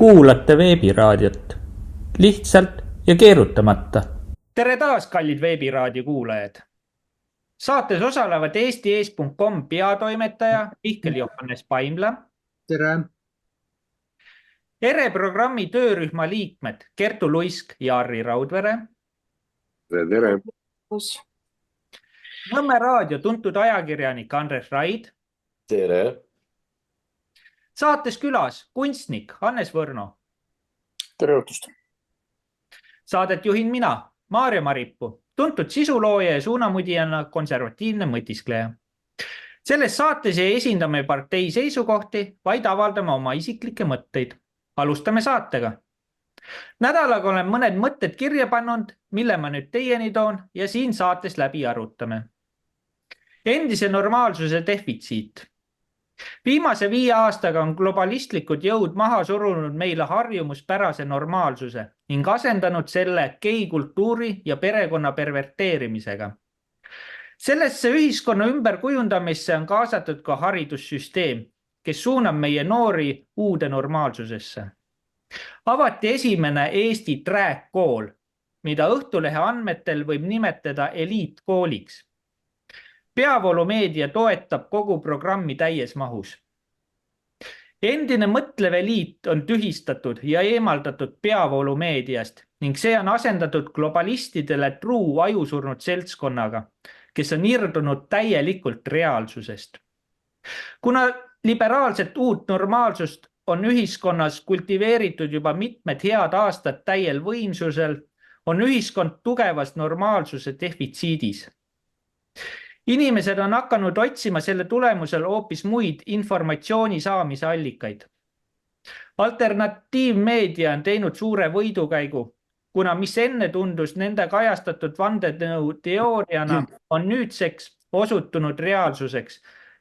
kuulate veebiraadiot. Lihtsalt ja keerutamata. Tere taas, kallid veebiraadio kuulajad. Saates osalevad eesti.com peatoimetaja Mihkel Johannes Paimla. Tere. ERE programmi töörühma liikmed Kertu Luisk ja Harri Raudvere. Tere. Nõmme raadio tuntud ajakirjanik Andres Raid. Tere. Saates külas kunstnik Hannes Võrno. Tere õhtust. Saadet juhin mina, Maarja Marippu, tuntud sisulooja ja suunamudijana konservatiivne mõtiskleja. Selles saates ei esindame partei seisukohti, vaid avaldame oma isiklikke mõtteid. Alustame saatega. Nädalaga olen mõned mõtted kirja pannud, mille ma nüüd teieni toon ja siin saates läbi arutame. Endise normaalsuse defitsiit. Viimase 5 aastaga on globalistlikud jõud maha surunud meile harjumuspärase normaalsuse ning asendanud selle geikultuuri ja perekonna perverteerimisega. Sellesse ühiskonna ümberkujundamisse on kaasatud ka haridussüsteem, kes suunab meie noori uude normaalsusesse. Avati esimene Eesti track-kool, mida Õhtulehe andmetel võib nimetada eliitkooliks. Peavoolumeedia toetab kogu programmi täies mahus. Endine mõtlev eliit on tühistatud ja eemaldatud peavoolumeediast ning see on asendatud globalistidele truu ajusurnud seltskonnaga, kes on irdunud täielikult reaalsusest. Kuna liberaalset uut normaalsust on ühiskonnas kultiveeritud juba mitmed head aastad täiel võimsusel, on ühiskond tugevas normaalsuse defitsiidis. Inimesed on hakanud otsima selle tulemusel hoopis muid informatsiooni saamise allikaid. Alternatiivmeedia on teinud suure võidukäigu, kuna mis enne tundus nende kajastatud vandenõu teooriana on nüüdseks osutunud reaalsuseks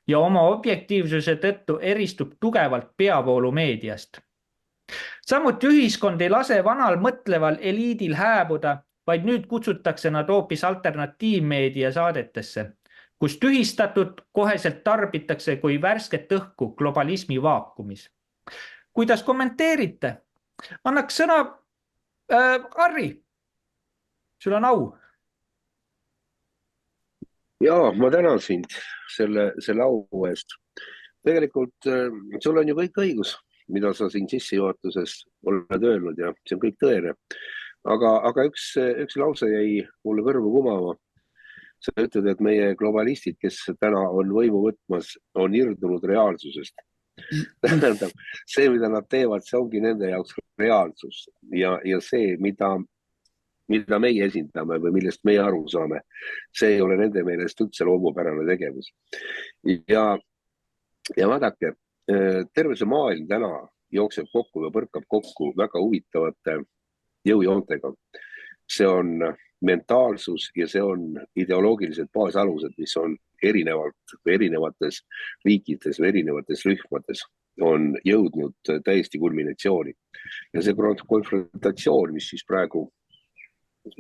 ja oma objektiivsuse tõttu eristub tugevalt peavoolumeediast. Samuti ühiskond ei lase vanal mõtleval eliidil hääbuda, vaid nüüd kutsutakse nad hoopis alternatiivmeedia saadetesse, kus tühistatud koheselt tarbitakse kui värsket õhku globalismi vaakumis. Kuidas kommenteerite? Annaks sõna Harri. Sul on au. Jaa, ma tänan sind selle au eest. Tegelikult sul on ju kõik õigus, mida sa siin sissejuhatuses oled öelnud ja see on kõik tõene. Aga üks lause jäi mulle kõrvu kumama. Sa ütled, et meie globalistid, kes täna on võimu võtmas, on irdunud reaalsusest. Tähendab, see, mida nad teevad, see ongi nende jaoks reaalsus. Ja see, mida meie esindame või millest meie aru saame, see ei ole nende meelest üldse loomupärane tegevus. Ja vaadake, terve see maailm täna jookseb kokku ja põrkab kokku väga huvitavate jõujoontega. See on mentaalsus ja see on ideoloogilised baasalused, mis on erinevates riikides või erinevates rühmades on jõudnud täiesti kulminatsiooni. Ja see konfrontatsioon, mis siis praegu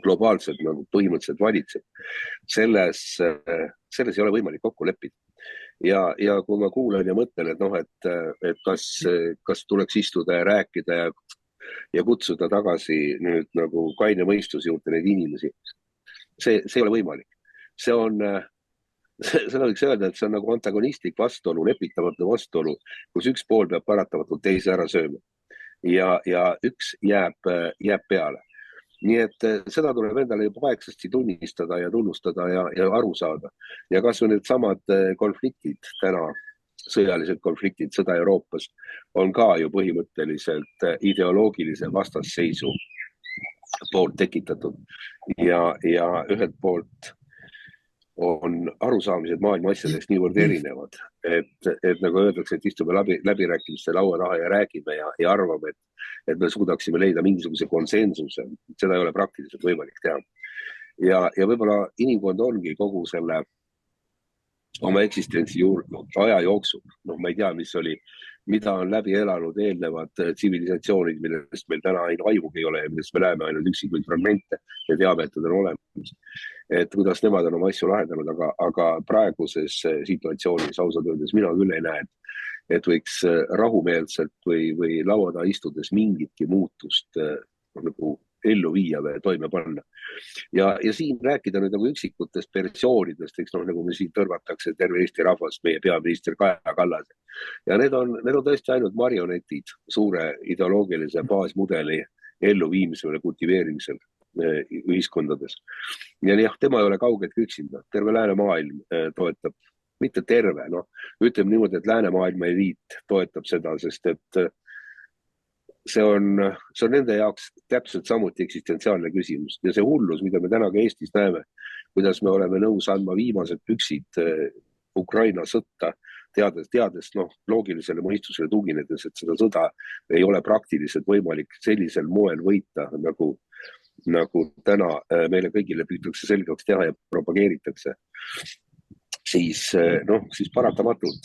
globaalselt nagu põhimõtteliselt valitseb, selles ei ole võimalik kokku leppida. Ja kui ma kuulen ja mõtlen, et kas tuleks istuda ja rääkida ja kutsuda tagasi nüüd nagu kaine mõistuse juurde neid inimesi. See ei ole võimalik. Seda võiks öelda, et see on nagu antagonistlik vastuolu, lepitamatu vastuolu, kus üks pool peab paratamatult teise ära sööma. Ja üks jääb peale. Nii et seda tuleb endale juba aegsasti tunnistada ja tunnustada ja aru saada. Ja kas on need samad konfliktid täna, sõjalised konfliktid, sõda Euroopas, on ka ju põhimõtteliselt ideoloogilise vastasseisu poolt tekitatud. Ja ühelt poolt on arusaamised maailma asjadest niivõrd erinevad, et nagu öeldakse, et istume läbirääkimiste laua taha ja räägime ja arvame, et me suudaksime leida mingisuguse konsensuse. Seda ei ole praktiliselt võimalik teha. Ja võib-olla inimkond ongi kogu selle oma eksistentsi aja jooksul. Ma ei tea, mida on läbi elanud eelnevad tsivilisatsioonid, millest meil täna aimugi ei ole ja millest me näeme ainult üksikuid fragmente ja teame, et nad on olemas. Et kuidas nemad on oma asju lahendanud, aga praeguses situatsioonis ausalt öeldes mina küll ei näe, et võiks rahumeelselt või laua taha istudes mingitki muutust nagu ellu viia või toime panna. Ja siin rääkida nüüd nagu üksikutest persoonidest, eks nagu me siin tõrvatakse terve Eesti rahvas, meie peaminister Kaja Kallas. Ja need on tõesti ainult marionetid suure ideoloogilise baasmudeli elluviimisel ja kultiveerimisel ühiskondades. Ja jah, tema ei ole kaugeltki üksinda, terve läänemaailm toetab, mitte terve, ütleme niimoodi, et läänemaailma eliit toetab seda, sest et see on nende jaoks täpselt samuti eksistentsiaalne küsimus. Ja see hullus, mida me täna ka Eestis näeme, kuidas me oleme nõus andma viimased püksid Ukraina sõtta, teades loogilisele mõistusele tuginedes, et seda sõda ei ole praktiliselt võimalik sellisel moel võita, nagu täna meile kõigile püütakse selgeks teha ja propageeritakse, siis paratamatult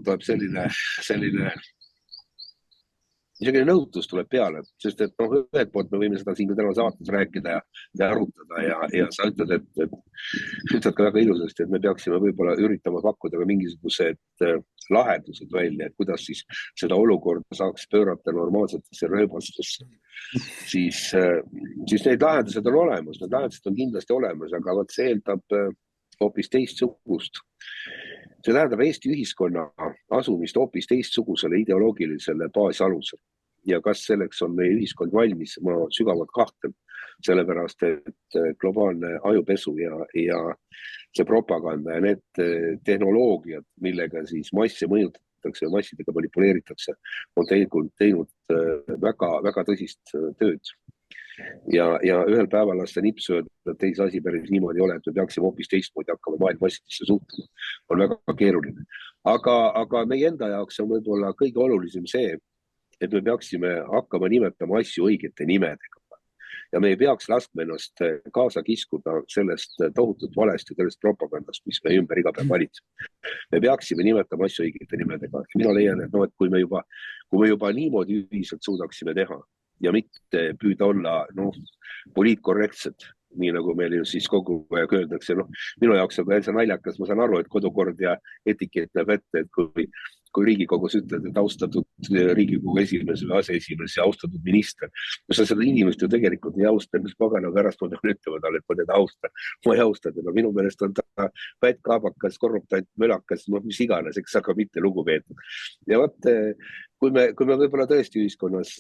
tuleb selline isegi nõutus tuleb peale, sest et ühelt poolt me võime seda siin ka täna saates rääkida ja arutada ja sa ütled ka väga ilusasti, et me peaksime võib-olla üritama pakkuda ka mingisugused lahendused välja, et kuidas siis seda olukorda saaks pöörata normaalsetesse rööbastesse. Siis need lahendused on olemas, need lahendused on kindlasti olemas, aga võt see eeldab hoopis teistsugust. See tähendab Eesti ühiskonna asumist hoopis teistsugusele ideoloogilisele baasalusele. Ja kas selleks on meie ühiskond valmis, ma sügavalt kahtlen, sellepärast, et globaalne ajupesu ja see propaganda ja need tehnoloogiad, millega siis masse mõjutatakse ja massidega manipuleeritakse, on teinud väga, väga tõsist tööd. Ja ühel päeval lasta nipsu öelda, et teise asi päris niimoodi ei ole, et me peaksime hoopis teistmoodi hakkama maailmassidesse suhtuma, on väga keeruline. Aga meie enda jaoks on võib-olla kõige olulisem see, et me peaksime hakkama nimetama asju õigete nimedega. Ja me ei peaks laskma ennast kaasa kiskuda sellest tohutut valest ja sellest propagandast, mis me ümber iga päev valitseb. Me peaksime nimetama asju õigete nimedega. Mina leian, et kui me juba niimoodi ühiselt suudaksime teha ja mitte püüda olla poliitkorrektsed, nii nagu meil ju siis kogu aeg öeldakse. Minu jaoks on see naljakas, ma saan aru, et kodukord ja etikett näeb ette, et kui Riigikogus ütled, et austatud Riigikogu esimees või aseesimees ja austatud minister, sa seda inimest ju tegelikult ei austa, mis pagana pärast ma pean ütlema talle, et ma teda austan. Ma ei austa teda, minu meelest on ta pätt, kaabakas, korruptant, mölakas, mis iganes, eks aga mitte lugupeetud. Ja kui me võib-olla tõesti ühiskonnas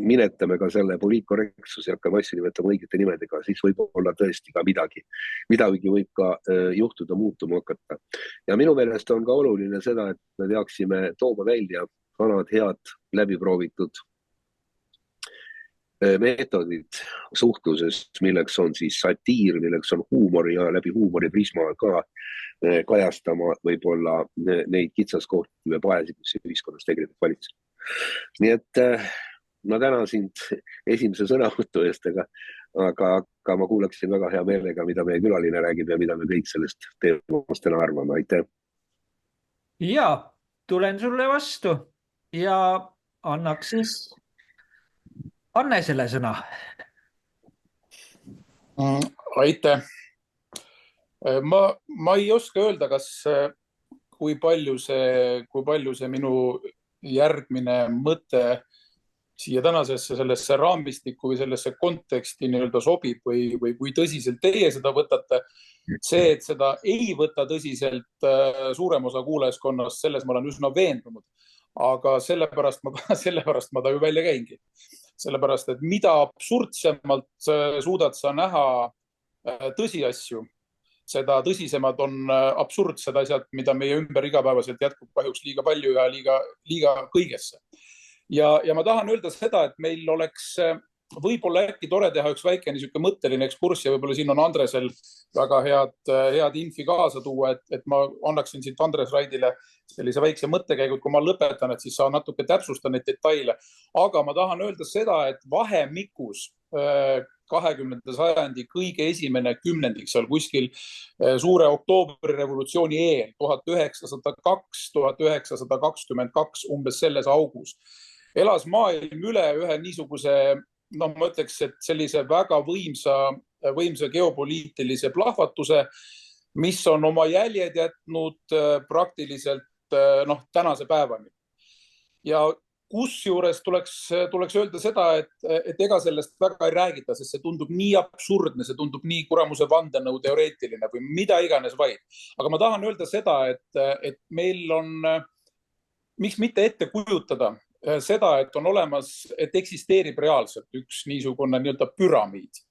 minetame ka selle poliitkorrektsuse ja hakkame asju nimetama õigete nimedega, siis võib-olla tõesti ka midagi võib ka juhtuda, muutuma hakata. Ja minu meelest on ka oluline seda, et me peaksime tooma välja vanad head läbiproovitud meetodid suhtluses, milleks on siis satiir, milleks on huumor ja läbi huumori prisma ka kajastama võib-olla neid kitsaskohti või paesi, mis ühiskonnas tegelikult valitseb. Nii et ma tänan sind esimese sõnavõtu eest, aga ma kuulaksin väga hea meelega, mida meie külaline räägib ja mida me kõik sellest teemast täna arvame. Aitäh! Ja, tulen sulle vastu ja annaks siis Anne selle sõna. Aitäh! Ma ei oska öelda, kui palju see minu järgmine mõte siia tänasesse sellesse raamistikku või sellesse konteksti nii-öelda sobib või kui tõsiselt teie seda võtate. See, et seda ei võta tõsiselt suurem osa kuulajaskonnast, selles ma olen üsna veendunud. Aga sellepärast ma ta ju välja käingi. Sellepärast, et mida absurdsemalt suudad sa näha tõsiasju, seda tõsisemad on absurdsed asjad, mida meie ümber igapäevaselt jätkub kahjuks liiga palju ja liiga kõigesse. Ja ma tahan öelda seda, et meil oleks võib-olla äkki tore teha üks väike niisugune mõtteline ekskurs ja võib-olla siin on Andresel väga head infi kaasa tuua, et ma annaksin siit Andres Raidile sellise väikse mõttekäigud, kui ma lõpetan, et siis sa natuke täpsustan neid detaile. Aga ma tahan öelda seda, et vahemikus 20. sajandi kõige esimene kümnendik, seal kuskil suure oktoobrirevolutsiooni eel, 1902-1922, umbes selles augus, elas maailm üle ühe niisuguse, ma ütleks, et sellise väga võimsa geopoliitilise plahvatuse, mis on oma jäljed jätnud praktiliselt tänase päevani. Ja kusjuures tuleks öelda seda, et ega sellest väga ei räägita, sest see tundub nii absurdne, see tundub nii kuramuse vandenõu teoreetiline või mida iganes vaid. Aga ma tahan öelda seda, et meil on, miks mitte ette kujutada seda, et on olemas, et eksisteerib reaalselt üks niisugune nii-öelda püramiid,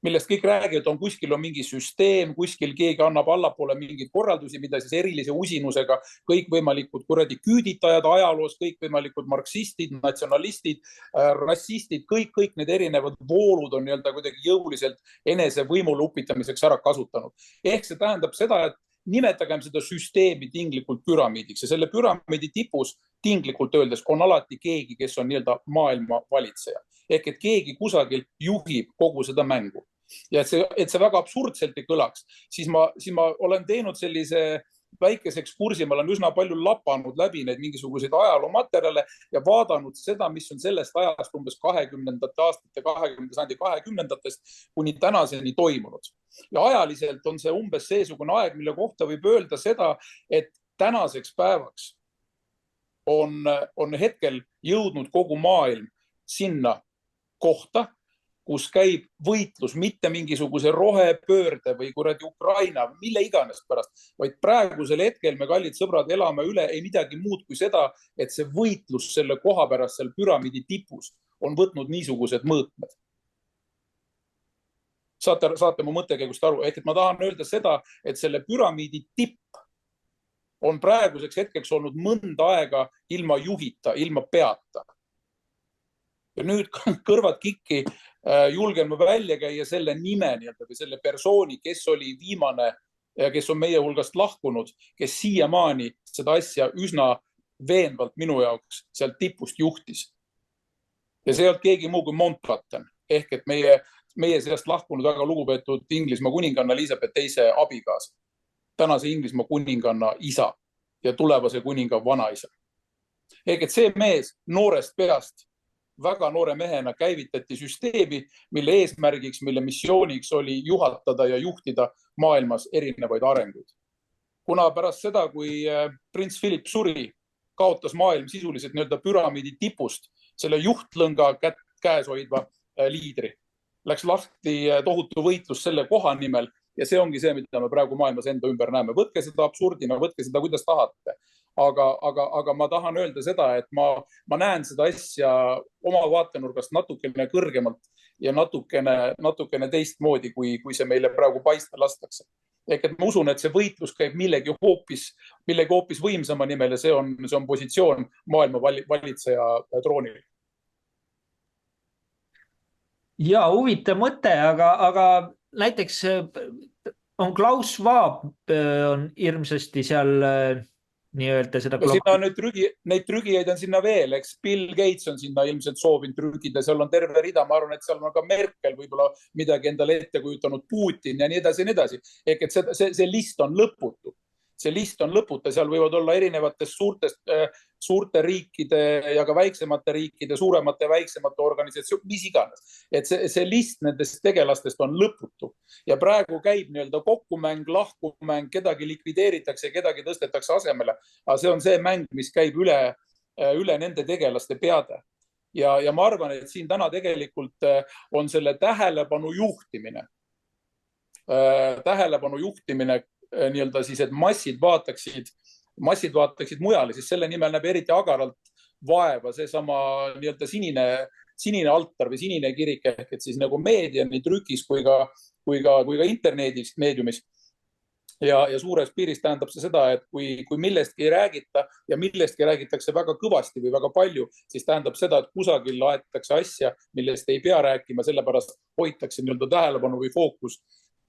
millest kõik räägivad, on kuskil on mingi süsteem, kuskil keegi annab allapoole mingeid korraldusi, mida siis erilise usinusega kõikvõimalikud kuradi küüditajad ajaloos, kõikvõimalikud marksistid, natsionalistid, rassistid, kõik need erinevad voolud on nii-öelda kuidagi jõuliselt enese võimule upitamiseks ära kasutanud. Ehk see tähendab seda, et nimetagem seda süsteemi tinglikult püramiidiks ja selle püramiidi tipus tinglikult öeldes on alati keegi, kes on nii-öelda maailma valitseja. Ehk et keegi kusagil juhib kogu seda mängu. Ja et see väga absurdselt ei kõlaks, siis ma olen teinud sellise väikese ekskursi, ma olen üsna palju lapanud läbi neid mingisuguseid ajaloomaterjale ja vaadanud seda, mis on sellest ajast umbes 20. aastate, 20. sajandi 20-ndatest kuni tänaseni toimunud. Ja ajaliselt on see umbes seesugune aeg, mille kohta võib öelda seda, et tänaseks päevaks on hetkel jõudnud kogu maailm sinna kohta, kus käib võitlus mitte mingisuguse rohepöörde või kuradi Ukraina, mille iganes pärast, vaid praegusel hetkel me, kallid sõbrad, elame üle ei midagi muud kui seda, et see võitlus selle koha pärast seal püramiidi tipus on võtnud niisugused mõõtmed. Saate mu mõttekäigust aru, ehk et ma tahan öelda seda, et selle püramiidi tipp on praeguseks hetkeks olnud mõnda aega ilma juhita, ilma peata. Ja nüüd kõrvad kikki julgen ma välja käia selle nime või selle persooni, kes oli viimane ja kes on meie hulgast lahkunud, kes siiamaani seda asja üsna veenvalt minu jaoks sealt tipust juhtis. Ja see ei olnud keegi muu kui Mountbatten, ehk et meie seast lahkunud väga lugupeetud Inglismaa kuninganna Elizabeth II abigaas, tänase Inglismaa kuninganna isa ja tulevase kuninga vanaisa. Ehk et see mees noorest peast väga noore mehena käivitati süsteemi, mille eesmärgiks, mille missiooniks oli juhatada ja juhtida maailmas erinevaid arenguid. Kuna pärast seda, kui prints Philip suri, kaotas maailm sisuliselt nii-öelda püramiidi tipust selle juhtlõnga käes hoidva liidri. Läks lahti tohutu võitlus selle koha nimel ja see ongi see, mida me praegu maailmas enda ümber näeme. Võtke seda absurdina, võtke seda, kuidas tahate. Aga ma tahan öelda seda, et ma näen seda asja oma vaatenurgast natukene kõrgemalt ja natukene teistmoodi, kui see meile praegu paista lastakse. Ehk et ma usun, et see võitlus käib millegi hoopis võimsama nimel ja see on positsioon maailma valitseja troonil. Ja huvitav mõte, aga näiteks on Klaus Schwab on hirmsasti seal nii-öelda seda... Neid trügijaid on sinna veel, eks Bill Gates on sinna ilmselt soovinud trügida, seal on terve rida, ma arvan, et seal on ka Merkel võib-olla midagi endale ette kujutanud, Putin ja nii edasi ja nii edasi. Ehk et see list on lõputu. See list on lõputa, seal võivad olla erinevatest suurte riikide ja ka väiksemate riikide, suuremate ja väiksemate organisatsioon, mis iganes. Et see list nendest tegelastest on lõputu. Ja praegu käib nii-öelda kokkumäng, lahkumäng, kedagi likvideeritakse, kedagi tõstetakse asemele. Aga see on see mäng, mis käib üle nende tegelaste peade. Ja ma arvan, et siin täna tegelikult on selle tähelepanu juhtimine nii-öelda siis, et massid vaataksid mujale, siis selle nimel näeb eriti agaralt vaeva seesama nii-öelda sinine altar või sinine kirik, et siis nagu meedia nii trükis kui ka interneedis, meediumis. Ja suures piiris tähendab see seda, et kui millestki ei räägita ja millestki räägitakse väga kõvasti või väga palju, siis tähendab seda, et kusagil aetakse asja, millest ei pea rääkima, sellepärast hoitakse nii-öelda tähelepanu või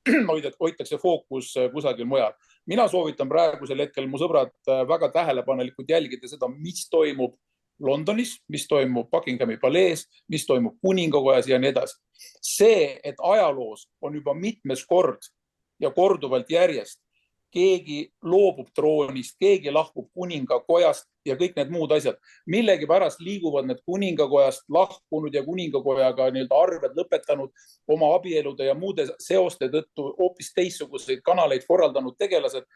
hoitakse fookus kusagil mujal. Mina soovitan praegusel hetkel, mu sõbrad, väga tähelepanelikult jälgida seda, mis toimub Londonis, mis toimub Buckinghami palees, mis toimub kuningakojas ja nii edasi. See, et ajaloos on juba mitmes kord ja korduvalt järjest keegi loobub troonist, keegi lahkub kuningakojast ja kõik need muud asjad. Millegipärast liiguvad need kuningakojast lahkunud ja kuningakojaga nii-öelda arved lõpetanud oma abielude ja muude seoste tõttu hoopis teistsuguseid kanaleid korraldanud tegelased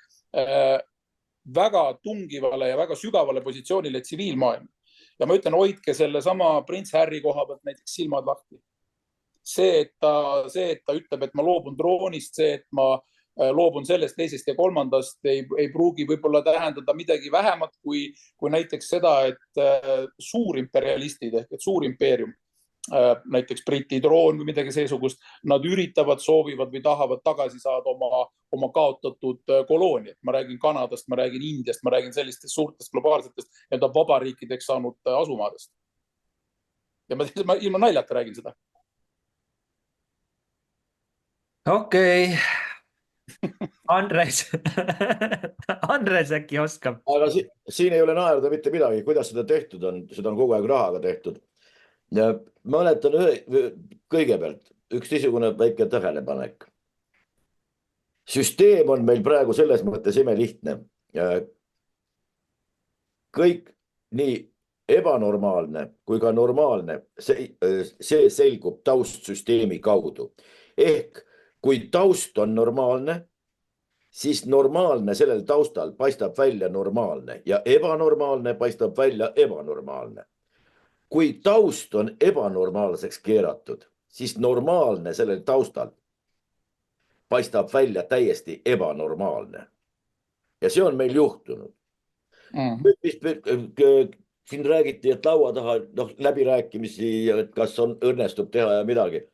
väga tungivale ja väga sügavale positsioonile tsiviilmaailma. Ja ma ütlen, hoidke selle sama prints Harry koha pealt näiteks silmad lahti. See, et ta ütleb, et ma loobun troonist, see, et ma loobun sellest, teisest ja kolmandast ei pruugi võib-olla tähendada midagi vähemat kui näiteks seda, et suurimperialistid ehk et suur impeerium, näiteks Briti troon või midagi seesugust, nad üritavad, soovivad või tahavad tagasi saada oma kaotatud kolooniat. Ma räägin Kanadast, ma räägin Indiast, ma räägin sellistest suurtest globaalsetest vabariikideks saanud asumaadest. Ja ma ilma naljata räägin seda. Okei. Andres äkki oskab. Aga siin ei ole naerda mitte midagi, kuidas seda tehtud on. Seda on kogu aeg rahaga tehtud. Ja mäletan kõigepealt üks niisugune väike tähelepanek. Süsteem on meil praegu selles mõttes imelihtne. Kõik nii ebanormaalne kui ka normaalne, see selgub taustsüsteemi kaudu. Ehk kui taust on normaalne, siis normaalne sellel taustal paistab välja normaalne ja ebanormaalne paistab välja ebanormaalne. Kui taust on ebanormaalseks keeratud, siis normaalne sellel taustal paistab välja täiesti ebanormaalne. Ja see on meil juhtunud. Siin räägiti, et laua taha läbirääkimisi, et kas on õnnestub teha ja midagi.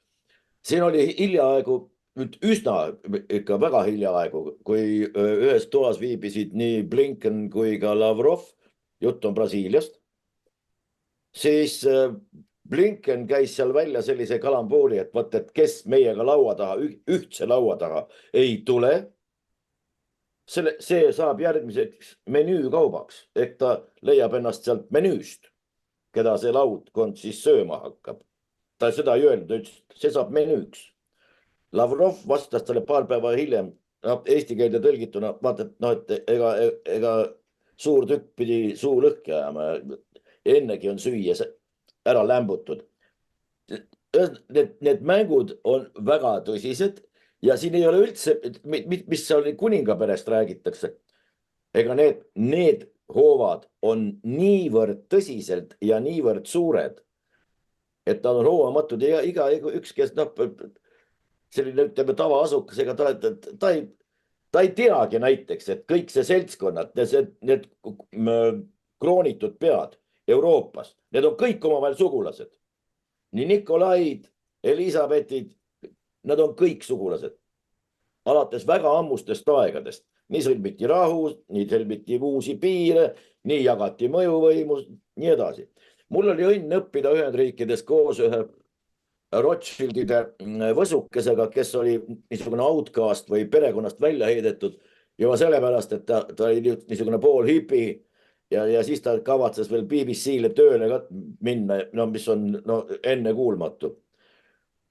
Siin oli hiljaaegu, üsna ikka väga hiljaaegu, kui ühes toas viibisid nii Blinken kui ka Lavrov, jutt on Brasiiliast, siis Blinken käis seal välja sellise kalamboori, et võt, et kes meiega laua taha, ühtse laua taha ei tule, see saab järgmiseks menüükaubaks, ehk ta leiab ennast sealt menüüst, keda see laudkond siis sööma hakkab. Ta seda ei öelnud, see saab menüüks. Lavrov vastas talle paar päeva hiljem, eesti keelde tõlgituna, vaata, et ega suur tükk pidi suu lõhki ajama, ennegi on süüa ära lämbutud. Need mängud on väga tõsised ja siin ei ole üldse, mis seal kuningaperest räägitakse. Ega need hoovad on niivõrd tõsiselt ja niivõrd suured, et ta on hoovamatud ja iga üks, kes selline ütleme tavaasukesega, ta ei teagi näiteks, et kõik see seltskonnad, need kroonitud pead Euroopas, need on kõik omavahel sugulased. Nii Nikolaid, Elisabethid, nad on kõik sugulased. Alates väga ammustest aegadest. Nii sõlmiti rahu, nii sõlmiti uusi piire, nii jagati mõjuvõimus, nii edasi. Mul oli õnn õppida Ühendriikides koos ühe Rothschildide võsukesega, kes oli niisugune outcast või perekonnast välja heidetud juba sellepärast, et ta oli niisugune pool hipi ja siis ta kavatses veel BBC-le tööle minna, mis on enne kuulmatu.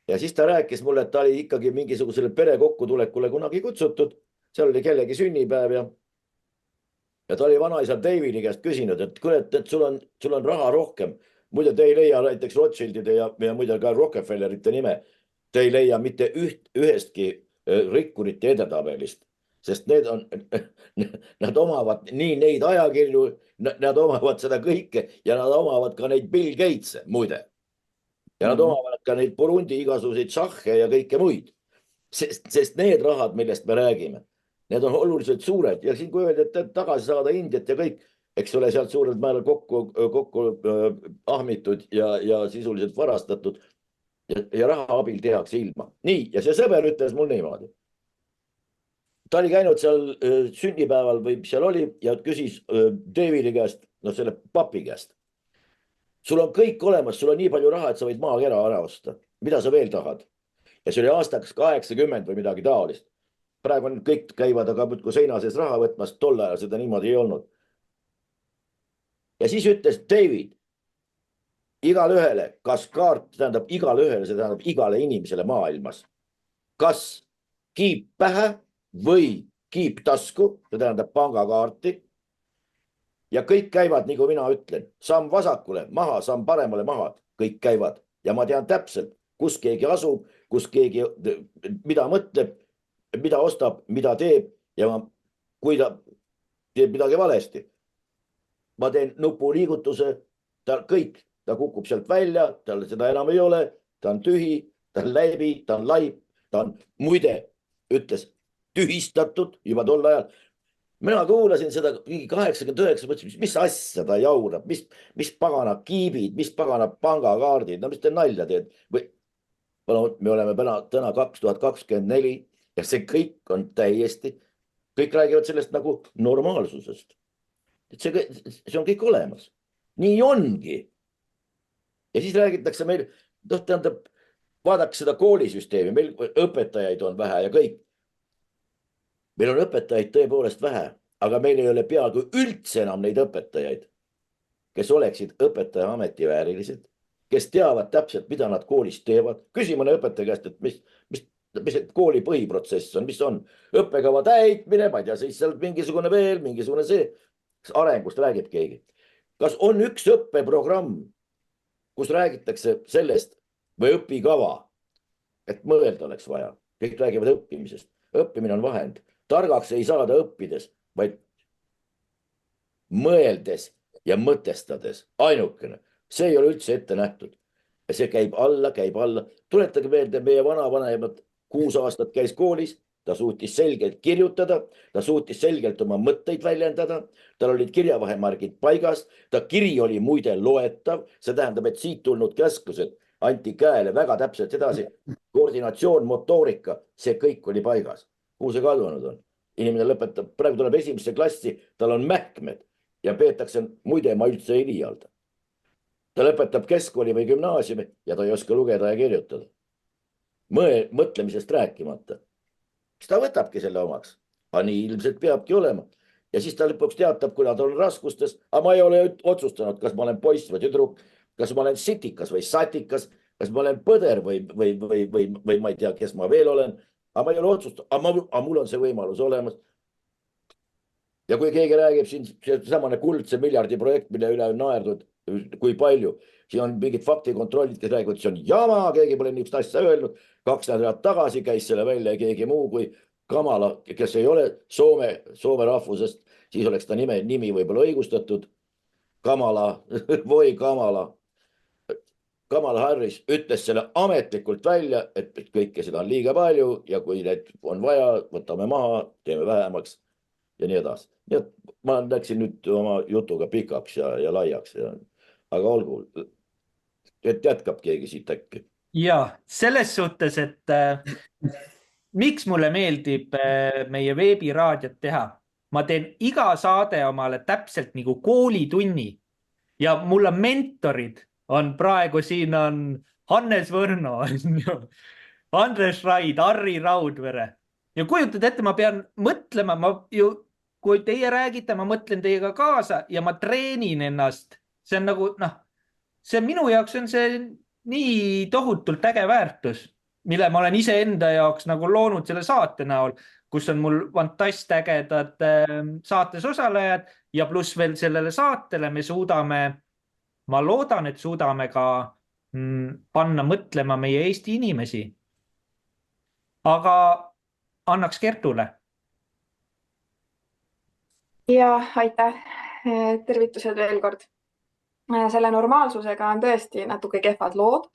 Ja siis ta rääkis mulle, et ta oli ikkagi mingisugusele pere kokkutulekule kunagi kutsutud, seal oli kellegi sünnipäev ja ta oli vanaisa Davidi käest küsinud, et kuule, et sul on raha rohkem. Muide, te ei leia näiteks Rothschildide ja muide ka Rockefellerite nime. Te ei leia mitte ühestki rikkurite edetabelist, sest nad omavad nii neid ajakirju, nad omavad seda kõike ja nad omavad ka neid Bill Gates'e, muide. Ja nad omavad ka neid Burundi igasuguseid šahhe ja kõike muid. Sest need rahad, millest me räägime, need on oluliselt suured ja siin kui öeldi, et tagasi saada Indiat ja kõik, eks ole, sealt suurelt määral kokku ahmitud ja sisuliselt varastatud ja raha abil tehakse ilma. Nii, ja see sõber ütles mul niimoodi. Ta oli käinud seal sünnipäeval või seal oli ja küsis Davidi käest, selle papi käest. Sul on kõik olemas, sul on nii palju raha, et sa võid maakera ära osta. Mida sa veel tahad? Ja see oli aastaks 80 või midagi taolist. Praegu on kõik käivad, aga kui seina sees raha võtmas, tol ajal seda niimoodi ei olnud. Ja siis ütles David igale ühele, kas kaart tähendab igale ühele, see tähendab igale inimesele maailmas. Kas kiip pähe või kiip tasku, see tähendab pangakaarti. Ja kõik käivad, nagu mina ütlen, samm vasakule maha, samm paremale maha, kõik käivad. Ja ma tean täpselt, kus keegi asub, kus keegi mida mõtleb, mida ostab, mida teeb ja kui ta teeb midagi valesti. Ma teen nupuliigutuse, ta kukub sealt välja, tal seda enam ei ole, ta on tühi, ta on läbi, ta on laip, ta on muide, ütles tühistatud juba tol ajal. Mina kuulasin seda 89, mõtlesin, mis asja ta jaurab, mis pagana kiibid, mis pagana pangakaardid, no mis te nalja teed. Me oleme täna 2024 ja see kõik on täiesti, kõik räägivad sellest nagu normaalsusest. See on kõik olemas. Nii ongi. Ja siis räägitakse meil, tähendab, vaadake seda koolisüsteemi, meil õpetajaid on vähe ja kõik. Meil on õpetajaid tõepoolest vähe, aga meil ei ole peaaegu üldse enam neid õpetajaid, kes oleksid õpetaja ametivääriliselt, kes teavad täpselt, mida nad koolis teevad. Küsi mõne õpetaja käest, et mis kooli põhiprotsess on, mis on õppekava täitmine, ma ei tea, siis seal mingisugune veel, mingisugune see arengust räägib keegi. Kas on üks õppeprogramm, kus räägitakse sellest või õpikava, et mõelda oleks vaja. Kõik räägivad õppimisest. Õppimine on vahend. Targaks ei saada õppides, vaid mõeldes ja mõtestades. Ainukene. See ei ole üldse ette nähtud. Ja see käib alla. Tuletage meelde, meie vanavanemad 6 aastat käis koolis, ta suutis selgelt kirjutada, ta suutis selgelt oma mõtteid väljendada, tal olid kirjavahemargid paigas, ta kiri oli muide loetav, see tähendab, et siit tulnud käsklused anti käele väga täpselt edasi. Koordinatsioon, motoorika, see kõik oli paigas. Kuhu see kadunud on? Inimene lõpetab, praegu tuleb 1. klassi, tal on mähkmed ja peetakse, muide ma üldse ei liialda. Ta lõpetab keskkooli või gümnaasiumi ja ta ei oska lugeda ja kirjutada. Mõtlemisest rääkimata. Siis ta võtabki selle omaks. Aga nii ilmselt peabki olema. Ja siis ta lõpuks teatab, kuna ta on raskustes, aga ma ei ole otsustanud, kas ma olen poiss või tüdruk, kas ma olen sitikas või satikas, kas ma olen põder või ma ei tea, kes ma veel olen. Aga ma ei ole otsustanud, aga mul on see võimalus olemas. Ja kui keegi räägib siin samane kuldse miljardi projekt, mille üle on naerdud, kui palju, siin on mingid faktikontrollid, kes räägivad, see on jama, keegi pole niisugust asja öelnud. 2 nädalat tagasi käis selle välja keegi muu kui Kamala, kes ei ole Soome rahvusest, siis oleks ta nimi võib-olla õigustatud. Kamala. Kamala Harris ütles selle ametlikult välja, et kõike seda on liiga palju ja kui need on vaja, võtame maha, teeme vähemaks ja nii edasi. Nii et ma läksin nüüd oma jutuga pikaks ja laiaks. Aga olgu, et jätkab keegi siit äkki. Ja, selles suhtes, et miks mulle meeldib meie veebiraadiot teha? Ma teen iga saade omale täpselt nagu koolitunni ja mul on mentorid. Praegu siin on Hannes Võrno, Andres Raid, Harri Raudvere. Ja kujutad ette, ma pean mõtlema, kui teie räägite, ma mõtlen teiega kaasa ja ma treenin ennast. See on nagu, see minu jaoks on see nii tohutult äge väärtus, mille ma olen ise enda jaoks nagu loonud selle saate näol, kus on mul fantastägedad saates osalejad ja pluss veel sellele saatele me suudame, ma loodan, et suudame ka panna mõtlema meie Eesti inimesi. Aga annaks Kertule. Ja aitäh. Tervitused veel kord. Selle normaalsusega on tõesti natuke kehvad lood.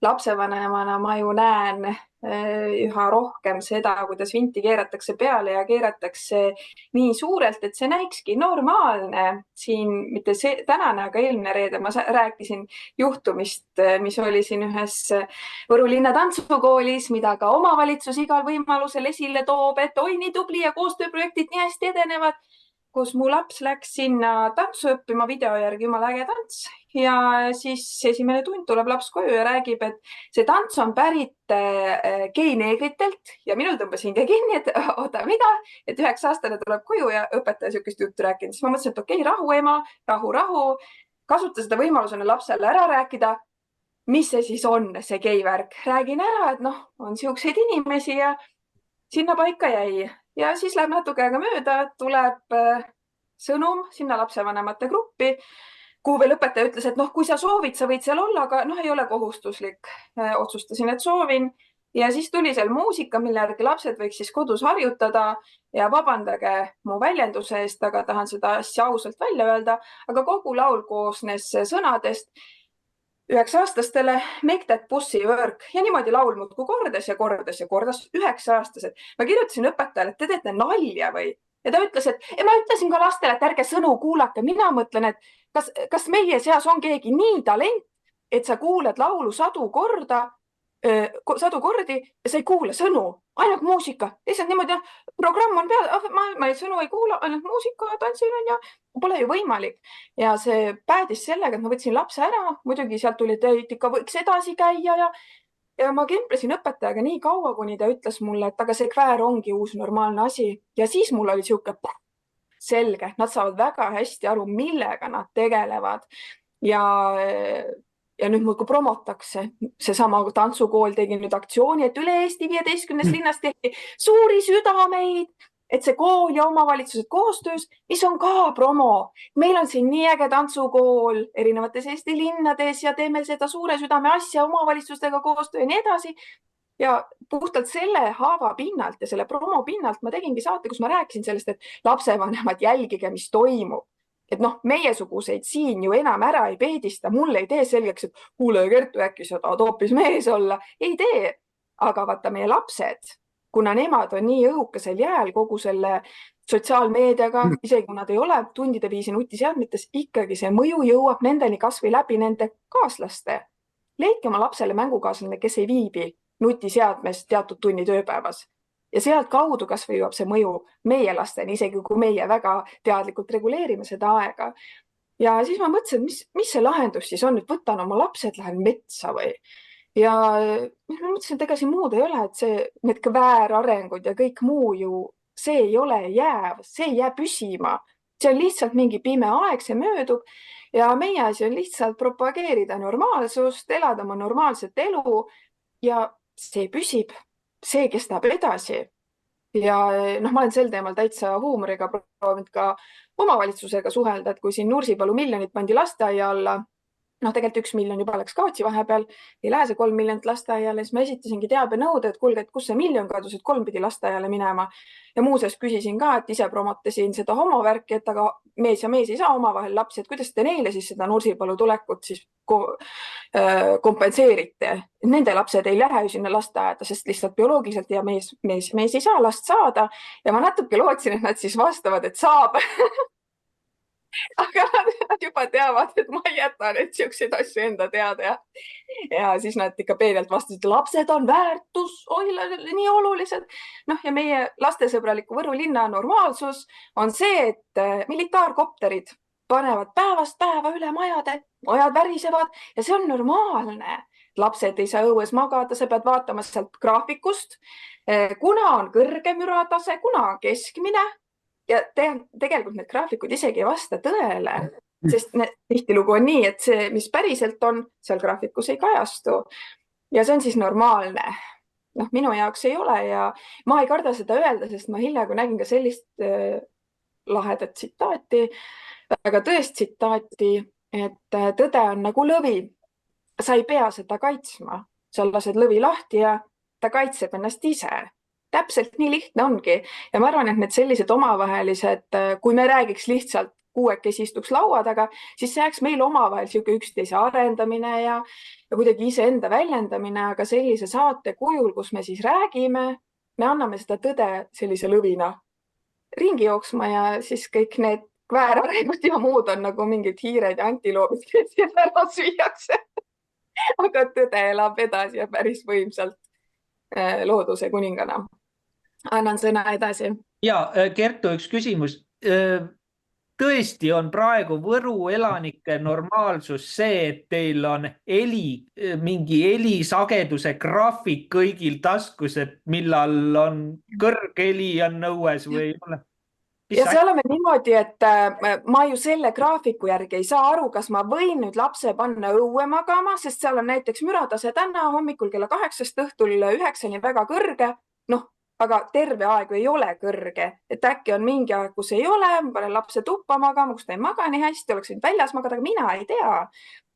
Lapsevanemana ma ju näen üha rohkem seda, kuidas vinti keeratakse peale ja keeratakse nii suurelt, et see näikski normaalne. Siin mitte tänane, aga eelmine reede ma rääkisin juhtumist, mis oli siin ühes Võru linna tantsukoolis, mida ka omavalitsus igal võimalusel esile toob, et oi nii tubli ja koostööprojektid nii hästi edenevad, kus mu laps läks sinna tantsu õppima video järgi, jumala äge tants. Ja siis esimene tund tuleb laps koju ja räägib, et see tants on pärit geineegritelt ja minul tõmbas hinge kinni, et oota, mida? Et 9-aastane tuleb koju ja õpetaja sihukest juttu rääkinud. Siis ma mõtlesin, et okei, rahu ema, rahu. Kasuta seda võimalusena lapsele ära rääkida, mis see siis on, see geivärk. Räägin ära, et on sihukseid inimesi ja sinna paika jäi ja siis läheb natuke aega mööda, tuleb sõnum sinna lapsevanemate gruppi, kuhu veel õpetaja ütles, et kui sa soovid, sa võid seal olla, aga ei ole kohustuslik. Otsustasin, et soovin. Ja siis tuli seal muusika, mille järgi lapsed võiks siis kodus harjutada ja vabandage mu väljenduse eest, aga tahan seda asja ausalt välja öelda, aga kogu laul koosnes sõnadest 9-aastastele make that pussy work ja niimoodi laul muudkui kordas ja kordas ja kordas 9-aastased. Ma kirjutasin õpetajale, et te teete nalja või? Ja ta ütles, et ma ütlesin ka lastele, et ärge sõnu kuulake. Mina mõtlen, et kas meie seas on keegi nii talent, et sa kuuled laulu 100 kordi ja sa ei kuule sõnu, ainult muusika. Lihtsalt niimoodi, programm on peal, ma sõnu ei kuula, ainult muusika, tantsin ja pole ju võimalik. Ja see päädis sellega, et ma võtsin lapse ära, muidugi sealt tuli, et ikka võiks edasi käia ja ma kemplesin õpetajaga nii kaua, kuni ta ütles mulle, et aga see kväär ongi uus normaalne asi. Ja siis mul oli siuke selge, nad saavad väga hästi aru, millega nad tegelevad. Ja nüüd muudkui promotakse. Seesama tantsukool tegi nüüd aktsiooni, et üle Eesti 15 linnas tehti suuri südameid, et see kool ja omavalitsused koostöös, mis on ka promo. Meil on siin nii äge tantsukool erinevates Eesti linnades ja teeme seda suure südame asja omavalitsustega koostöö ja nii edasi. Ja puhtalt selle haava pinnalt ja selle promo pinnalt ma tegingi saate, kus ma rääkisin sellest, et lapsevanemad jälgige, mis toimub. Et meiesuguseid siin ju enam ära ei peedista, mulle ei tee selgeks, et kuule Kertu, äkki sa tahad hoopis mees olla. Ei tee, aga vaata meie lapsed, kuna nemad on nii õhukesel jääl kogu selle sotsiaalmeediaga, isegi kui nad ei ole tundide viisi nutiseadmetes, ikkagi see mõju jõuab nendeni kas või läbi nende kaaslaste. Leidke oma lapsele mängukaaslane, kes ei viibi nutiseadmes teatud tunni tööpäevas. Ja sealt kaudu kas või jõuab see mõju meie lasteni, isegi kui meie väga teadlikult reguleerime seda aega. Ja siis ma mõtlesin, mis see lahendus siis on, et võtan oma lapsed, lähen metsa või. Ja ma mõtlesin, et ega siin muud ei ole, et need kväärarengud ja kõik muu ju, see ei ole jääv, see ei jää püsima. See on lihtsalt mingi pime aeg, see möödub. Ja meie asi on lihtsalt propageerida normaalsust, elada oma normaalset elu ja see püsib. See kestab edasi ja ma olen sel teemal täitsa huumoriga proovinud ka omavalitsusega suhelda, et kui siin Nursipalu miljonit pandi lasteaia alla, tegelikult 1 miljon juba läks kaotsi vahepeal, ei lähe see 3 miljonit lasteaiale, siis ma esitasingi teabenõude, et kuulge, et kus see miljon kadus, et 3 pidi lasteaiale minema. Ja muuseas küsisin ka, et ise promotasin seda homovärki, et aga mees ja mees ei saa omavahel lapsi, et kuidas te neile siis seda Nursipalu tulekut siis kompenseerite. Nende lapsed ei lähe ju sinna lasteaeda, sest lihtsalt bioloogiliselt ja mees ei saa last saada ja ma natuke lootsin, et nad siis vastavad, et saab. Aga nad juba teavad, et ma ei jäta neid siukseid asju enda teada ja siis nad ikka peedelt vastasid, et lapsed on väärtus, nii olulised. Ja meie lastesõbraliku Võru linna normaalsus on see, et militaarkopterid panevad päevast päeva üle majad värisevad ja see on normaalne. Lapsed ei saa õues magada, sa pead vaatama sealt graafikust, kuna on kõrge müratase, kuna on keskmine. Ja tegelikult need graafikud isegi ei vasta tõele, sest tihtilugu on nii, et see, mis päriselt on, seal graafikus ei kajastu. Ja see on siis normaalne. Minu jaoks ei ole ja ma ei karda seda öelda, sest ma hiljagu nägin ka sellist lahedat tsitaati, väga tõest tsitaati, et tõde on nagu lõvi. Sa ei pea seda kaitsma. Sa lased lõvi lahti ja ta kaitseb ennast ise. Täpselt nii lihtne ongi ja ma arvan, et need sellised omavahelised, kui me räägiks lihtsalt kuuekesi istuks laua taga, siis see jääks meil omavahel siuke üksteise arendamine ja kuidagi iseenda väljendamine, aga sellise saate kujul, kus me siis räägime, me anname seda tõde sellise lõvina ringi jooksma ja siis kõik need kväärarengud ja muud on nagu mingid hiired ja antiloobid, kes ära süüakse. Aga tõde elab edasi ja päris võimsalt looduse kuningana. Annan sõna edasi. Ja Kertu, üks küsimus. Tõesti on praegu Võru elanike normaalsus see, et teil on mingi helisageduse graafik kõigil taskus, et millal on kõrge heli on nõues või ei ole? Ja see oleme niimoodi, et ma ju selle graafiku järgi ei saa aru, kas ma võin nüüd lapse panna õue magama, sest seal on näiteks müratase täna hommikul kella 8 õhtul 9 väga kõrge. aga terve aeg ei ole kõrge, et äkki on mingi aeg, kus ei ole, ma panen lapse tuppa magama, kus ta ei maga nii hästi, oleks võinud väljas magada, aga mina ei tea.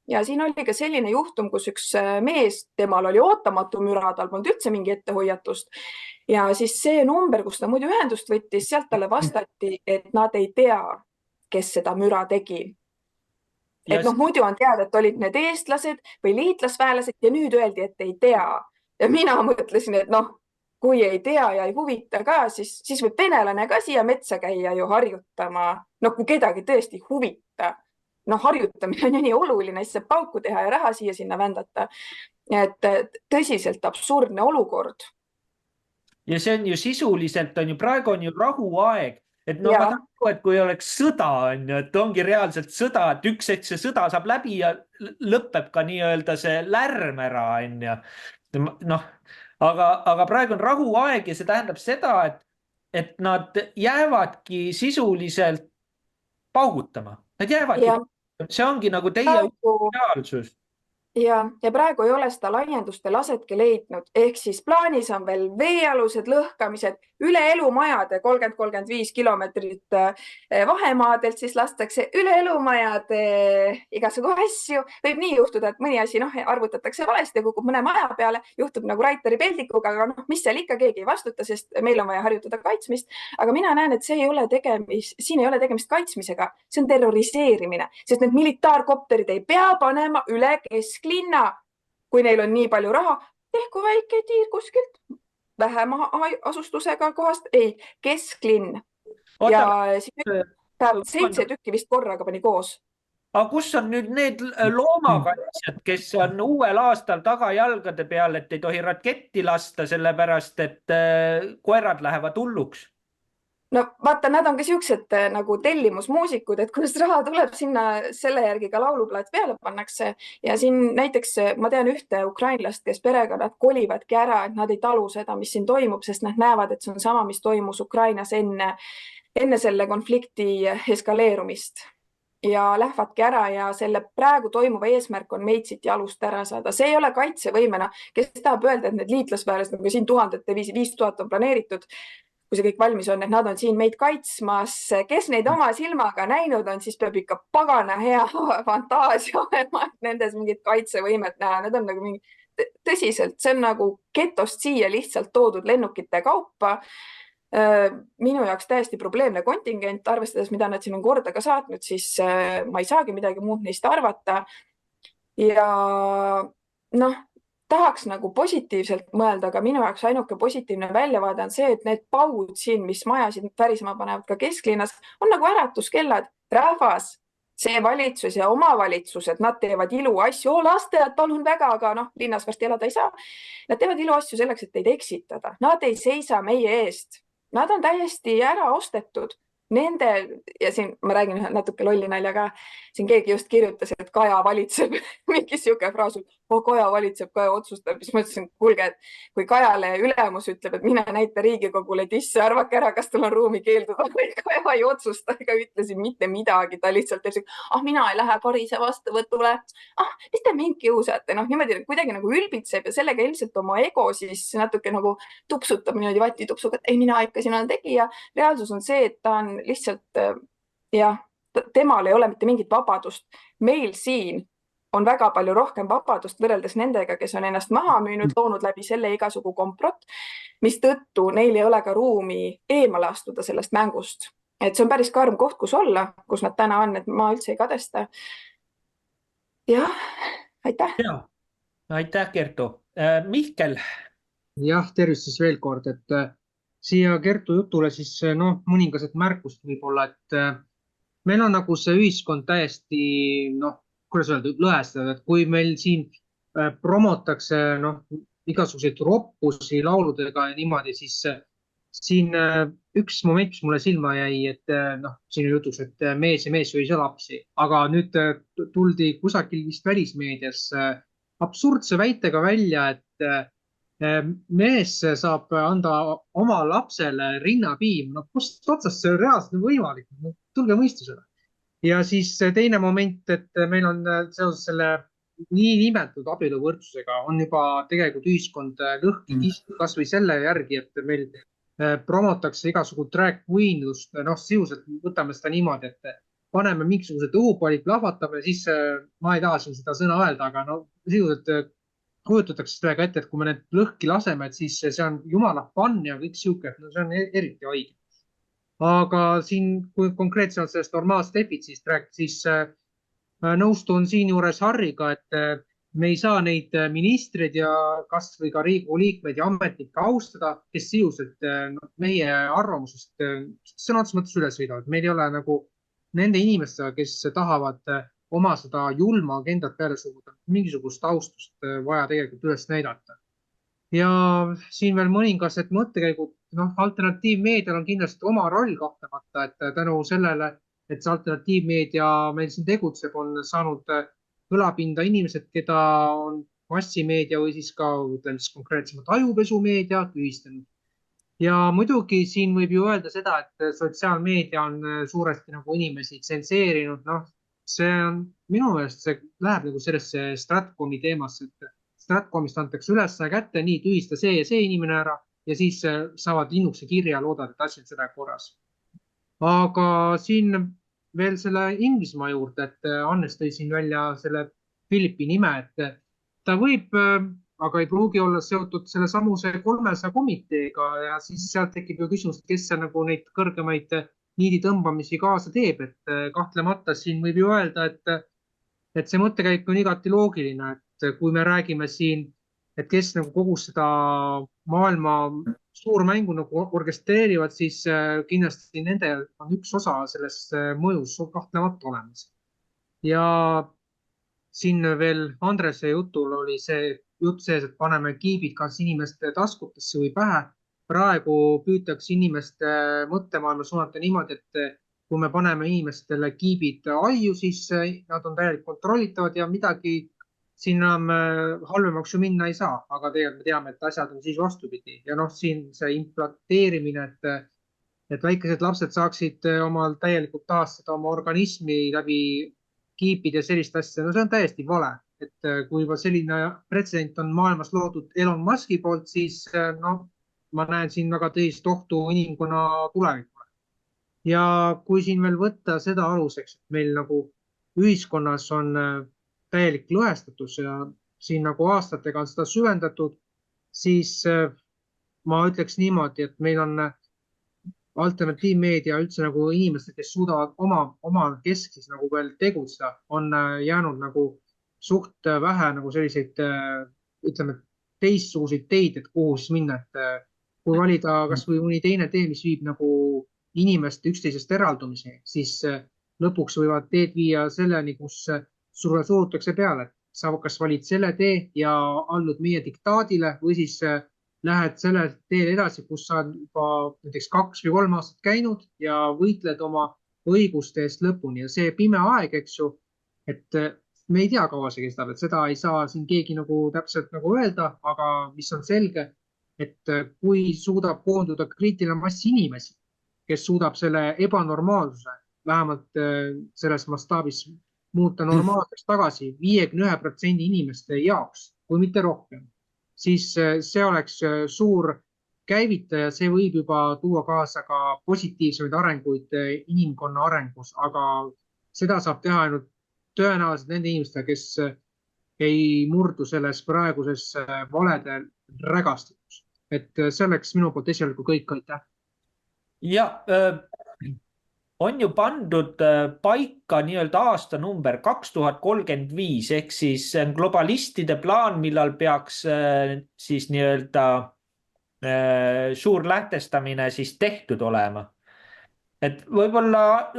Ja siin oli ka selline juhtum, kus üks mees, temal oli ootamatu müra, tal polnud üldse mingi ettehoiatust. Ja siis see number, kus ta muidu ühendust võttis, sealt talle vastati, et nad ei tea, kes seda müra tegi. Et muidu on teada, et olid need eestlased või liitlasväelased ja nüüd öeldi, et ei tea. Ja mina mõtlesin, et kui ei tea ja ei huvita ka, siis võib venelane ka siia metsa käia ju harjutama. Kui kedagi tõesti huvita. Harjutamine on ju nii oluline, siis saab pauku teha ja raha siia sinna vändata. Et tõsiselt absurdne olukord. Ja see on ju sisuliselt, praegu on ju rahuaeg. Et ma tahan, et kui oleks sõda, et ongi reaalselt sõda, et üks hetk see sõda saab läbi ja lõpeb ka nii-öelda see lärm ära. Aga praegu on rahuaeg ja see tähendab seda, et nad jäävadki sisuliselt paugutama. Nad jäävadki, see ongi nagu teie reaalsus. Ja praegu ei ole seda laienduste lasetki leidnud, ehk siis plaanis on veel veealused lõhkamised, üle elumajade 30-35 kilomeetrit vahemaadelt, siis lastakse üle elumajade igasugu asju. Võib nii juhtuda, et mõni asi arvutatakse valesti ja kukub mõne maja peale, juhtub nagu Raitari peldikuga, aga mis seal ikka keegi ei vastuta, sest meil on vaja harjutada kaitsmist. Aga mina näen, et siin ei ole tegemist kaitsmisega, see on terroriseerimine, sest need militaarkopterid ei pea panema üle kesklinna. Kui neil on nii palju raha, tehku väike tiir kuskilt vähema asustusega kohast, ei, kesklinn. Ja 7 tükki vist korraga pani koos. Aga kus on nüüd need loomakaitsjad, kes on uuel aastal tagajalgade peal, et ei tohi raketti lasta, sellepärast, et koerad lähevad hulluks? Vaata, nad on ka siuksed nagu tellimusmuusikud, et kuidas raha tuleb sinna, selle järgi ka lauluplaat peale pannakse. Ja siin näiteks ma tean ühte ukrainlast, kes perega nad kolivadki ära, et nad ei talu seda, mis siin toimub, sest nad näevad, et see on sama, mis toimus Ukrainas enne selle konflikti eskaleerumist. Ja lähevadki ära ja selle praegu toimuva eesmärk on meid siit jalust ära saada. See ei ole kaitsevõimena, kes tahab öelda, et need liitlasväelased, nagu siin 5000 on planeeritud, kui see kõik valmis on, et nad on siin meid kaitsmas. Kes neid oma silmaga näinud on, siis peab ikka pagana hea fantaasia olema, et nendes mingit kaitsevõimet näha. Need on nagu mingi tõsiselt, see on nagu getost siia lihtsalt toodud lennukite kaupa. Minu jaoks täiesti probleemne kontingent, arvestades, mida nad siin on korda ka saatnud, siis ma ei saagi midagi muud neist arvata. Ja tahaks nagu positiivselt mõelda, aga minu jaoks ainuke positiivne väljavaade on see, et need paud siin, mis majasid pärisema panevad ka kesklinnas, on nagu äratuskellad. Rahvas, see valitsus ja omavalitsused, nad teevad iluasju, lastead, palun väga, aga linnas varsti elada ei saa. Nad teevad iluasju selleks, et teid eksitada. Nad ei seisa meie eest. Nad on täiesti ära ostetud. Ja siin ma räägin natuke lolli nalja ka, siin keegi just kirjutas, et Kaja valitseb, mingi siuke fraas, Kaja valitseb, Kaja otsustab, siis ma ütlesin, kuulge, et kui Kajale ülemus ütleb, et mine näita Riigikogule disse, arvake ära, kas tal on ruumi keelduda, või Kaja ei otsusta ega ütlesin mitte midagi, ta lihtsalt teeb mina ei lähe Karise vastuvõtule, mis te mind kiusate, niimoodi kuidagi nagu ülbitseb ja sellega ilmselt oma ego siis natuke nagu tupsutab niimoodi vatitupsuga, et ei, mina ikka siin olen tegija. Reaalsus on see, et ta on lihtsalt, temal ei ole mitte mingit vabadust. Meil siin on väga palju rohkem vabadust võrreldes nendega, kes on ennast maha müünud, loonud läbi selle igasugu komprot, mis tõttu neil ei ole ka ruumi eemale astuda sellest mängust. Et see on päris karm koht, kus olla, kus nad täna on, et ma üldse ei kadesta. Jah, aitäh. Aitäh, Kertu. Mihkel. Jah, tervist siis veel kord, et siia Kertu jutule siis mõningased märkust võib-olla, et meil on nagu see ühiskond täiesti, kuidas öelda, lõhestada, et kui meil siin promotakse igasuguseid roppusi lauludega ja niimoodi, siis siin üks moment, mis mulle silma jäi, et siin on jutus, et mees ja mees ei saa lapsi, aga nüüd tuldi kusagil vist välismeedias absurdse väitega välja, et mees saab anda oma lapsele rinnapiim. Kust otsast see reaalselt võimalik? Tulge mõistusele. Ja siis teine moment, et meil on seoses selle niinimetatud abieluvõrdsusega on juba tegelikult ühiskond lõhki kistud kas või selle järgi, et meil promotakse igasugu drag queenlust, sisuliselt võtame seda niimoodi, et paneme mingisugused õhupallid plahvatame, siis ma ei taha siin seda sõna öelda, aga sisuliselt kujutatakse sellega ette, et kui me need lõhki laseme, et siis see on jumala fun ja kõik sihuke, see on eriti haige. Aga siin, kui konkreetselt sellest normaalsest defitsiidist rääkida, siis nõustun siin juures Harriga, et me ei saa neid ministreid ja kas või ka Riigikogu liikmeid ja ametnikke austada, kes sisuliselt meie arvamusest sõna otseses mõttes üles sõidavad. Meil ei ole nagu nende inimestega, kes tahavad oma seda julma agendat peale suruda, mingisugust austust vaja tegelikult üles näidata. Ja siin veel mõningased mõttekäigud, alternatiivmeedial on kindlasti oma roll kahtlemata, et tänu sellele, et see alternatiivmeedia meil siin tegutseb, on saanud kõlapinda inimesed, keda on massimeedia või siis ka konkreetsemalt ajupesumeedia tühistanud. Ja muidugi siin võib ju öelda seda, et sotsiaalmeedia on suuresti nagu inimesi tsenseerinud. See on minu meelest, see läheb nagu sellesse Stratcomi teemasse, et Stratcomist antakse üles kätte, nii tühista see ja see inimene ära ja siis saavad linnukese kirja loodad, et asjad seda korras. Aga siin veel selle Inglismaa juurde, et Hannes tõi siin välja selle Philippi nime, et ta võib, aga ei pruugi olla seotud selle samuse 300 komiteega ja siis sealt tekib ju küsimus, kes see nagu neid kõrgemaid niidi tõmbamisi kaasa teeb, et kahtlemata siin võib ju öelda, et see mõttekäik on igati loogiline, et kui me räägime siin, et kes nagu kogu seda maailma suurmängu nagu orkestreerivad, siis kindlasti nende on üks osa sellest mõjus kahtlemata olemas. Ja siin veel Andrese jutul oli see jutt sees, et paneme kiibid kas inimeste taskutesse või pähe. Praegu püütakse inimeste mõttemaailma suunata niimoodi, et kui me paneme inimestele kiibid aiu, siis nad on täielikult kontrollitavad ja midagi siin halvemaks ju minna ei saa, aga tegelikult me teame, et asjad on siis vastupidi. Ja siin see implanteerimine, et väikesed lapsed saaksid omal täielikult taastada oma organismi läbi kiipide sellist asja, see on täiesti vale. Et kui juba selline pretsedent on maailmas loodud Elon Muski poolt, siis ma näen siin väga tõsist ohtu inimkonna tulevikule. Ja kui siin veel võtta seda aluseks, et meil nagu ühiskonnas on täielik lõhestatus ja siin nagu aastatega on seda süvendatud, siis ma ütleks niimoodi, et meil on alternatiivmeedia üldse nagu inimesed, kes suudavad oma kesksis nagu veel tegutseda, on jäänud nagu suht vähe nagu selliseid, ütleme, teistsuguseid teid, et kuhu siis minna, et kui valida kas või mõni teine tee, mis viib nagu inimeste üksteisest eraldumiseni, siis lõpuks võivad teed viia selleni, kus sulle surutakse peale, et sa kas valid selle tee ja allud meie diktaadile või siis lähed selle teel edasi, kus sa juba näiteks 2 või 3 aastat käinud ja võitled oma õiguste eest lõpuni ja see pime aeg, eks ju, et me ei tea, kaua see kestab, et seda ei saa siin keegi nagu täpselt nagu öelda, aga mis on selge, et kui suudab koonduda kriitiline mass inimesi, kes suudab selle ebanormaalsuse vähemalt selles mastaabis muuta normaalseks tagasi 51% inimeste jaoks, kui mitte rohkem, siis see oleks suur käivitaja, see võib juba tuua kaasa ka positiivsemaid arenguid inimkonna arengus, aga seda saab teha ainult tõenäoliselt nende inimestega, kes ei murdu selles praeguses valede rägastikus. Et see oleks minu poolt esialgu kõik, aitäh. Ja on ju pandud paika nii-öelda aastanumber 2035, ehk siis globalistide plaan, millal peaks siis nii-öelda suur lähtestamine siis tehtud olema. Et võib-olla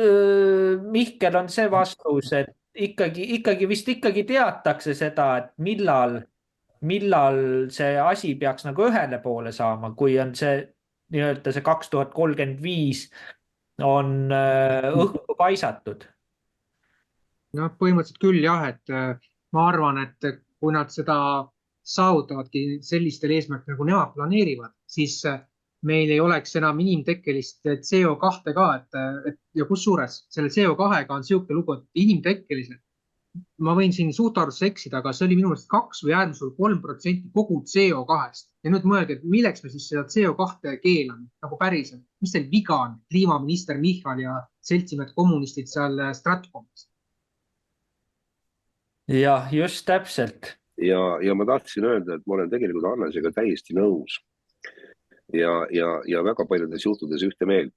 Mihkel on see vastus, et ikkagi vist teatakse seda, et millal see asi peaks nagu ühele poole saama, kui on see nii-öelda see 2035 on õhku paisatud. Põhimõtteliselt küll jah, et ma arvan, et kui nad seda saavutavadki sellistel eesmärk, nagu nemad planeerivad, siis meil ei oleks enam inimtekkelist CO2 ka, ja kusjuures selle CO2-ga on siuke lugu, et inimtekkeliselt ma võin siin suhtarvusse eksida, aga see oli minu meelest 2 või äärmiselt 3% kogu CO2-st. Ja nüüd mõelge, et milleks me siis seda CO2 keelame, nagu päriselt. Mis teil viga on, kliimaminister Michal ja seltsimehed kommunistid seal Stratcomis? Jah, just täpselt. Ja ma tahtsin öelda, et ma olen tegelikult Hannesega täiesti nõus ja väga paljudes juhtudes ühte meelt.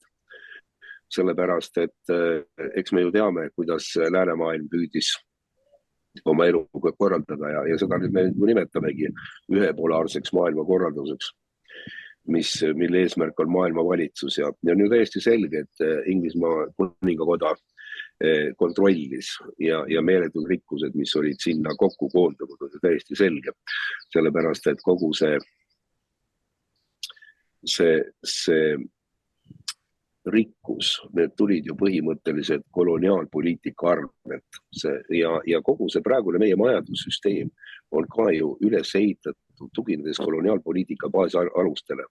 Sellepärast, et eks me ju teame, kuidas läänemaailm püüdis oma elu korraldada ja seda nüüd me nimetamegi ühepolaarseks maailmakorralduseks, mille eesmärk on maailmavalitsus ja on ju täiesti selge, et Inglismaa kuningakoda kontrollis ja meeletud rikkused, mis olid sinna kokku koondunud, on ju täiesti selge. Sellepärast, et kogu see rikkus, need tulid ju põhimõtteliselt koloniaalpoliitika arvelt ja kogu see praegune meie majandussüsteem on ka ju üles ehitatud tuginedes koloniaalpoliitika baasalustele.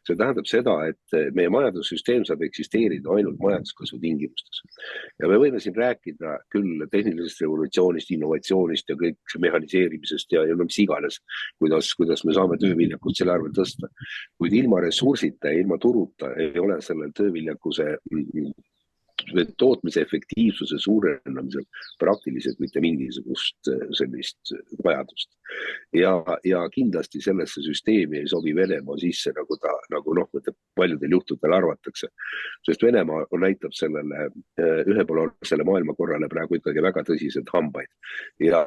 See tähendab seda, et meie majandussüsteem saab eksisteerida ainult majanduskasvu tingimustes. Ja me võime siin rääkida küll tehnilisest revolutsioonist, innovatsioonist ja kõik mehaniseerimisest ja mis iganes, kuidas me saame tööviljakust selle arvel tõsta. Kuid ilma ressursita ja ilma turuta ei ole sellel tööviljakuse tootmise efektiivsuse suurendamisel praktiliselt mitte mingisugust sellist vajadust. Ja kindlasti sellesse süsteemi ei sobi Venemaa sisse, nagu paljudel juhtudel arvatakse. Sest Venemaa näitab sellele ühepolaarsele maailmakorrale praegu ikkagi väga tõsiselt hambaid. Ja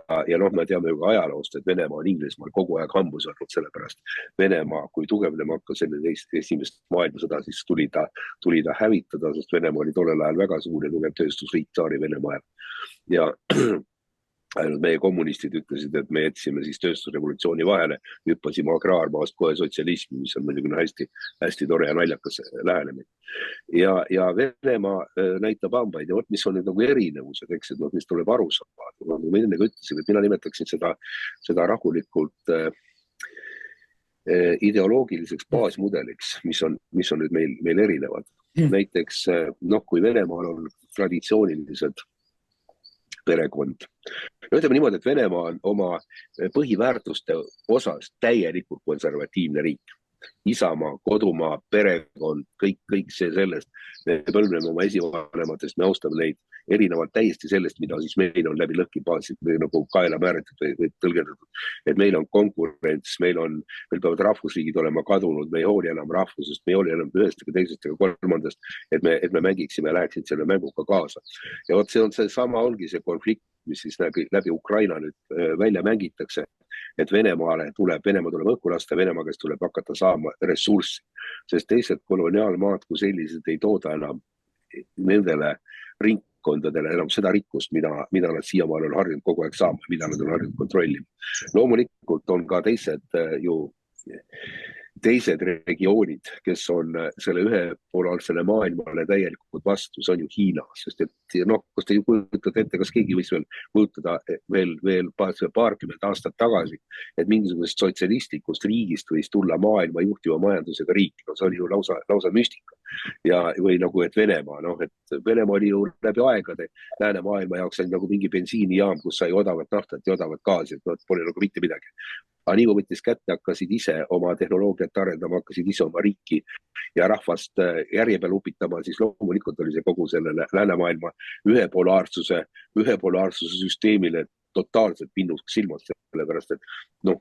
me teame ju ka ajaloost, et Venemaa on Inglismaal kogu aeg hambus olnud, sellepärast Venemaa, kui tugevnema hakkas enne esimest maailmasõda, siis tuli ta hävitada, sest Venemaa oli tollel ajal väga suur ja tugev tööstusriik Tsaari Venemaa ja ainult meie kommunistid ütlesid, et me jätsime siis tööstusrevolutsiooni vahele, hüppasime agraarmaast kohe sotsialismi, mis on muidugi hästi tore ja naljakas lähenemine. Ja Venemaa näitab hambaid ja mis on need nagu erinevused, eks, et mis tuleb aru saada. Ma enne ütlesin, et mina nimetaksin seda rahulikult ideoloogiliseks baasmudeliks, mis on nüüd meil erinevad. Näiteks, kui Venemaal on traditsioonilised perekond. Ütleme niimoodi, et Venemaa on oma põhiväärtuste osas täielikult konservatiivne riik. Isamaa, kodumaa, perekond, kõik see sellest. Me põlvneme oma esivanematest, me austame neid erinevalt täiesti sellest, mida siis meil on läbi lõhkipaasid või nagu kaela määratud või tõlgendatud. Et meil on konkurents, meil peavad rahvusriigid olema kadunud, me ei hooli enam rahvusest, me ei hooli enam ühest ega teisest ega kolmandast, et me mängiksime ja läheksid selle mänguga kaasa. Ja see on seesama ongi see konflikt, mis siis läbi Ukraina nüüd välja mängitakse, et Venemaa tuleb õhku lasta, Venemaa kes tuleb hakata saama ressurssi, sest teised koloniaalmaad kui sellised ei tooda enam nendele ringkondadele enam seda rikkust, mida nad siiamaal on harjunud kogu aeg saama, mida nad on harjunud kontrollima. Loomulikult on ka teised regioonid, kes on selle ühepolaarsele maailmale täielikult vastu, see on ju Hiina, sest et kas te kujutate ette, kas keegi võis veel kujutada veel paarkümmend aastat tagasi, et mingisugusest sotsialistlikust riigist võis tulla maailma juhtiva majandusega riik, see oli ju lausa müstika. Või nagu, et Venemaa, et Venemaa oli ju läbi aegade läänemaailma jaoks nagu mingi bensiinijaam, kus sai odavat naftat ja odavat gaasi, et pole nagu mitte midagi. Aga nii kui võttis kätte, hakkasid ise oma tehnoloogiat arendama, hakkasid ise oma riiki ja rahvast järje peal upitama, siis loomulikult oli see kogu selle läänemaailma ühepolaarsuse süsteemile totaalselt pinnuks silmast, sellepärast, et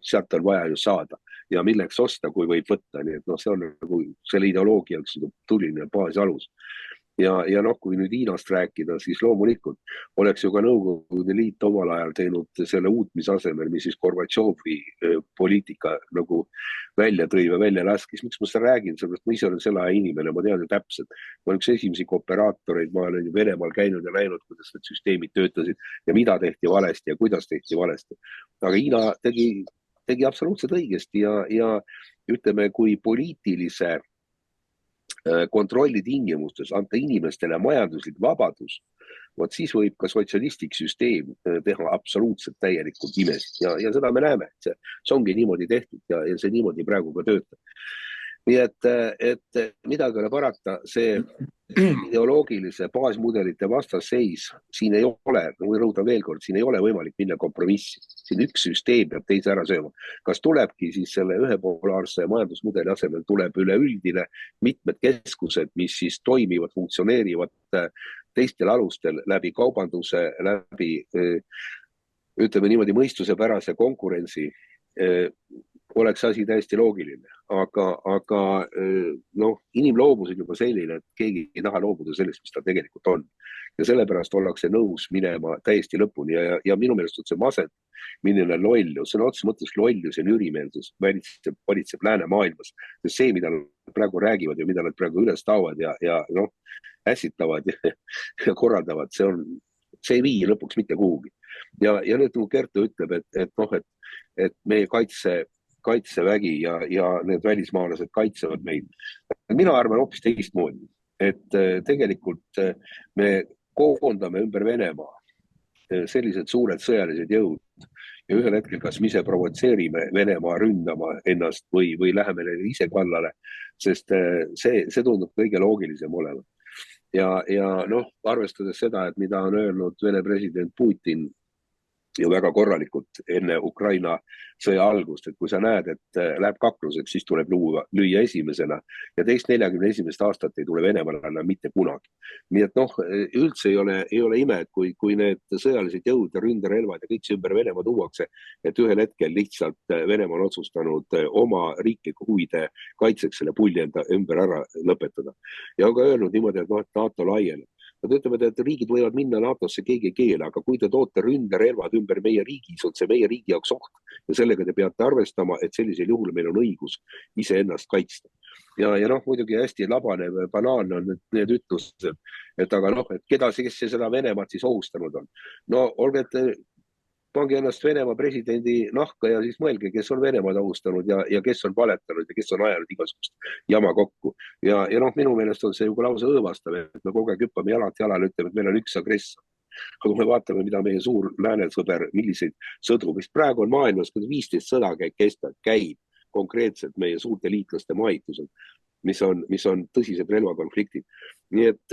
sealt on vaja ju saada ja milleks osta, kui võib võtta. Nii et see on nagu selle ideoloogia tuline baasalus. Ja kui nüüd Hiinast rääkida, siis loomulikult oleks ju ka Nõukogude Liit omal ajal teinud selle uutmise asemel, mis siis Gorbatšovi poliitika nagu välja tõi või välja laskis. Miks ma seda räägin? Sellepärast ma ise olen selle aja inimene, ma tean ju täpselt. Ma olen üks esimesi operaatoreid, ma olen Venemaal käinud ja näinud, kuidas need süsteemid töötasid ja mida tehti valesti ja kuidas tehti valesti. Aga Hiina tegi absoluutselt õigesti ja ütleme, kui poliitilise kontrolli tingimustes anta inimestele majanduslik vabadus, siis võib ka sotsialistlik süsteem teha absoluutselt täielikult imesid ja seda me näeme, et see ongi niimoodi tehtud ja see niimoodi praegu ka töötab. Nii et midagi ole parata, see ideoloogilise baasmudelite vastasseis, siin ei ole, või rõhutan veel kord, siin ei ole võimalik minna kompromissi. Siin üks süsteem peab teise ära sööma. Kas tulebki siis selle ühepolaarse majandusmudeli asemel tuleb üleüldine mitmed keskused, mis siis toimivad, funktsioneerivad teistel alustel läbi kaubanduse, läbi ütleme niimoodi mõistusepärase konkurentsi, oleks asi täiesti loogiline, aga inimloobus on juba selline, et keegi ei taha loobuda sellest, mis ta tegelikult on. Ja sellepärast ollakse nõus minema täiesti lõpuni ja minu meelest on see masend, milline lollus, see on otseses mõttes lollus ja nürimeelsus valitseb läänemaailmas. Sest see, mida nad praegu räägivad ja mida nad praegu üles taovad ja ässitavad ja korraldavad, see ei vii lõpuks mitte kuhugi. Ja nüüd Kertu ütleb, et meie kaitsevägi ja need välismaalased kaitsevad meid. Mina arvan hoopis teistmoodi, et tegelikult me koondame ümber Venemaa sellised suured sõjalised jõud ja ühel hetkel kas me ise provotseerime Venemaa ründama ennast või läheme neile ise kallale, sest see tundub kõige loogilisem olema. Ja arvestades seda, et mida on öelnud Vene president Putin ja väga korralikult enne Ukraina sõja algust, et kui sa näed, et läheb kakluseks, siis tuleb lüüa esimesena ja teist 41. aastat ei tule Venemaal enam mitte kunagi. Nii et üldse ei ole ime, et kui need sõjalised jõud ja ründerelvad ja kõik see ümber Venemaa tuuakse, et ühel hetkel lihtsalt Venemaa on otsustanud oma riikliku huvide kaitseks selle pulli enda ümber ära lõpetada. Ja on ka öelnud niimoodi, et NATO laieneb. Nad ütlevad, et riigid võivad minna NATO-sse, keegi ei keela, aga kui te toote ründerelvad ümber meie riigis, on see meie riigi jaoks oht ja sellega te peate arvestama, et sellisel juhul meil on õigus iseennast kaitsta. Ja muidugi hästi labanev banaan on need ütlused, et kes seda Venemaad siis ohustanud on. Olge, pange ennast Venemaa presidendi nahka ja siis mõelge, kes on Venemaad ohustanud ja kes on valetanud ja kes on ajanud igasugust jama kokku. Ja minu meelest on see ju lausa õõvastav, et me kogu aeg hüppame jalalt jalale, ütleme, et meil on üks agressor. Aga kui me vaatame, mida meie suur läänesõber, milliseid sõdu, mis praegu on maailmas 15 sõda käib konkreetselt meie suurte liitlaste mahitusel, mis on tõsised relvakonfliktid. Nii et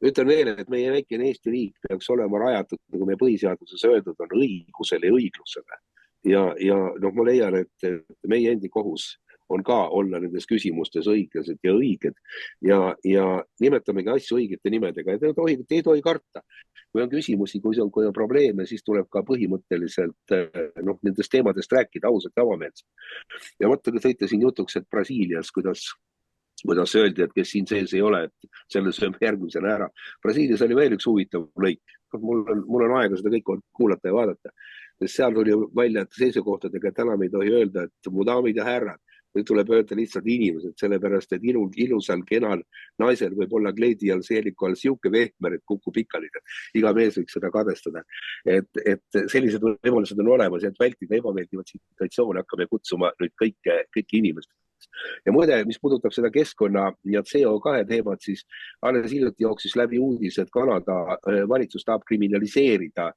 ütlen veel, et meie väikene Eesti riik peaks olema rajatud, nagu meie põhiseaduses öeldud, on õigusele ja õiglusele. Ja ma leian, et meie endi kohus on ka olla nendes küsimustes õiglased ja õiged ja nimetamegi asju õigete nimedega. Ei tohi karta. Kui on küsimusi, kui on probleeme, siis tuleb ka põhimõtteliselt nendest teemadest rääkida ausalt ja avameelselt. Ja mõtlen, et tõite siin jutuks, et Brasiilias, kuidas öeldi, et kes siin sees ei ole, et selle sööme järgmisena ära. Brasiilias oli veel üks huvitav lõik. Mul on aega seda kõik kuulata ja vaadata. Seal tuli välja seisukohtadega, et täna me ei tohi öelda, et mu daamid ja härrad. Nüüd tuleb öelda lihtsalt inimesed, sellepärast, et ilusal, kenal naisel võib olla kleidi all, seeliku all siuke vehmer, et kukub pikali. Iga mees võiks seda kadestada. Et sellised võimalused on olemas, et vältida ebameeldivat situatsioone hakkame kutsuma nüüd kõiki inimesed. Ja muide, mis puudutab seda keskkonna ja CO2 teemat, siis alles hiljuti jooksis läbi uudis, et Kanada valitsus tahab kriminaliseerida,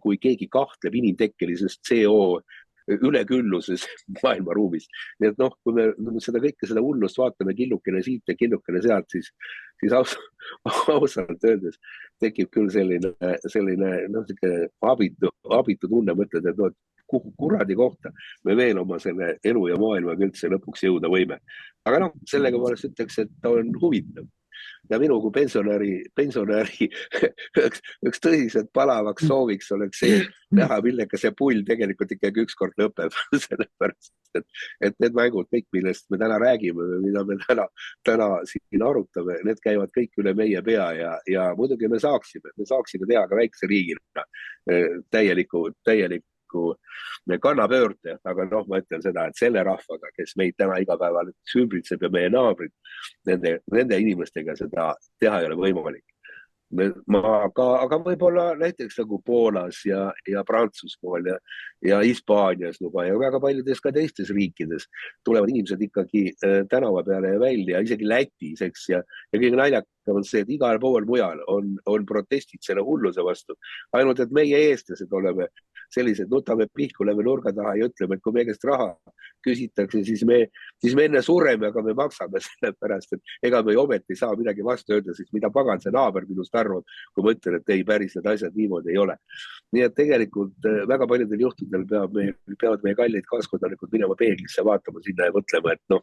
kui keegi kahtleb inimtekkelisest CO ülekülluses maailmaruumis. Nii et kui me seda hullust vaatame killukene siit ja killukene sealt, siis ausalt öeldes tekib küll selline abitu tunne, mõtled, et kuhu kuradi kohta me veel oma selle elu ja maailmaga üldse lõpuks jõuda võime. Aga sellega poolest ütleks, et ta on huvitav. Ja minu kui pensionäri üks tõsiselt palavaks sooviks oleks see näha, millega see pull tegelikult ikkagi ükskord lõpeb. Sellepärast, et need mängud kõik, millest me täna räägime, mida me täna siin arutame, need käivad kõik üle meie pea ja muidugi me saaksime teha ka väikse riigina täieliku kannapöörde, aga ma ütlen seda, et selle rahvaga, kes meid täna igapäeval ümbritseb ja meie naabrid, nende inimestega seda teha ei ole võimalik. Aga võib-olla näiteks nagu Poolas ja Prantsusmaal ja Hispaanias ja väga paljudes ka teistes riikides tulevad inimesed ikkagi tänava peale ja välja, isegi Lätis, eks, ja kõige huvitav on see, et igal pool mujal on protestid selle hulluse vastu. Ainult, et meie eestlased oleme sellised, nutame pihku läbi nurga taha ja ütleme, et kui meie käest raha küsitakse, siis me enne sureme, aga me maksame selle pärast, et ega me ometi ei saa midagi vastu öelda, siis mida pagan see naaber minust arvab, kui ma ütlen, et ei, päris need asjad niimoodi ei ole. Nii et tegelikult väga paljudel juhtudel peavad meie kallid kaaskodanikud minema peeglisse vaatama sinna ja mõtlema, et noh,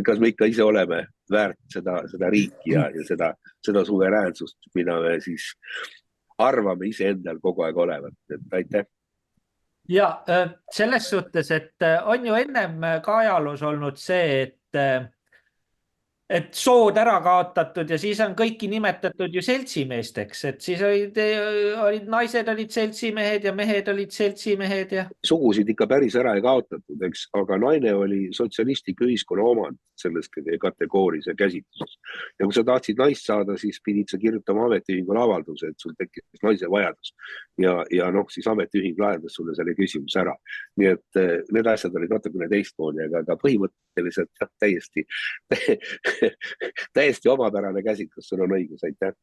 kas me ikka ise oleme väärt seda riiki ja seda suveräänsust, mida me siis arvame ise endal kogu aeg olevat. Aitäh. Ja selles suhtes, et on ju ennem ka ajaloos olnud see, et sood ära kaotatud ja siis on kõiki nimetatud ju seltsimeesteks, et siis naised olid seltsimehed ja mehed olid seltsimehed ja... Sugusid ikka päris ära ei kaotatud, eks, aga naine oli sotsialistlik ühiskonna omand selles kategooris ja käsitluses. Ja kui sa tahtsid naist saada, siis pidid sa kirjutama ametiühingule avalduse, et sul tekkis naise vajadus. Ja noh, siis ametiühing lahendas sulle selle küsimus ära. Nii et need asjad olid natukene teistmoodi, aga põhimõtteliselt täiesti omapärane käsitlus, sul on õigus, aitäh.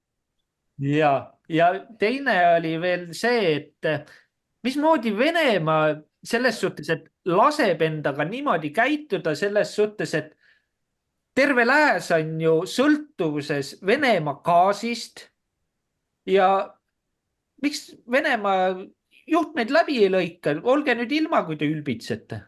Ja teine oli veel see, et mismoodi Venemaa selles suhtes, et laseb endaga niimoodi käituda selles suhtes, et terve lääs on ju sõltuvuses Venemaa gaasist ja miks Venemaa juhtmeid läbi ei lõika? Olge nüüd ilma, kui te ülbitsete.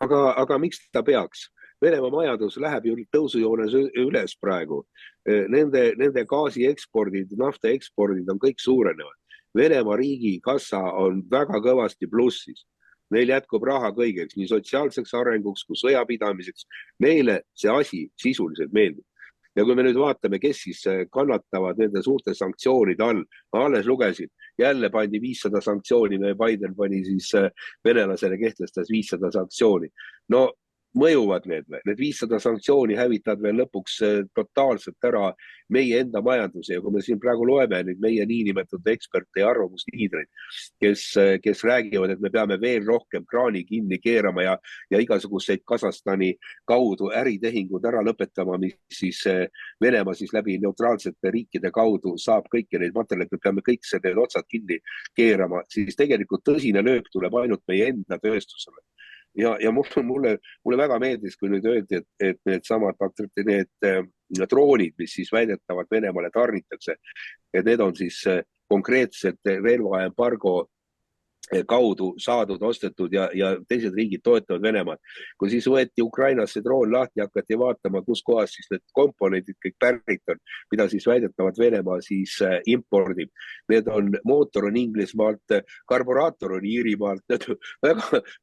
Aga miks ta peaks? Venemaa majandus läheb ju tõusujoones üles praegu. Nende gaasi ekspordid, nafta ekspordid on kõik suurenevad. Venemaa riigi kassa on väga kõvasti plussis. Neil jätkub raha kõigeks, nii sotsiaalseks arenguks kui sõjapidamiseks. Meile see asi sisuliselt meeldib. Ja kui me nüüd vaatame, kes siis kannatavad nende suurte sanktsioonide all, ma alles lugesin, jälle pandi 500 sanktsiooni, Biden pani siis venelasele kehtestas 500 sanktsiooni. No mõjuvad need 500 sanktsiooni hävitavad veel lõpuks totaalselt ära meie enda majanduse ja kui me siin praegu loeme nüüd meie niinimetatud eksperte ja arvamusliidreid, kes räägivad, et me peame veel rohkem kraani kinni keerama ja igasuguseid Kasahstani kaudu äritehingud ära lõpetama, mis siis Venemaa siis läbi neutraalsete riikide kaudu saab kõiki neid materjale, et me peame kõik need otsad kinni keerama, siis tegelikult tõsine löök tuleb ainult meie enda tööstusele. Ja mulle väga meeldis, kui nüüd öeldi, et need samad droonid, mis siis väidetavad Venemaale tarnitakse, et need on siis konkreetselt relvaembargo kaudu saadud, ostetud ja teised riigid toetavad Venemaad. Kui siis võeti Ukrainasse droon lahti ja hakati vaatama, kus kohas siis need komponendid kõik pärit on, mida siis väidetavad Venemaa siis impordib. Need on mootor on Inglismaalt, karburaator on Iirimaalt,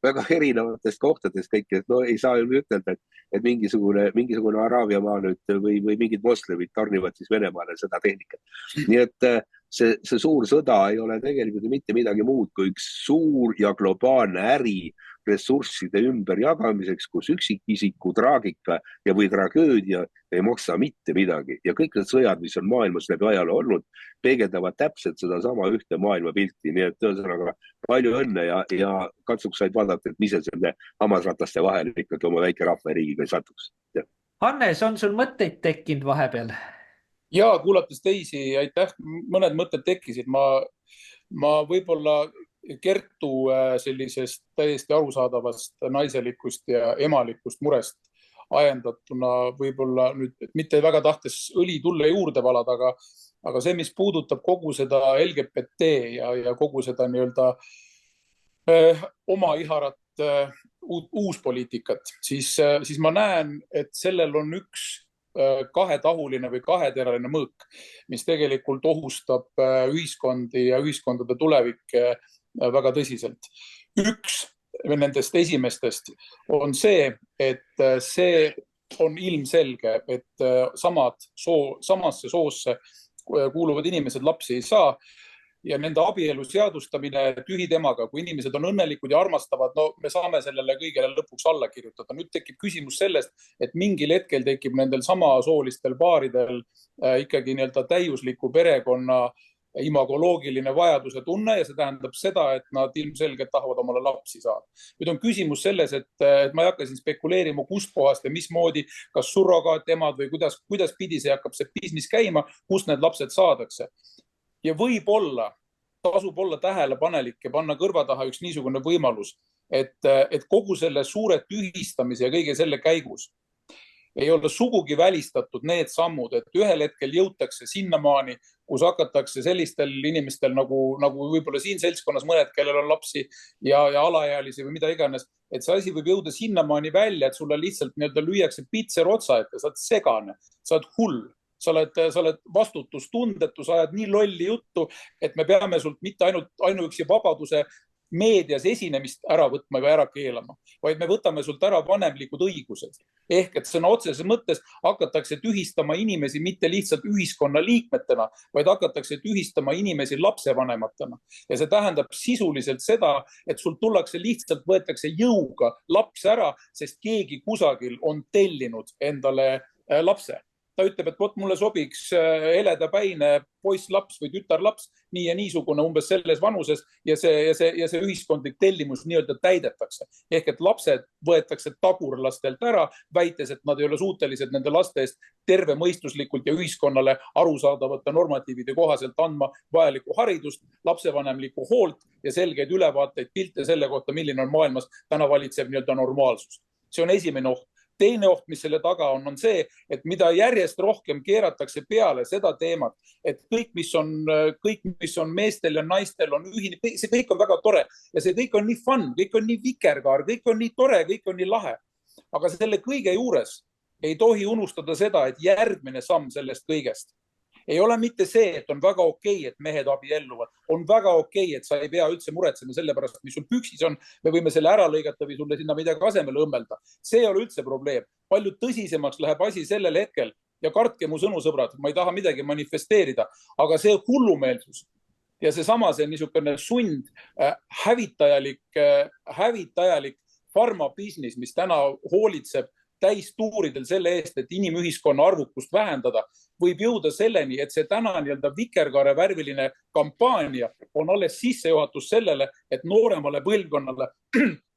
väga erinevatest kohtadest kõik, et no ei saa ju ütelda, et mingisugune Araabia maa nüüd või mingid moslemid tarnivad siis Venemaale seda tehnikat. Nii et see suur sõda ei ole tegelikult mitte midagi muud kui üks suur ja globaalne äri ressursside ümberjagamiseks, kus üksikisiku traagika ja või tragöödia ei maksa mitte midagi. Ja kõik need sõjad, mis on maailmas läbi ajaloo olnud, peegeldavad täpselt seda sama ühte maailmapilti. Nii et ühesõnaga palju õnne ja katsuks said vaadata, et mis selle hammasrataste vahel ikkagi oma väike rahvariigiga ei satuks. Hannes, on sul mõtteid tekkinud vahepeal? Ja kuulates teisi, aitäh, mõned mõtted tekkisid. Ma võib-olla Kertu sellisest täiesti arusaadavast naiselikust ja emalikust murest ajendatuna võib-olla nüüd mitte väga tahtes õli tulle juurde valada, aga see, mis puudutab kogu seda LGBT ja kogu seda nii-öelda oma iharat uuspoliitikat, siis ma näen, et sellel on üks kahetahuline või kaheteraline mõõk, mis tegelikult ohustab ühiskondi ja ühiskondade tulevikke väga tõsiselt. Üks nendest esimestest on see, et see on ilmselge, et samasse soosse kuuluvad inimesed lapsi ei saa ja nende abielu seadustamine tühi temaga, kui inimesed on õnnelikud ja armastavad, no me saame sellele kõigele lõpuks alla kirjutada. Nüüd tekib küsimus sellest, et mingil hetkel tekib nendel samasoolistel paaridel ikkagi nii-öelda täiusliku perekonna imagoloogiline vajaduse tunne ja see tähendab seda, et nad ilmselgelt tahavad omale lapsi saada. Nüüd on küsimus selles, et ma ei hakka siin spekuleerima kust kohast ja mismoodi, kas surrogaatemad või kuidas pidi see hakkab see business käima, kust need lapsed saadakse. Ja võib-olla tasub olla tähelepanelik ja panna kõrva taha üks niisugune võimalus, et kogu selle suure tühistamise ja kõige selle käigus ei ole sugugi välistatud need sammud, et ühel hetkel jõutakse sinnamaani, kus hakatakse sellistel inimestel nagu võib-olla siin seltskonnas mõned, kellel on lapsi ja alaealisi või mida iganes, et see asi võib jõuda sinnamaani välja, et sulle lihtsalt lüüakse pitser otsa ette, sa oled segane, sa oled hull. Sa oled vastutustundetu, sa ajad nii lolli juttu, et me peame sult mitte ainuüksi vabaduse meedias esinemist ära võtma või ära keelama, vaid me võtame sult ära vanemlikud õigused. Ehk et sõna otseses mõttes hakatakse tühistama inimesi mitte lihtsalt ühiskonna liikmetena, vaid hakatakse tühistama inimesi lapsevanematena. Ja see tähendab sisuliselt seda, et sul tullakse lihtsalt, võetakse jõuga laps ära, sest keegi kusagil on tellinud endale lapse. Ta ütleb, et vot mulle sobiks heledapäine poisslaps või tütarlaps, nii ja niisugune umbes selles vanuses ja see ühiskondlik tellimus nii-öelda täidetakse. Ehk et lapsed võetakse tagurlastelt ära, väites, et nad ei ole suutelised nende laste eest tervemõistuslikult ja ühiskonnale arusaadavate normatiivide kohaselt andma vajalikku haridust, lapsevanemlikku hoolt ja selgeid ülevaateid pilte selle kohta, milline on maailmas täna valitsev nii-öelda normaalsus. See on esimene oht. Teine oht, mis selle taga on see, et mida järjest rohkem keeratakse peale seda teemat, et kõik, mis on meestel ja naistel on ühine, see kõik on väga tore ja see kõik on nii fun, kõik on nii vikerkaar, kõik on nii tore, kõik on nii lahe. Aga selle kõige juures ei tohi unustada seda, et järgmine samm sellest kõigest ei ole mitte see, et on väga okei, et mehed abielluvad. On väga okei, et sa ei pea üldse muretsema selle pärast, mis sul püksis on. Me võime selle ära lõigata või sulle sinna midagi asemele õmmelda. See ei ole üldse probleem. Palju tõsisemaks läheb asi sellel hetkel ja kartke mu sõnu, sõbrad, ma ei taha midagi manifesteerida, aga see hullumeelsus ja seesama see niisugune sund hävitajalik farmabusiness, mis täna hoolitseb täistuuridel selle eest, et inimühiskonna arvukust vähendada, võib jõuda selleni, et see täna nii-öelda vikerkaare värviline kampaania on alles sissejuhatus sellele, et nooremale põlvkonnale,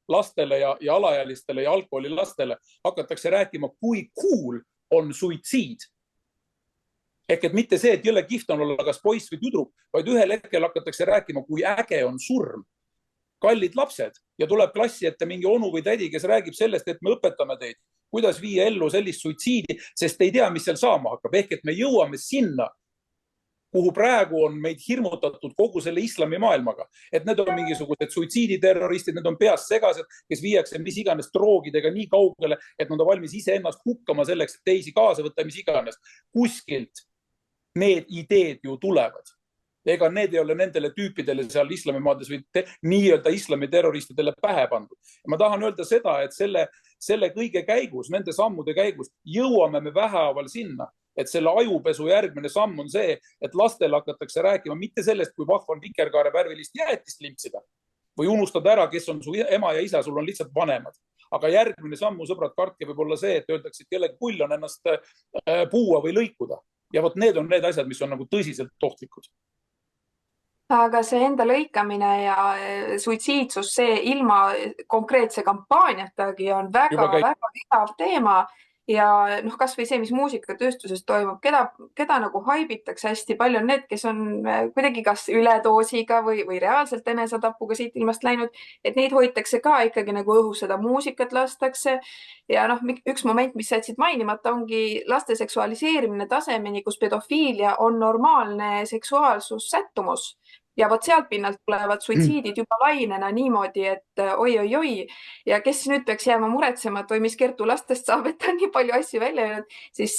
lastele ja alaealistele ja alkoholilastele hakatakse rääkima, kui cool on suitsiid. Ehk et mitte see, et jõle kihvt on olla kas poiss või tüdruk, vaid ühel hetkel hakatakse rääkima, kui äge on surm. Kallid lapsed ja tuleb klassi ette mingi onu või tädi, kes räägib sellest, et me õpetame teid, kuidas viia ellu sellist suitsiidi, sest ei tea, mis seal saama hakkab. Ehk et me jõuame sinna, kuhu praegu on meid hirmutatud kogu selle islami maailmaga. Et need on mingisugused suitsiiditerroristid, need on peast segased, kes viiakse mis iganes droogidega nii kaugele, et nad on valmis ise ennast hukkama selleks, et teisi kaasa võtta, mis iganes. Kuskilt need ideed ju tulevad. Ega need ei ole nendele tüüpidele seal islamimaades või nii-öelda islamiterroristidele pähe pandud. Ma tahan öelda seda, et selle kõige käigus, nende sammude käigus jõuame me vähehaaval sinna, et selle ajupesu järgmine samm on see, et lastele hakatakse rääkima mitte sellest, kui vahva on vikerkaare värvilist jäätist limpsida või unustada ära, kes on su ema ja isa, sul on lihtsalt vanemad. Aga järgmine sammu, sõbrad, kartke võib olla see, et öeldakse, et kellegi pull on ennast puua või lõikuda. Ja vot need on need asjad, mis on nagu tõsiselt ohtlikud. Aga see enda lõikamine ja suitsiidsus, see ilma konkreetse kampaaniatagi on väga igav teema ja kas või see, mis muusikatööstuses toimub, keda nagu haibitakse hästi palju on need, kes on kuidagi kas üledoosiga või reaalselt enesetapuga siit ilmast läinud, et neid hoitakse ka ikkagi nagu õhus, seda muusikat lastakse ja üks moment, mis jätsid mainimata, ongi laste seksualiseerimine tasemeni, kus pedofiilia on normaalne seksuaalsussättumus. Ja vot sealt pinnalt tulevad suitsiidid juba lainena niimoodi, et oi. Ja kes nüüd peaks jääma muretsema, et mis Kertu lastest saab, et ta nii palju asju välja öelnud, siis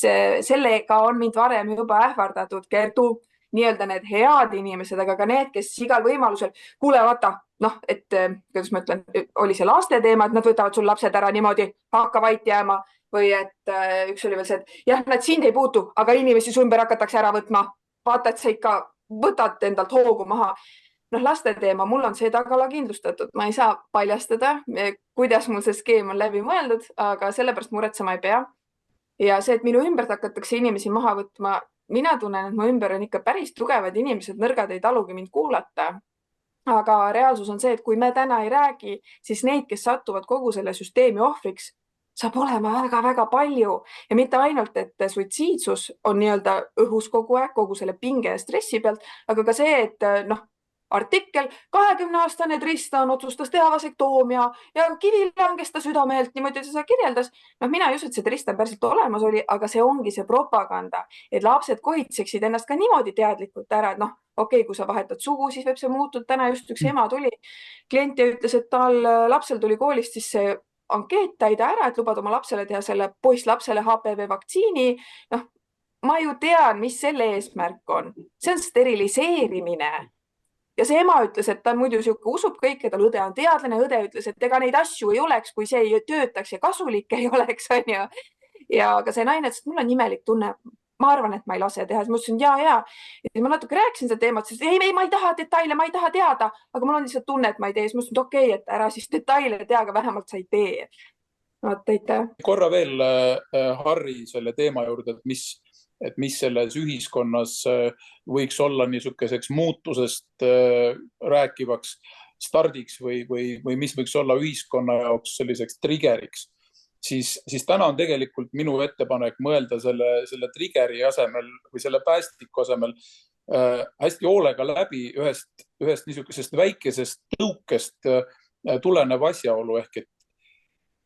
sellega on mind varem juba ähvardatud. Kertu, nii-öelda need head inimesed, aga ka need, kes igal võimalusel, kuule, vaata, et kuidas ma ütlen, oli see laste teema, et nad võtavad sul lapsed ära niimoodi, hakka vait jääma või et üks oli veel see, et jah, nad sind ei puutu, aga inimesi su ümber hakatakse ära võtma. Vaata, et sa ikka võtad endalt hoogu maha. Laste teema, mul on see tagala kindlustatud. Ma ei saa paljastada, kuidas mul see skeem on läbi mõeldud, aga sellepärast muretsema ei pea. Ja see, et minu ümbert hakatakse inimesi maha võtma, mina tunnen, et mu ümber on ikka päris tugevad inimesed, nõrgad ei talugi mind kuulata. Aga reaalsus on see, et kui me täna ei räägi, siis neid, kes satuvad kogu selle süsteemi ohvriks, saab olema väga-väga palju ja mitte ainult, et suitsiidsus on nii-öelda õhus kogu aeg, kogu selle pinge ja stressi pealt, aga ka see, et artikkel 20-aastane Tristan otsustas teha vasektoomia ja kivi langes ta südamelt, niimoodi seda kirjeldas. Mina ei usu, et see Tristan päriselt olemas oli, aga see ongi see propaganda, et lapsed kohitseksid ennast ka niimoodi teadlikult ära, et okei, kui sa vahetad sugu, siis võib see muutuda. Täna just üks ema tuli klient ja ütles, et tal lapsel tuli koolist siis see ankeet täida ära, et lubad oma lapsele teha selle poisslapsele HPV vaktsiini. Ma ju tean, mis selle eesmärk on. See on steriliseerimine. Ja see ema ütles, et ta muidu usub kõike, tal õde on teadlane, õde ütles, et ega neid asju ei oleks, kui see ei töötaks ja kasulik ei oleks. Ja ka see naine, et mul on imelik tunne, ma arvan, et ma ei lase teha. Ma ütlesin, ja. Ja ma natuke rääkisin seda teemat, sest ei, ma ei taha detaile, ma ei taha teada, aga mul on lihtsalt tunne, et ma ei tee. Ma ütlesin, et okei, et ära siis detaile tea, aga vähemalt sa ei tee. Korra veel, Harri, selle teema juurde, et mis selles ühiskonnas võiks olla niisuguseks muutusest rääkivaks stardiks või mis võiks olla ühiskonna jaoks selliseks triggeriks, siis täna on tegelikult minu ettepanek mõelda selle triggeri asemel või selle päästiku asemel hästi hoolega läbi ühest niisugusest väikesest tõukest tulenev asjaolu ehk et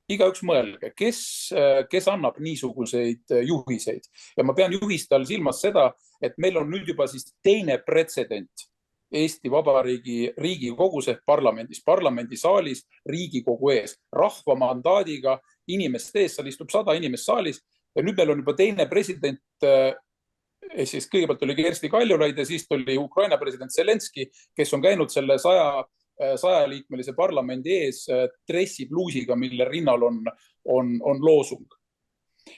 igaüks mõelge, kes annab niisuguseid juhiseid. Ja ma pean juhiste all silmas seda, et meil on nüüd juba siis teine pretsedent Eesti Vabariigi Riigikogus ehk parlamendisaalis Riigikogu ees, rahva mandaadiga inimeste ees, seal istub 100 inimest saalis ja nüüd meil on juba teine president, siis kõigepealt oli Kersti Kaljulaid ja siis tuli Ukraina president Zelenski, kes on käinud selle 100-liikmelise parlamendi ees dressipluusiga, mille rinnal on loosung.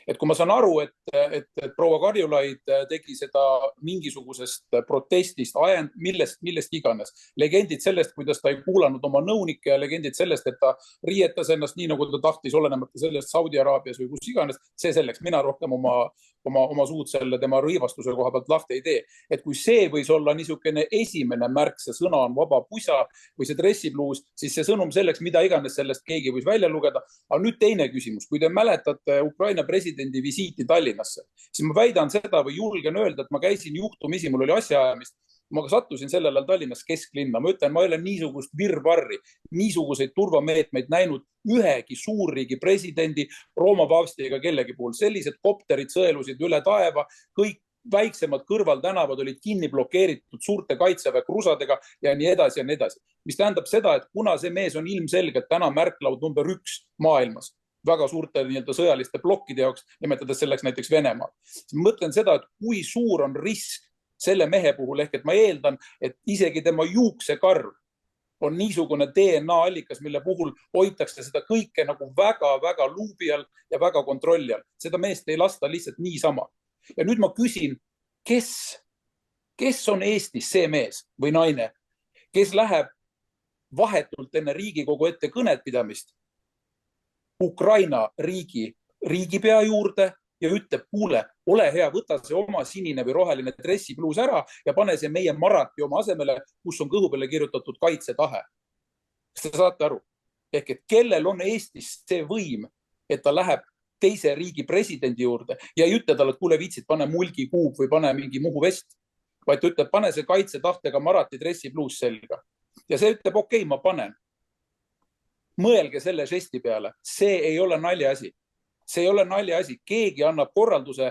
Et kui ma saan aru, et proua Kaljulaid tegi seda mingisugusest protestist, millest iganes. Legendid sellest, kuidas ta ei kuulanud oma nõunikke ja legendid sellest, et ta riietas ennast nii, nagu ta tahtis, olenemata sellest Saudi Araabias või kus iganes. See selleks, mina rohkem oma suud selle tema rõivastuse koha pealt lahti ei tee. Et kui see võis olla niisugune esimene märk, see sõna on vaba pusa või see dressipluus, siis see sõnum selleks, mida iganes sellest keegi võis välja lugeda. Aga nüüd teine küsimus. Kui te mäletate Ukraina presidendi visiiti Tallinnasse, siis ma väidan seda või julgen öelda, et ma käisin juhtumisi, mul oli asjaajamist, ma sattusin sellel ajal Tallinnas kesklinna. Ma ütlen, ma ei ole niisugust virvarri, niisuguseid turvameetmeid näinud ühegi suurriigi presidendi, Rooma paavsti ega kellegi puhul. Sellised kopterid sõelusid üle taeva, kõik väiksemad kõrvaltänavad olid kinni blokeeritud suurte kaitseväe kruusadega ja nii edasi ja nii edasi. Mis tähendab seda, et kuna see mees on ilmselgelt täna märklaud number 1 maailmas, väga suurte sõjaliste blokkide jaoks, nimetades selleks näiteks Venemaal. Ma mõtlen seda, et kui suur on risk selle mehe puhul, ehk et ma eeldan, et isegi tema juuksekarv on niisugune DNA allikas, mille puhul hoitakse seda kõike nagu väga-väga luubi all ja väga kontrolli all. Seda meest ei lasta lihtsalt niisama. Ja nüüd ma küsin, kes on Eestis see mees või naine, kes läheb vahetult enne Riigikogu ette kõnet pidamist Ukraina riigipea juurde ja ütleb, kuule, ole hea, võta see oma sinine või roheline dressipluus ära ja pane see meie marati oma asemele, kus on kõhu peale kirjutatud kaitsetahe. Kas te saate aru? Ehk et kellel on Eestis see võim, et ta läheb teise riigi presidendi juurde ja ei ütle talle, et kuule viitsid, pane mulgikuub või pane mingi muhu vest, vaid ta ütleb, pane see kaitsetahtega marati dressipluus selga. Ja see ütleb, okei, ma panen. Mõelge selle žesti peale. See ei ole naljaasi. See ei ole naljaasi. Keegi annab korralduse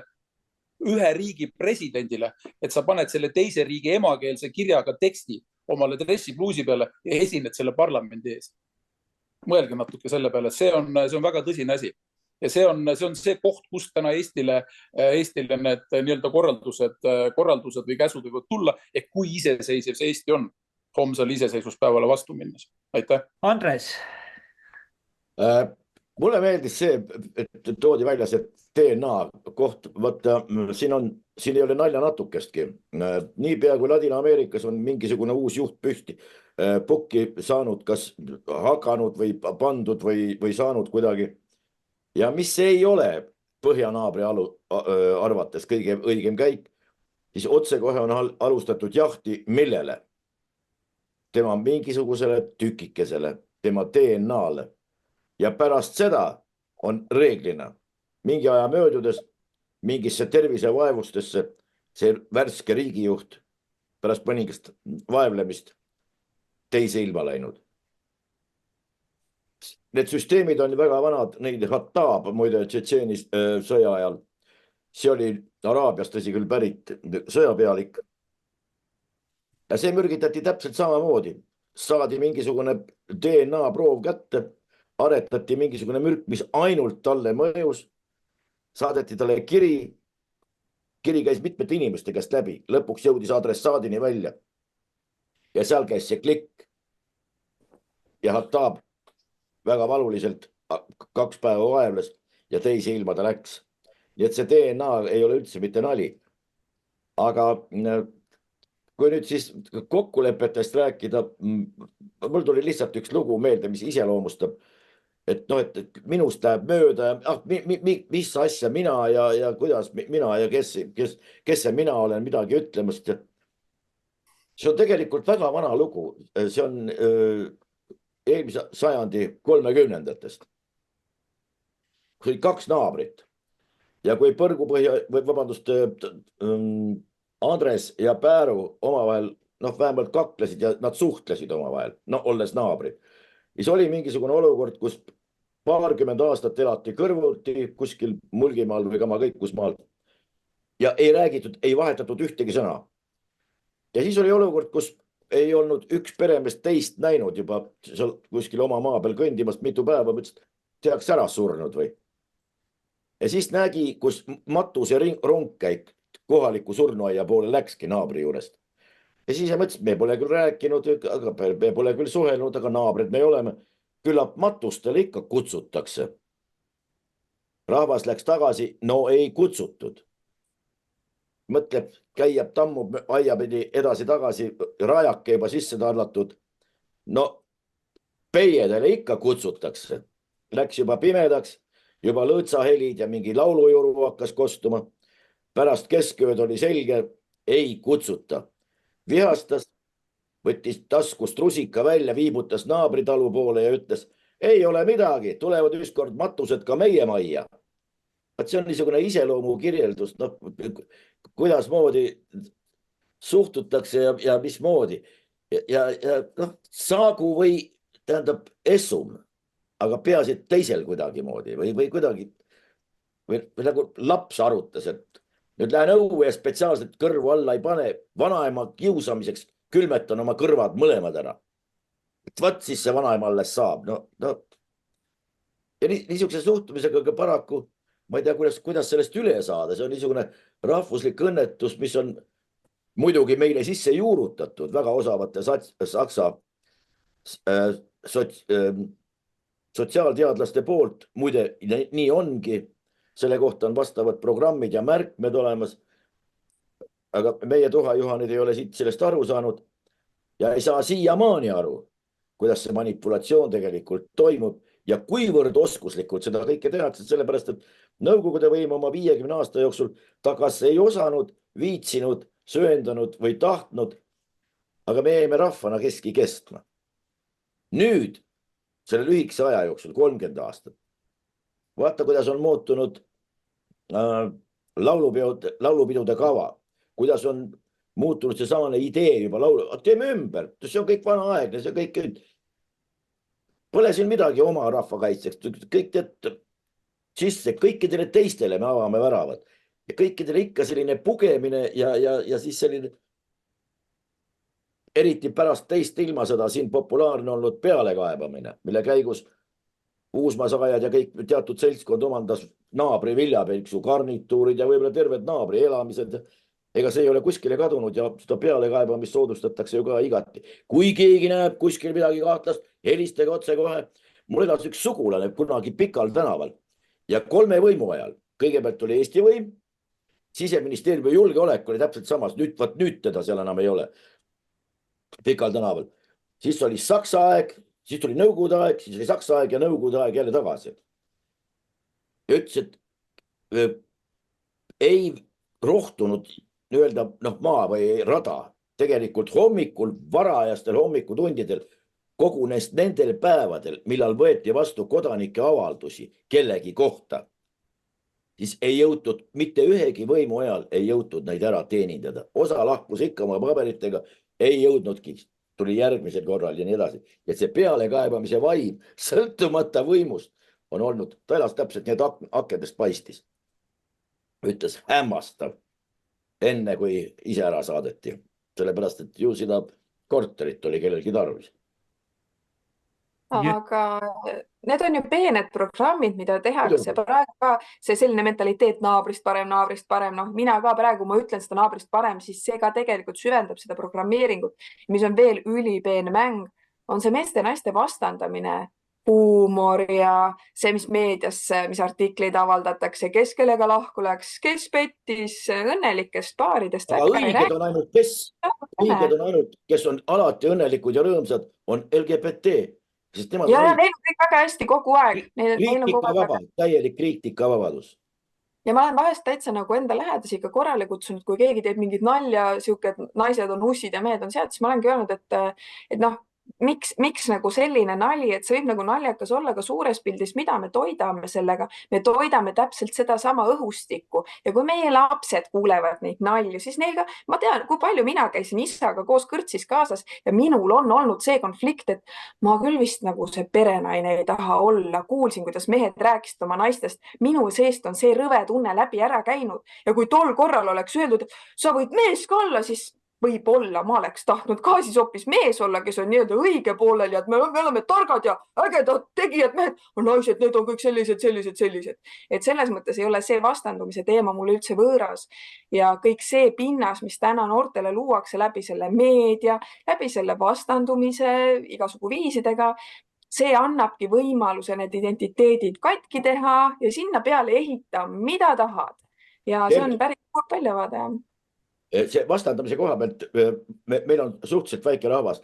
ühe riigi presidendile, et sa paned selle teise riigi emakeelse kirjaga teksti omale dressipluusi peale ja esined selle parlamendi ees. Mõelge natuke selle peale. See on väga tõsine asi. Ja see on see koht, kust täna Eestile need nii-öelda korraldused või käsud võivad tulla, et kui iseseisev see Eesti on homsel iseseisvuspäevale vastu minnes. Aitäh. Andres. Mulle meeldis see, et toodi välja see DNA koht. Vaata, siin ei ole nalja natukestki. Niipea kui Ladina-Ameerikas on mingisugune uus juht püsti, pukki saanud, kas hakanud või pandud või saanud kuidagi. Ja mis ei ole põhjanaabri arvates kõige õigem käik, siis otsekohe on alustatud jahti millele? Tema mingisugusele tükikesele, tema DNA-le. Ja pärast seda on reeglina mingi aja möödudes mingisse tervisevaevustesse see värske riigijuht pärast mõningast vaevlemist teise ilma läinud. Need süsteemid on väga vanad, neid Hattab muide Tšetšeenis sõja ajal. See oli Araabiast, tõsi küll pärit sõjapealik. Ja see mürgitati täpselt samamoodi. Saadi mingisugune DNA proov kätte, aretati mingisugune mürk, mis ainult talle mõjus. Saadeti talle kiri. Kiri käis mitmete inimeste käest läbi. Lõpuks jõudis adressaadini välja. Ja seal käis see klikk. Ja Hattab väga valuliselt 2 päeva vaevles ja teise ilma ta läks. Nii et see DNA ei ole üldse mitte nali. Aga kui nüüd siis kokkulepetest rääkida, mul tuli lihtsalt üks lugu meelde, mis iseloomustab, et minust läheb mööda ja mis asja mina ja kuidas mina ja kes see mina olen midagi ütlemast. See on tegelikult väga vana lugu. See on eelmise sajandi 30-ndatest. Kui 2 naabrit ja kui Andres ja Pääru omavahel vähemalt kaklesid ja nad suhtlesid omavahel, olles naabrid. Siis oli mingisugune olukord, kus 20 aastat elati kõrvuti kuskil Mulgimaal või Kama kõikusmaal ja ei räägitud, ei vahetatud ühtegi sõna. Ja siis oli olukord, kus ei olnud üks peremeest teist näinud juba kuskil oma maa peal kõndimast mitu päeva, mõtles, teaks ära surnud või. Ja siis nägi, kus matuse rongkäik kohaliku surnuaia poole läkski naabri juurest. Ja siis mõtles, me pole küll rääkinud, aga me pole küll suhelnud, aga naabrid me oleme. Küllap matustele ikka kutsutakse. Rahvas läks tagasi, no ei kutsutud. Mõtleb, käiab tammub aiapidi edasi-tagasi, rajake juba sisse tarlatud. No peiedele ikka kutsutakse. Läks juba pimedaks, juba lõõtsahelid ja mingi laulujuru hakkas kostuma. Pärast keskööd oli selge, ei kutsuta. Vihastas, võttis taskust rusika välja, viibutas naabritalu poole ja ütles, ei ole midagi, tulevad ükskord matused ka meie majja. See on niisugune iseloomu kirjeldus, kuidas moodi suhtutakse ja mismoodi. Ja saagu või tähendab essum, aga peaasi teisel kuidagi moodi või kuidagi või nagu laps arutas, et nüüd lähen õue ja spetsiaalselt kõrvu alla ei pane, vanaema kiusamiseks külmetan oma kõrvad mõlemad ära. Võt siis see vanaema alles saab. Ja niisuguse suhtumisega ka paraku, ma ei tea, kuidas sellest üle saada. See on niisugune rahvuslik õnnetus, mis on muidugi meile sisse juurutatud väga osavate saksa sotsiaalteadlaste poolt. Muide, nii ongi. Selle kohta on vastavad programmid ja märkmed olemas. Aga meie tuhajuhanid ei ole sellest aru saanud ja ei saa siiamaani aru, kuidas see manipulatsioon tegelikult toimub ja kuivõrd oskuslikult seda kõike tehakse, sellepärast, et Nõukogude võim oma 50 aasta jooksul ta kas ei osanud, viitsinud, sööndanud või tahtnud, aga me jäime rahvana keski kestma. Nüüd, selle lühikese aja jooksul, 30 aastat, vaata, kuidas on muutunud laulupidude kava, kuidas on muutunud see samane idee juba laulu. Teeme ümber, see on kõik vana aegne, see kõik. Pole siin midagi oma rahva kaitseks. Kõik sisse, kõikidele teistele me avame väravad. Ja kõikidele ikka selline pugemine ja siis selline eriti pärast teist ilmasõda siin populaarne olnud pealekaebamine, mille käigus uusmasaajad ja kõik teatud seltskond omandas naabri viljapelksu, garnituurid ja võib-olla terved naabri elamised. Ega see ei ole kuskile kadunud ja seda pealekaebamist soodustatakse ju ka igati. Kui keegi näeb kuskil midagi kahtlast, helistage otse kohe. Mul elas üks sugulane kunagi Pikal tänaval ja 3 võimu ajal. Kõigepealt oli Eesti võim, Siseministeeriumi julgeolek oli täpselt samas. Nüüd teda seal enam ei ole. Pikal tänaval. Siis oli Saksa aeg, siis tuli Nõukogude aeg, siis oli Saksa aeg ja Nõukogude aeg jälle tagasi. Ja ütles, et ei rohtunud nii-öelda maa või rada tegelikult hommikul, varajastel hommikutundidel kogunes nendel päevadel, millal võeti vastu kodanike avaldusi kellegi kohta, siis ei jõutud, mitte ühegi võimu ajal ei jõutud neid ära teenindada. Osa lahkus ikka oma paberitega, ei jõudnudki, tuli järgmisel korral ja nii edasi. Ja see pealekaebamise vaim, sõltumata võimust, on olnud, ta elas täpselt need akendest paistis. Ütles hämmastav enne, kui ise ära saadeti. Sellepärast, et ju seda korterit oli kellelgi tarvis. Aga need on ju peened programmid, mida tehakse praegu ka see selline mentaliteet naabrist parem. Mina ka praegu, ma ütlen seda naabrist parem, siis see ka tegelikult süvendab seda programmeeringut, mis on veel ülipeen mäng, on see meeste ja naiste vastandamine, huumor ja see, mis meediasse, mis artikleid avaldatakse, kes kellega lahku läks, kes pettis, õnnelikest paaridest. Aga õiged on ainult, kes on alati õnnelikud ja rõõmsad, on LGBT. Ja neil on kõik väga hästi kogu aeg. Täielik kriitikavabadus. Ja ma olen vahest täitsa nagu enda lähedasi ikka korrale kutsunud, kui keegi teeb mingid nalja, siuke, et naised on ussid ja mehed on sead, siis ma olengi öelnud, et miks nagu selline nali, et see võib nagu naljakas olla ka suures pildis, mida me toidame sellega. Me toidame täpselt seda sama õhustikku ja kui meie lapsed kuulevad neid nalju, siis neil ka, ma tean, kui palju mina käisin isaga koos kõrtsis kaasas ja minul on olnud see konflikt, et ma küll vist nagu see perenaine ei taha olla. Kuulsin, kuidas mehed rääkisid oma naistest. Minu seest on see rõve tunne läbi ära käinud ja kui tol korral oleks öeldud, et sa võid mees ka olla, siis võib-olla ma oleks tahtnud ka siis hoopis mees olla, kes on nii-öelda õige poolel ja et me oleme targad ja ägedad tegijad mehed, naised, need on kõik sellised. Et selles mõttes ei ole see vastandumise teema mulle üldse võõras ja kõik see pinnas, mis täna noortele luuakse läbi selle meedia, läbi selle vastandumise igasugu viisidega, see annabki võimaluse need identiteedid katki teha ja sinna peale ehita, mida tahad. Ja see on päris väljavaade. See vastandamise koha pealt, meil on suhteliselt väike rahvas.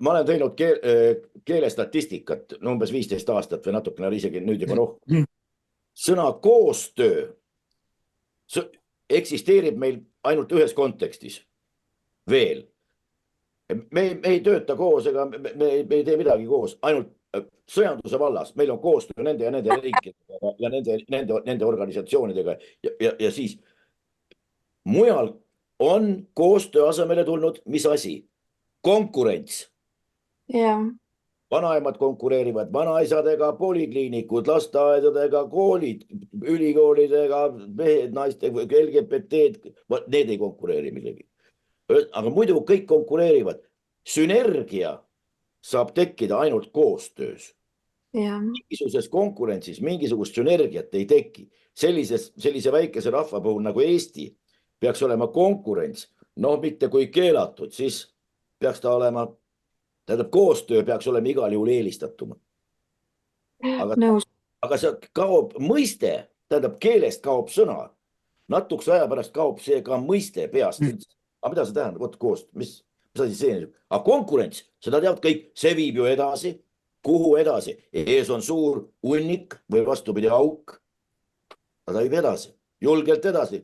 Ma olen teinud keelestatistikat umbes 15 aastat või natukene isegi nüüd juba rohkem. Sõna koostöö eksisteerib meil ainult ühes kontekstis. Veel. Me ei tööta koos ega me ei tee midagi koos, ainult sõjanduse vallas. Meil on koostöö nende ja nende riikidega ja nende organisatsioonidega ja siis mujal on koostöö asemele tulnud, mis asi? Konkurents. Yeah. Vanaemad konkureerivad vanaisadega, polikliinikud, lasteaedadega, koolid, ülikoolidega, mehed, naistega, LGBT-d, need ei konkureeri millegi. Aga muidu kõik konkureerivad. Sünergia saab tekkida ainult koostöös. Yeah. Mingisuguses konkurentsis mingisugust sünergiat ei teki. Sellise väikese rahva puhul nagu Eesti peaks olema konkurents, mitte kui keelatud, siis peaks ta olema, tähendab koostöö peaks olema igal juhul eelistatuma. Aga see kaob mõiste, tähendab keelest kaob sõna. Natuks aja pärast kaob see ka mõiste peast. Aga mida see tähendab? Võt koostöö, mis asi see on? Aga konkurents, seda teavad kõik, see viib ju edasi. Kuhu edasi? Ees on suur unnik või vastupidi auk. Ta viib edasi, julgelt edasi.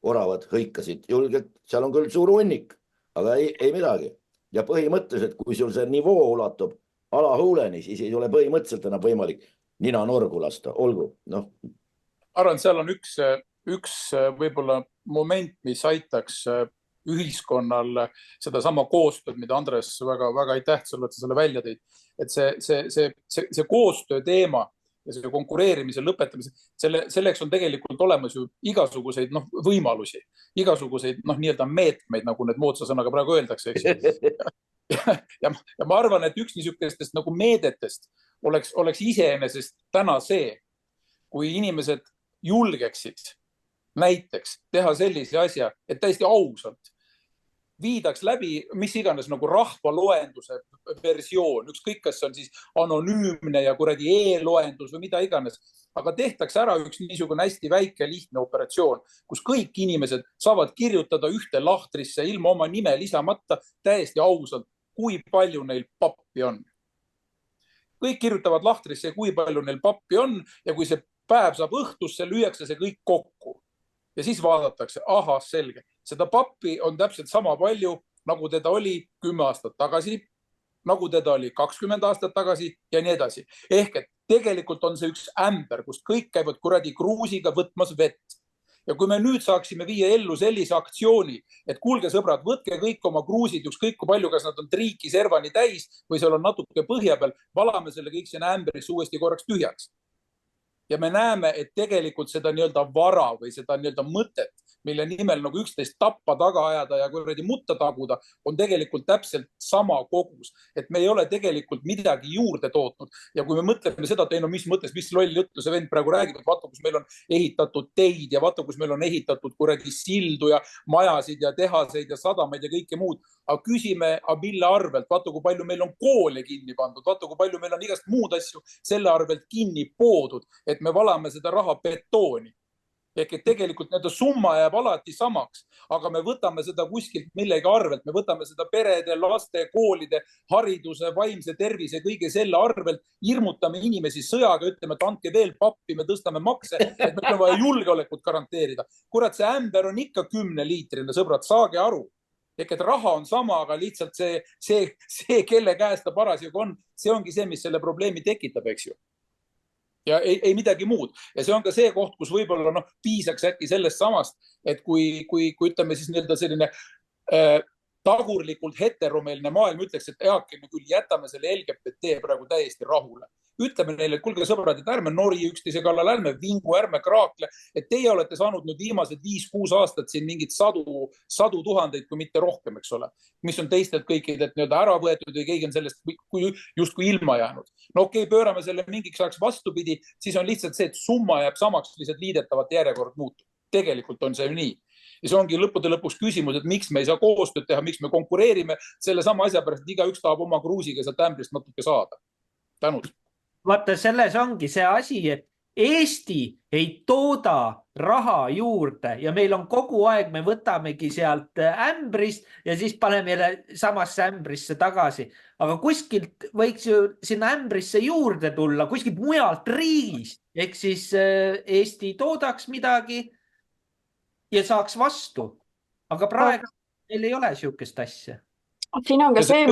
Oravad hõikasid julgelt, seal on küll suur unnik, aga ei midagi. Ja põhimõtteliselt, kui sul see nivoo ulatub alahuuleni, siis ei ole põhimõtteliselt enam võimalik nina norgu lasta, olgu. Arvan, seal on üks võib-olla moment, mis aitaks ühiskonnal seda sama koostööd, mida Andres väga aitäh sulle, et sa selle välja tõid. Et see koostöö teema ja see konkureerimise lõpetamise, selleks on tegelikult olemas ju igasuguseid võimalusi, igasuguseid nii-öelda meetmeid, nagu need moodsa sõnaga praegu öeldakse. Ja ma arvan, et üks niisugustest nagu meedetest oleks iseenesest täna see, kui inimesed julgeksid näiteks teha sellise asja, et täiesti ausalt viidaks läbi mis iganes nagu rahvaloenduse versioon, ükskõik kas on siis anonüümne ja kuradi e-loendus või mida iganes, aga tehtaks ära üks niisugune hästi väike lihtne operatsioon, kus kõik inimesed saavad kirjutada ühte lahtrisse ilma oma nime lisamata täiesti ausalt, kui palju neil pappi on. Kõik kirjutavad lahtrisse, kui palju neil pappi on ja kui see päev saab õhtusse, lüüakse see kõik kokku. Ja siis vaadatakse, aha, selge. seda pappi on täpselt sama palju, nagu teda oli 10 aastat tagasi, nagu teda oli 20 aastat tagasi ja nii edasi. Ehk et tegelikult on see üks ämber, kust kõik käivad kuradi kruusiga võtmas vett. Ja kui me nüüd saaksime viia ellu sellise aktsiooni, et kuulge sõbrad, võtke kõik oma kruusid, ükskõik kui palju, kas nad on triiki servani täis või seal on natuke põhja peal, valame selle kõik sinna ämbrisse uuesti korraks tühjaks. Ja me näeme, et tegelikult seda nii-öelda vara või seda nii-öelda mõtet, mille nimel nagu üksteist tappa, taga ajada ja kuradi mutta taguda, on tegelikult täpselt sama kogus. Et me ei ole tegelikult midagi juurde tootnud. Ja kui me mõtleme seda, et ei no mis mõttes, mis loll juttu see vend praegu räägib, et vaata, kus meil on ehitatud teid ja vaata, kus meil on ehitatud kuradi sildu ja majasid ja tehaseid ja sadamaid ja kõike muud. Aga küsime, mille arvelt, vaata, kui palju meil on koole kinni pandud, vaata, kui palju meil on igast muud asju selle arvelt kinni poodud, et me valame seda raha betooni. Ehk et tegelikult nende summa jääb alati samaks, aga me võtame seda kuskilt millegi arvelt, me võtame seda perede, laste, koolide, hariduse, vaimse tervise, kõige selle arvelt, hirmutame inimesi sõjaga, ütleme, et andke veel pappi, me tõstame makse, et meil on vaja julgeolekut garanteerida. Kurat, see ämber on ikka 10-liitrine, sõbrad, saage aru. Ehk et raha on sama, aga lihtsalt see kelle käes ta parasjagu on, see ongi see, mis selle probleemi tekitab, eks ju. Ja ei midagi muud. Ja see on ka see koht, kus võib-olla piisaks äkki sellest samast, et kui ütleme siis nii-öelda selline tagurlikult heteromeelne maailm ütleks, et eakene küll jätame selle LGBT praegu täiesti rahule. Ütleme neile, et kuulge sõbrad, et ärme nori üksteise kallal, ärme vingu, ärme kraakle, et teie olete saanud nüüd viimased 5-6 aastat siin mingid sadu tuhandeid, kui mitte rohkem, eks ole, mis on teistelt kõikidelt nii-öelda ära võetud või keegi on sellest justkui ilma jäänud. No okei, pöörame selle mingiks ajaks vastupidi, siis on lihtsalt see, et summa jääb samaks, lihtsalt liidetavate järjekord muutub. Tegelikult on see nii. Ja see ongi lõppude lõpuks küsimus, et miks me ei saa koostööd teha, miks me konkureerime selle sama asja pärast, et igaüks tahab oma kruusiga sealt ämbrist natuke saada. Tänud. Vaata, selles ongi see asi, et Eesti ei tooda raha juurde ja meil on kogu aeg, me võtamegi sealt ämbrist ja siis paneme samasse ämbrisse tagasi. Aga kuskilt võiks ju sinna ämbrisse juurde tulla, kuskilt mujalt riigist. Ehk siis Eesti toodaks midagi ja saaks vastu. Aga praegu meil ei ole sihukest asja. Siin on ka see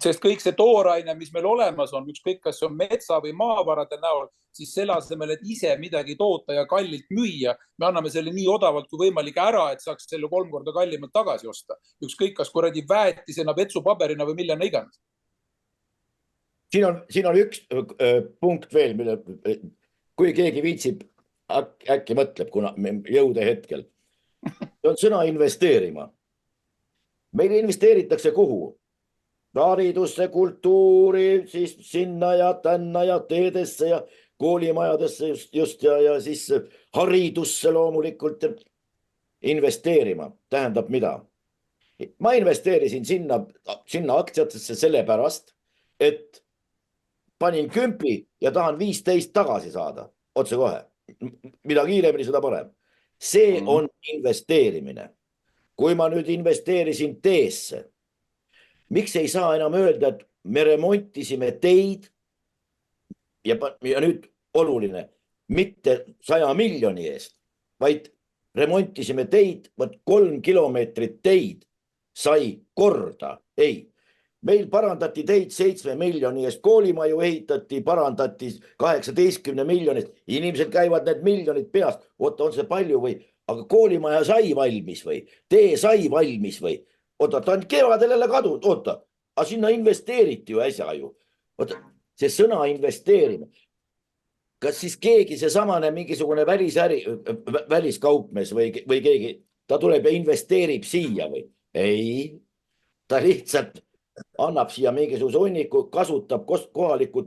sest kõik see tooraine, mis meil olemas on, ükskõik kas on metsa või maavarade näol, siis selle asemel, et ise midagi toota ja kallilt müüa, me anname selle nii odavalt kui võimalik ära, et saaks selle 3 korda kallimalt tagasi osta. Ükskõik kas kuradi väetisena, vetsupaberina või millena iganes. Siin on üks punkt veel, mille, kui keegi viitsib, äkki mõtleb, kuna jõude hetkel. See on sõna investeerima. Meil investeeritakse kuhu? Haridusse, kultuuri, siis sinna ja tänna ja teedesse ja koolimajadesse just ja siis haridusse loomulikult investeerima. Tähendab mida? Ma investeerisin sinna aktsiatesse sellepärast, et panin 10 ja tahan 15 tagasi saada. Otse kohe. Mida kiiremini, seda parem. See on investeerimine. Kui ma nüüd investeerisin teesse, miks ei saa enam öelda, et me remontisime teid ja nüüd oluline, mitte 100 miljoni eest, vaid remontisime teid, 3 kilomeetrit teid sai korda. Ei, meil parandati teid 7 miljoni eest, koolimaju ehitati, parandati 18 miljonist, inimesed käivad need miljonid peast, oota, on see palju või, aga koolimaja sai valmis või, tee sai valmis või, oota, ta on kevadel jälle kadunud, oota, aga sinna investeeriti ju äsja ju. Oota, see sõna investeerima. Kas siis keegi see samane mingisugune väliskaupmees või keegi, ta tuleb ja investeerib siia või? Ei, ta lihtsalt annab siia mingisuguse hunniku, kasutab kohaliku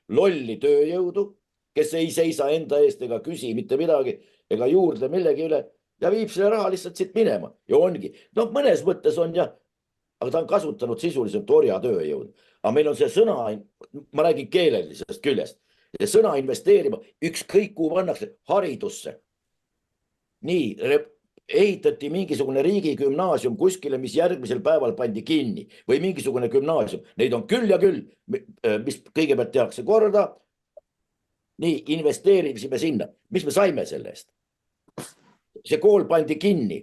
lolli tööjõudu, kes ei seisa enda eest ega küsi mitte midagi ega juurde millegi üle. Ja viib selle raha lihtsalt siit minema. Ja ongi. No mõnes mõttes on jah, aga ta on kasutanud sisuliselt orja tööjõud. Aga meil on see sõna, ma räägin keelelisest küljest, ja sõna investeerima, ükskõik kuhu pannakse, haridusse. Nii, ehitati mingisugune riigigümnaasium kuskile, mis järgmisel päeval pandi kinni või mingisugune gümnaasium. Neid on küll ja küll, mis kõigepealt tehakse korda. Nii, investeerimisime sinna. Mis me saime selle eest? see kool pandi kinni.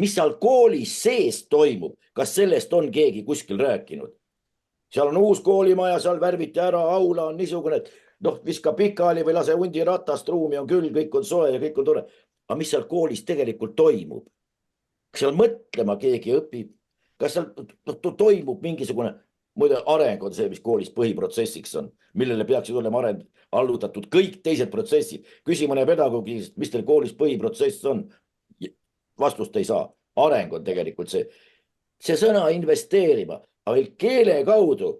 Mis seal koolis sees toimub, kas sellest on keegi kuskil rääkinud? Seal on uus koolimaja, seal värviti ära, aula on niisugune, et viska pikali või lase hundi ratast, ruumi on küll, kõik on soe ja kõik on tore. Aga mis seal koolis tegelikult toimub? Kas seal mõtlema keegi õpib? Kas seal toimub mingisugune, muide areng on see, mis koolis põhiprotsessiks on, millele peaksid olema allutatud kõik teised protsessid. Küsi mõne pedagoogist, mis teil koolis põhiprotsess on? Vastust ei saa. Areng on tegelikult see. See sõna investeerima, aga keele kaudu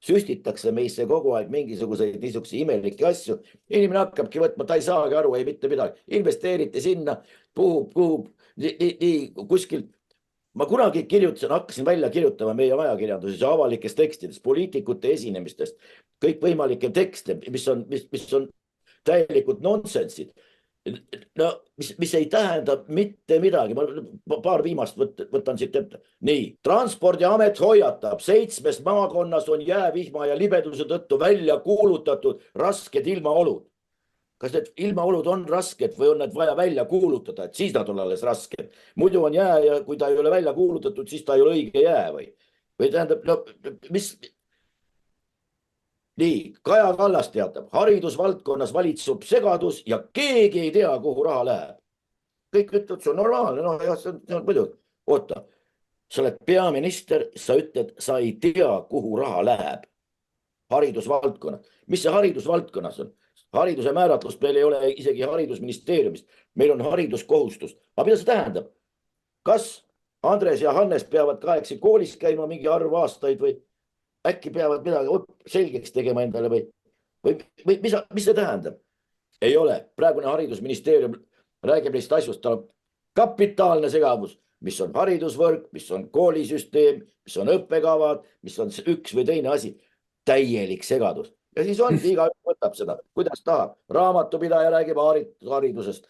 süstitakse meisse kogu aeg mingisuguseid niisuguse imelikke asju. Inimene hakkabki võtma, ta ei saagi aru, ei mitte midagi. Investeeriti sinna, puhub, nii kuskilt. Ma kunagi hakkasin välja kirjutama meie ajakirjanduses ja avalikes tekstides, poliitikute esinemistest, kõik võimalikke tekste, mis on täielikult nonsensid. No, mis ei tähenda mitte midagi. Ma paar viimast võtan siit ette. Nii, Transpordiamet hoiatab, 7 maakonnas on jäävihma ja libeduse tõttu välja kuulutatud rasked ilmaolud. Kas need ilmaolud on rasked või on need vaja välja kuulutada, et siis nad on alles rasked? Muidu on jää ja kui ta ei ole välja kuulutatud, siis ta ei ole õige jää või tähendab, mis... Nii, Kaja Kallas teatab, haridusvaldkonnas valitsub segadus ja keegi ei tea, kuhu raha läheb. Kõik ütlevad, see on normaalne, see on muidugi. Oota, sa oled peaminister, sa ütled, sa ei tea, kuhu raha läheb. Haridusvaldkonnas. Mis see haridusvaldkonnas on? Hariduse määratlust meil ei ole isegi haridusministeeriumist. Meil on hariduskohustus. Aga mida see tähendab? Kas Andres ja Hannes peavad kaheksa koolis käima mingi arv aastaid või äkki peavad midagi selgeks tegema endale või mis see tähendab? Ei ole. Praegune haridusministeerium räägib neist asjust, tal on kapitaalne segavus, mis on haridusvõrk, mis on koolisüsteem, mis on õppekavad, mis on üks või teine asi. Täielik segadus. Ja siis on, iga võtab seda, kuidas tahab. Raamatupidaja räägib haridusest,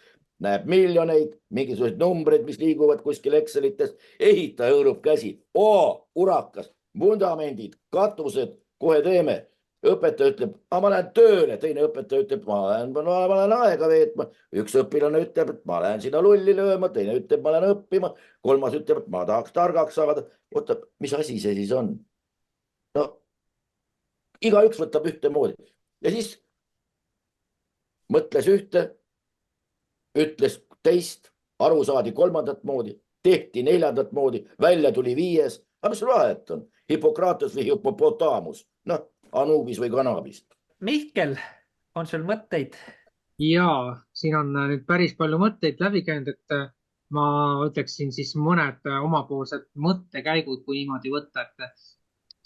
näeb miljoneid, mingisugused numbrid, mis liiguvad kuskil Excelitest, ehitaja hõõrub käsi. Urakas, vundamendid, katused, kohe teeme. Õpetaja ütleb, ma lähen tööle, teine õpetaja ütleb, ma lähen aega veetma. Üks õpilane ütleb, et ma lähen sinna lulli lööma, teine ütleb, ma lähen õppima, kolmas ütleb, et ma tahaks targaks saada. Oota, mis asi see siis on? No, iga üks võtab ühte moodi. Ja siis mõtles ühte, ütles teist, aru saadi kolmandat moodi, tehti neljandat moodi, välja tuli 5. Aga mis vahet on? Hippokrates või hippopotamus? Noh, Anubis või Kanabis. Mihkel, on sul mõtteid? Jaa, siin on nüüd päris palju mõtteid läbi käinud, et ma ütleksin siis mõned omapoolsed mõttekäigud, kui niimoodi võtta, et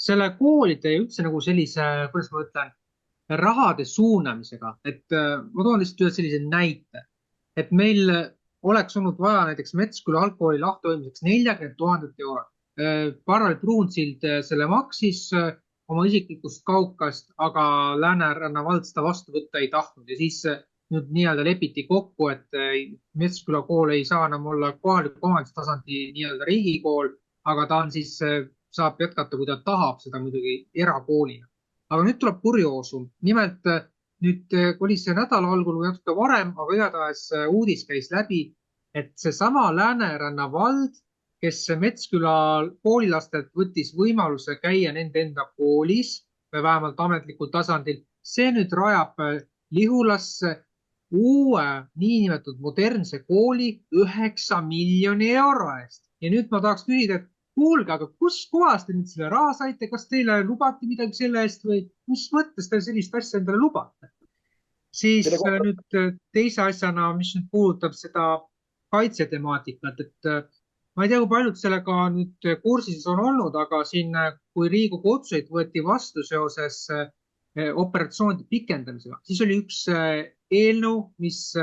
selle koolide ja üldse nagu sellise, kuidas ma ütlen, rahade suunamisega, et ma toon lihtsalt ühe sellise näite, et meil oleks olnud vaja näiteks Metsküla algkooli lahtihoidmiseks 40 000 eurot. Parvel Pruunsild selle maksis oma isiklikust kaukast, aga Lääneranna vald seda vastu võtta ei tahtnud ja siis nüüd nii-öelda lepiti kokku, et Metsküla kool ei saa enam olla kohaliku omavalitsustasandi nii-öelda riigikool, aga ta on siis, saab jätkata, kui ta tahab seda muidugi erakoolina. Aga nüüd tuleb kurioosum. Nimelt nüüd oli see nädala algul või natuke varem, aga igatahes uudis käis läbi, et see sama Lääneranna vald, kes Metsküla koolilastelt võttis võimaluse käia nende enda koolis või vähemalt ametlikul tasandil, see nüüd rajab Lihulasse uue niinimetatud modernse kooli 9 miljoni euro eest. Ja nüüd ma tahaks küsida, et kuulge, aga kus kohas te nüüd selle raha saite, kas teile lubati midagi selle eest või mis mõttes te sellist asja endale lubate? Siis nüüd teise asjana, mis nüüd puudutab seda kaitsetemaatikat, et ma ei tea, kui paljud sellega nüüd kursis on olnud, aga siin, kui Riigikogu otsuseid võeti vastu seoses operatsioonide pikendamisega, siis oli üks eelnõu, mis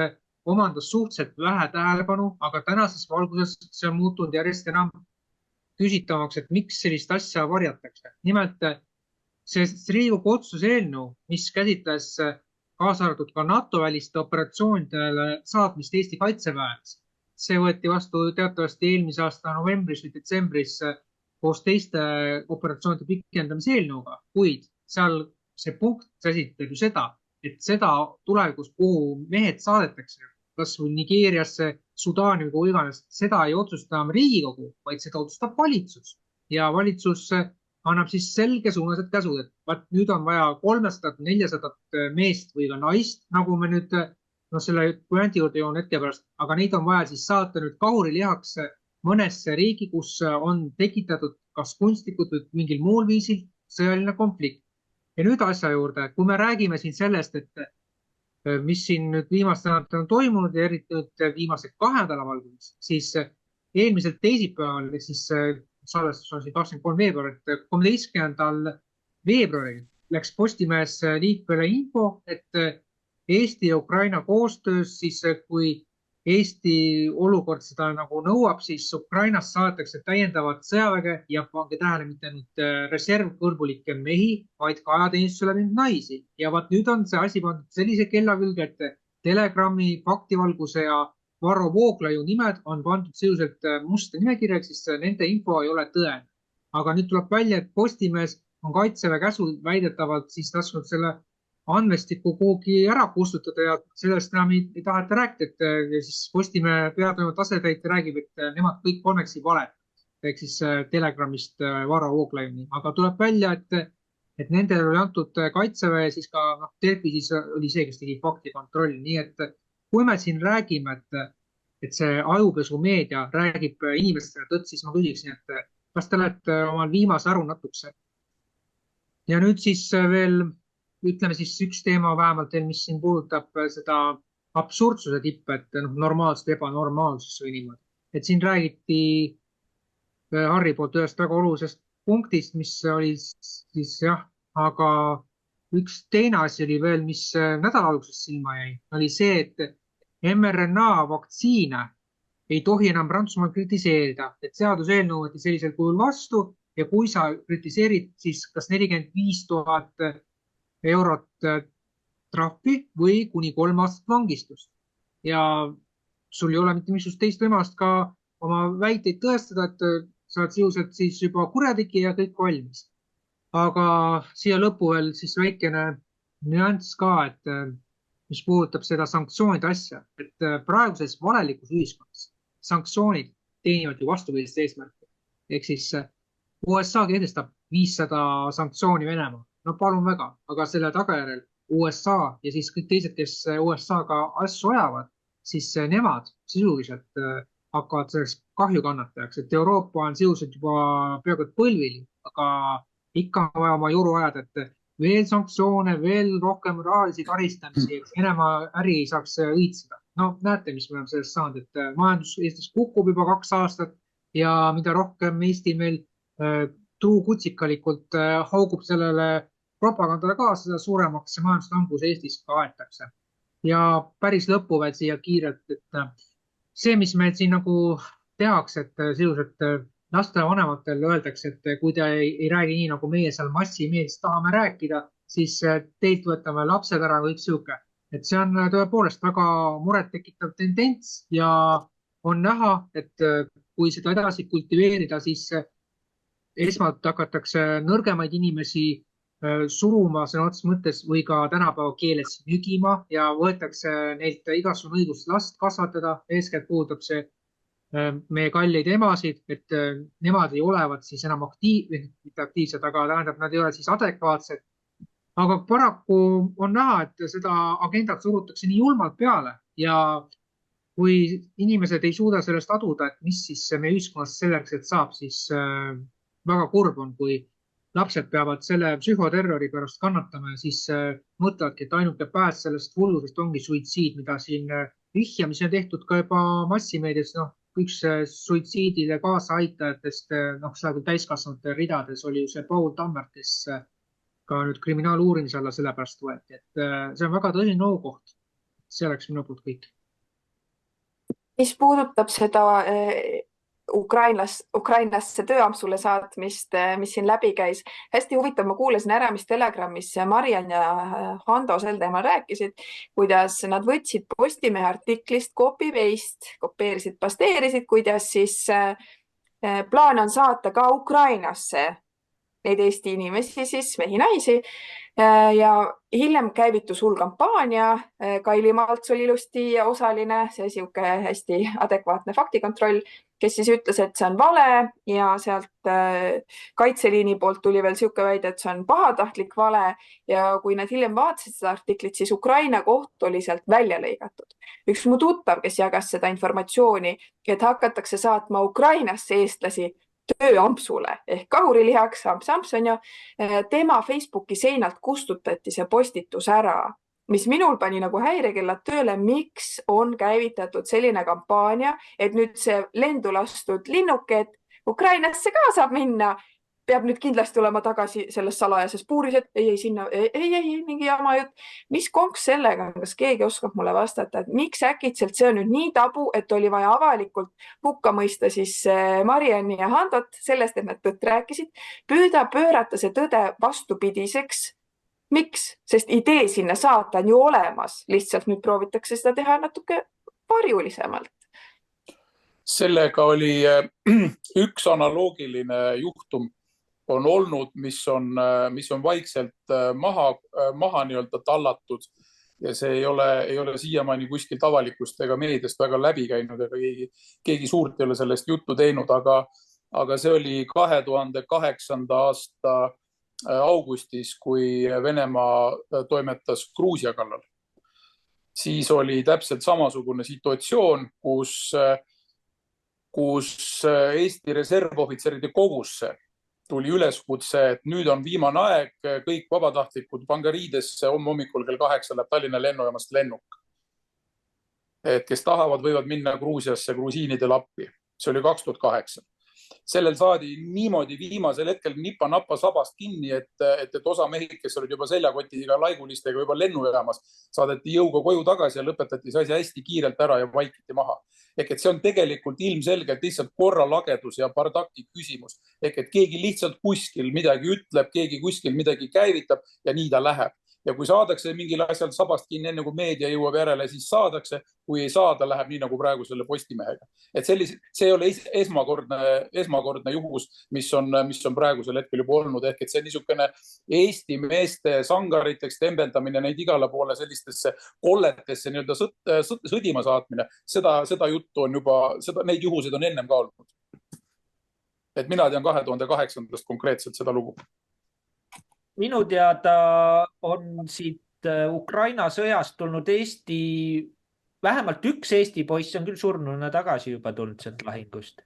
omandas suhteliselt vähe tähelepanu, aga tänases valguses see on muutunud järjest enam küsitavaks, et miks sellist asja varjatakse. Nimelt see Riigikogu otsuse eelnõu, mis käsitles kaasa arvatud ka NATO-väliste operatsioonidele saatmist Eesti kaitseväes. See võeti vastu teatavasti eelmise aasta novembris või detsembris koos teiste operatsioonide pikendamise eelnõuga, kuid seal see punkt käsitleb ju seda, et seda tulevikus, kuhu mehed saadetakse, kas või Nigeeriasse, Sudaani või kuhu iganes, seda ei otsusta enam Riigikogu, vaid seda otsustab valitsus ja valitsus annab siis selge suunased käsud, et vaat nüüd on vaja 300-400 meest või ka naist, nagu me nüüd selle varianti juurde joon hetke pärast, aga neid on vaja siis saata nüüd kahurilihaks mõnesse riigi, kus on tekitatud kas kunstlikult või mingil muul viisil sõjaline konflikt. Ja nüüd asja juurde, kui me räägime siin sellest, et mis siin nüüd viimastel nädalatel on toimunud ja eriti nüüd viimase 2 nädala valguses, siis eelmisel teisipäeval, siis salvestus on siin 23 veebruar, et 13. veebruaril läks Postimehes liikvele info, et Eesti ja Ukraina koostöös, siis kui Eesti olukord seda nagu nõuab, siis Ukrainas saadetakse täiendavat sõjaväge ja pange tähele mitte nüüd reservkõlbulikke mehi, vaid ka ajateenistusele läinud naisi. Ja vaat nüüd on see asi pandud sellise kella külge, et Telegrami, Faktivalguse ja Varro Vooglaiu nimed on pandud sisuliselt musta nimekirja, siis nende info ei ole tõene. Aga nüüd tuleb välja, et Postimees on Kaitseväe käsul väidetavalt siis lasknud selle andmestiku kuhugi ära kustutada ja sellest enam ei taheta rääkida, et siis Postimehe peatoimetaja asetäitja räägib, et nemad kõik konveksid valet, ehk siis Telegramist Varro Vooglaiuni. Aga tuleb välja, et nendel oli antud Kaitseväe ja siis ka Delfi siis oli see, kes tegi faktikontrolli. Nii et kui me siin räägime, et see ajupesumeedia räägib inimestele tõtt, siis ma küsiksin, et kas te olete omal viimase aru natukese. Ja nüüd siis veel ütleme siis üks teema vähemalt, mis siin puudutab seda absurdsuse tippe, et normaalsust, ebanormaalsus või niimoodi. Et siin räägiti Harri poolt ühest väga olulisest punktist, mis oli siis jah, aga üks teine asi oli veel, mis nädala alguses silma jäi, oli see, et mRNA vaktsiine ei tohi enam Prantsusmaal kritiseerida, et seaduseelnõu võeti sellisel kujul vastu ja kui sa kritiseerid, siis kas 45 000 eurot trahvi või kuni 3 aastat vangistust. Ja sul ei ole mitte mingisugust teist võimalust ka oma väiteid tõestada, et sa oled sisuliselt siis juba kurjategi ja kõik valmis. Aga siia lõppu veel siis väikene nüanss ka, et mis puudutab seda sanktsioonide asja, et praeguses valelikus ühiskonnas sanktsioonid teenivad ju vastupidist eesmärki. Ehk siis USA kehtestab 500 sanktsiooni Venemaa. No palun väga, aga selle tagajärjel USA ja siis kõik teised, kes USA-ga asju ajavad, siis nemad sisuliselt hakkavad sellest kahju kannatajaks, et Euroopa on sisuliselt juba peaaegu põlvili, aga ikka on vaja oma juru ajada, et veel sanktsioone, veel rohkem rahalisi karistamisi, et Venemaa äri ei saaks õitseda. No näete, mis me oleme sellest saanud, et majandus Eestis kukub juba 2 aastat ja mida rohkem Eesti meil truukutsikalikult haugub sellele propagandale kaasa, seda suuremaks see majanduslangus Eestis ka aetakse. Ja päris lõppu veel siia kiirelt, et see, mis meil siin nagu tehakse, et sisuliselt lastevanematele öeldakse, et kui te ei räägi nii, nagu meie seal massimeedias tahame rääkida, siis teilt võtame lapsed ära kõik sihuke. Et see on tõepoolest väga muret tekitav tendents ja on näha, et kui seda edasi kultiveerida, siis esmalt hakatakse nõrgemaid inimesi suruma sõna otseses mõttes või ka tänapäeva keeles nügima ja võetakse neilt igasugune õigus last kasvatada. Eeskätt puudutab see meie kalleid emasid, et nemad ei olevat siis enam mitte aktiivsed, aga tähendab, nad ei ole siis adekvaatsed. Aga paraku on näha, et seda agendat surutakse nii julmalt peale ja kui inimesed ei suuda sellest aduda, et mis siis meie ühiskonnas selleks, et saab, siis väga kurb on, kui lapsed peavad selle psühhoterrori pärast kannatama ja siis mõtledki, et ainuke pääs sellest hullusest ongi suitsiid, mida siin vihjamisi on tehtud ka juba massimeedias. Üks suitsiidile kaasaaitajatest, seda küll täiskasvanute ridades oli see Paul Tammert, kes ka nüüd kriminaaluurimise alla sellepärast võeti. Et see on väga tõsine ohukoht. See oleks minu poolt kõik. Mis puudutab seda Ukrainasse tööampsule saatmist, mis siin läbi käis. Hästi huvitav, ma kuulasin ära, mis Telegramis Marian ja Hando sel teemal rääkisid, kuidas nad võtsid Postimehe artiklist copy-paste, kopeerisid, pasteerisid, kuidas siis plaan on saata ka Ukrainasse neid Eesti inimesi, siis mehi-naisi. Ja hiljem käivitus hull kampaania. Kaili Malts oli ilusti osaline, see siuke hästi adekvaatne faktikontroll, kes siis ütles, et see on vale ja sealt kaitseliini poolt tuli veel siuke väide, et see on pahatahtlik vale. Ja kui nad hiljem vaatasid seda artiklit, siis Ukraina koht oli sealt välja lõigatud. Üks mu tuttav, kes jagas seda informatsiooni, et hakatakse saatma Ukrainasse eestlasi tööampsule ehk kahurilihaks, amps on ju, tema Facebooki seinalt kustutati see postitus ära, mis minul pani nagu häirekellad tööle, miks on käivitatud selline kampaania, et nüüd see lendu lastud linnuke, et Ukrainasse ka saab minna, peab nüüd kindlasti olema tagasi selles salajases puuris, et sinna, mingi jama jutt. Mis konks sellega on, kas keegi oskab mulle vastata, et miks äkitselt see on nüüd nii tabu, et oli vaja avalikult hukka mõista siis Marianni ja Handot sellest, et nad tõtt rääkisid, pöörata see tõde vastupidiseks. Miks? Sest idee sinna saata on ju olemas, lihtsalt nüüd proovitakse seda teha natuke varjulisemalt. Sellega oli üks analoogiline juhtum on olnud, mis on vaikselt maha nii-öelda tallatud ja see ei ole siiamaani kuskilt avalikust ega meediast väga läbi käinud ega keegi suurt ei ole sellest juttu teinud, aga see oli 2008. aasta augustis, kui Venemaa toimetas Gruusia kallal. Siis oli täpselt samasugune situatsioon, kus Eesti reservohvitseride kogusse tuli üleskutse, et nüüd on viimane aeg, kõik vabatahtlikud pange riidesse, hommikul kell 8 läheb Tallinna lennujaamast lennuk. Et kes tahavad, võivad minna Gruusiasse grusiinidel appi. See oli 2008. Sellel saadi niimoodi viimasel hetkel nipa-nappa sabast kinni, et osa mehi, kes olid juba seljakotiga laigulistega juba lennujaamas, saadeti jõuga koju tagasi ja lõpetati see asi hästi kiirelt ära ja vaikiti maha. Ehk et see on tegelikult ilmselgelt lihtsalt korralagedus ja bardaki küsimus. Ehk et keegi lihtsalt kuskil midagi ütleb, keegi kuskil midagi käivitab ja nii ta läheb. Ja kui saadakse mingil asjal sabast kinni, enne kui meedia jõuab järele, siis saadakse. Kui ei saada, läheb nii nagu praegu selle Postimehega. Et see ei ole esmakordne juhus, mis on praegusel hetkel juba olnud. Ehk et see niisugune Eesti meeste sangariteks tembeldamine, neid igale poole sellistesse kolletesse nii-öelda sõdima saatmine, seda juttu on juba, neid juhuseid on ennem ka olnud. Et mina tean 2008. konkreetselt seda lugu. Minu teada on siit Ukraina sõjast tulnud vähemalt üks Eesti poiss on küll surnuna tagasi juba tulnud sealt lahingust.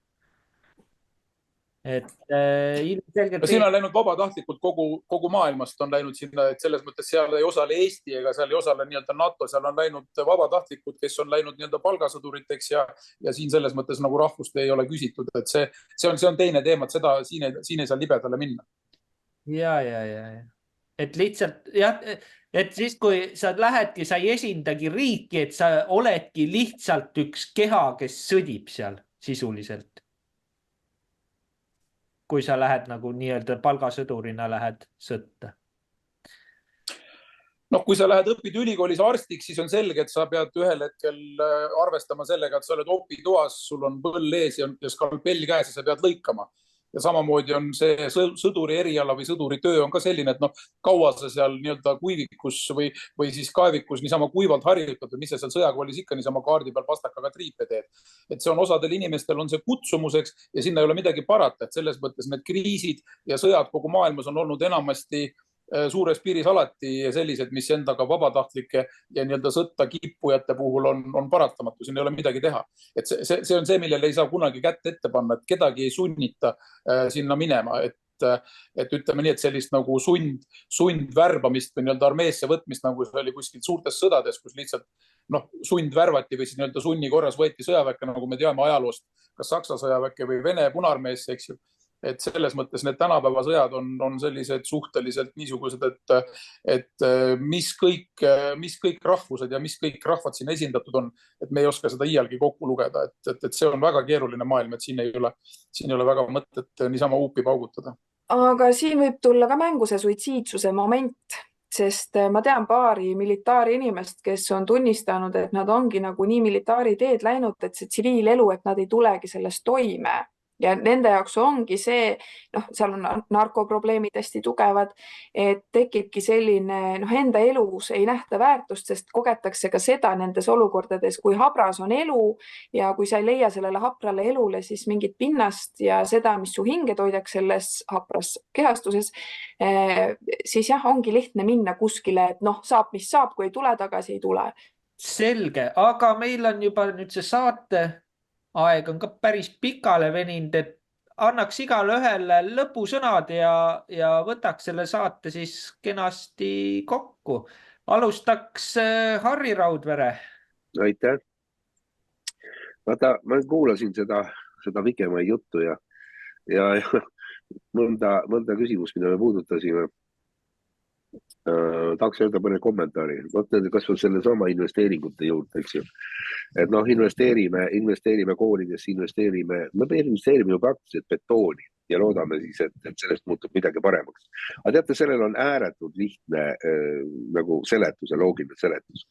Siin on läinud vabatahtlikult kogu maailmast on läinud sinna, et selles mõttes seal ei osale Eesti ega seal ei osale nii-öelda NATO, seal on läinud vabatahtlikud, kes on läinud nii-öelda palgasõduriteks ja siin selles mõttes nagu rahvust ei ole küsitud, et see on teine teema, et seda siin ei saa libedale minna. Ja. Et lihtsalt, et siis kui sa lähedki, sa ei esindagi riiki, et sa oledki lihtsalt üks keha, kes sõdib seal sisuliselt. Kui sa lähed nagu nii-öelda palgasõdurina lähed sõtta. Kui sa lähed õpid ülikoolis arstiks, siis on selge, et sa pead ühel hetkel arvestama sellega, et sa oled opitoas, sul on põll ees ja skalpell käes ja sa pead lõikama. Ja samamoodi on see sõduri eriala või sõduri töö on ka selline, et kaua sa seal nii-öelda kuivikus või siis kaevikus niisama kuivalt harjutad, mis sa seal sõjakoolis ikka niisama kaardi peal pastakaga triipe teed. Et see on osadel inimestel on see kutsumuseks ja sinna ei ole midagi parata, et selles mõttes need kriisid ja sõjad kogu maailmas on olnud enamasti suures piiris alati sellised, mis endaga vabatahtlike ja nii-öelda sõtta kippujate puhul on paratamatu, siin ei ole midagi teha. Et see on see, millele ei saa kunagi kätt ette panna, et kedagi ei sunnita sinna minema, et ütleme nii, et sellist nagu sundvärbamist või nii-öelda armeesse võtmist, nagu see oli kuskil suurtes sõdades, kus lihtsalt sundvärvati või siis nii-öelda sunni korras võeti sõjaväkke, nagu me teame ajaloost, kas Saksa sõjaväkke või Vene punarmeesse, eks ju. Et selles mõttes need tänapäeva sõjad on sellised suhteliselt niisugused, et mis kõik rahvused ja mis kõik rahvad siin esindatud on, et me ei oska seda iialgi kokku lugeda, et see on väga keeruline maailm, et siin ei ole väga mõtet niisama uupi paugutada. Aga siin võib tulla ka mängu see suitsiidsuse moment, sest ma tean paari militaari inimest, kes on tunnistanud, et nad ongi nagu nii militaari teed läinud, et see tsiviilelu, et nad ei tulegi sellest toime. ja nende jaoks ongi see, noh, seal on narkoprobleemid hästi tugevad, et tekibki selline, noh, enda elus ei nähta väärtust, sest kogetakse ka seda nendes olukordades, kui habras on elu ja kui sa ei leia sellele haprale elule siis mingit pinnast ja seda, mis su hinge toidaks selles hapras kehastuses, siis jah, ongi lihtne minna kuskile, et noh, saab, mis saab, kui ei tule tagasi, ei tule. Selge, aga meil on juba nüüd see saate aeg on ka päris pikale veninud, et annaks igale ühele lõpusõnad ja võtaks selle saate siis kenasti kokku. Alustaks Harri Raudvere. Aitäh. Vaata, ma kuulasin seda pikemaid juttu ja mõnda küsimust, mida me puudutasime. Tahaks öelda mõne kommentaari. Kas või selle sama investeeringute juurde, eks ju. Et noh, investeerime koolidesse, me investeerime ju praktiliselt betooni ja loodame siis, et sellest muutub midagi paremaks. Aga teate, sellel on ääretult lihtne nagu seletus ja loogiline seletus.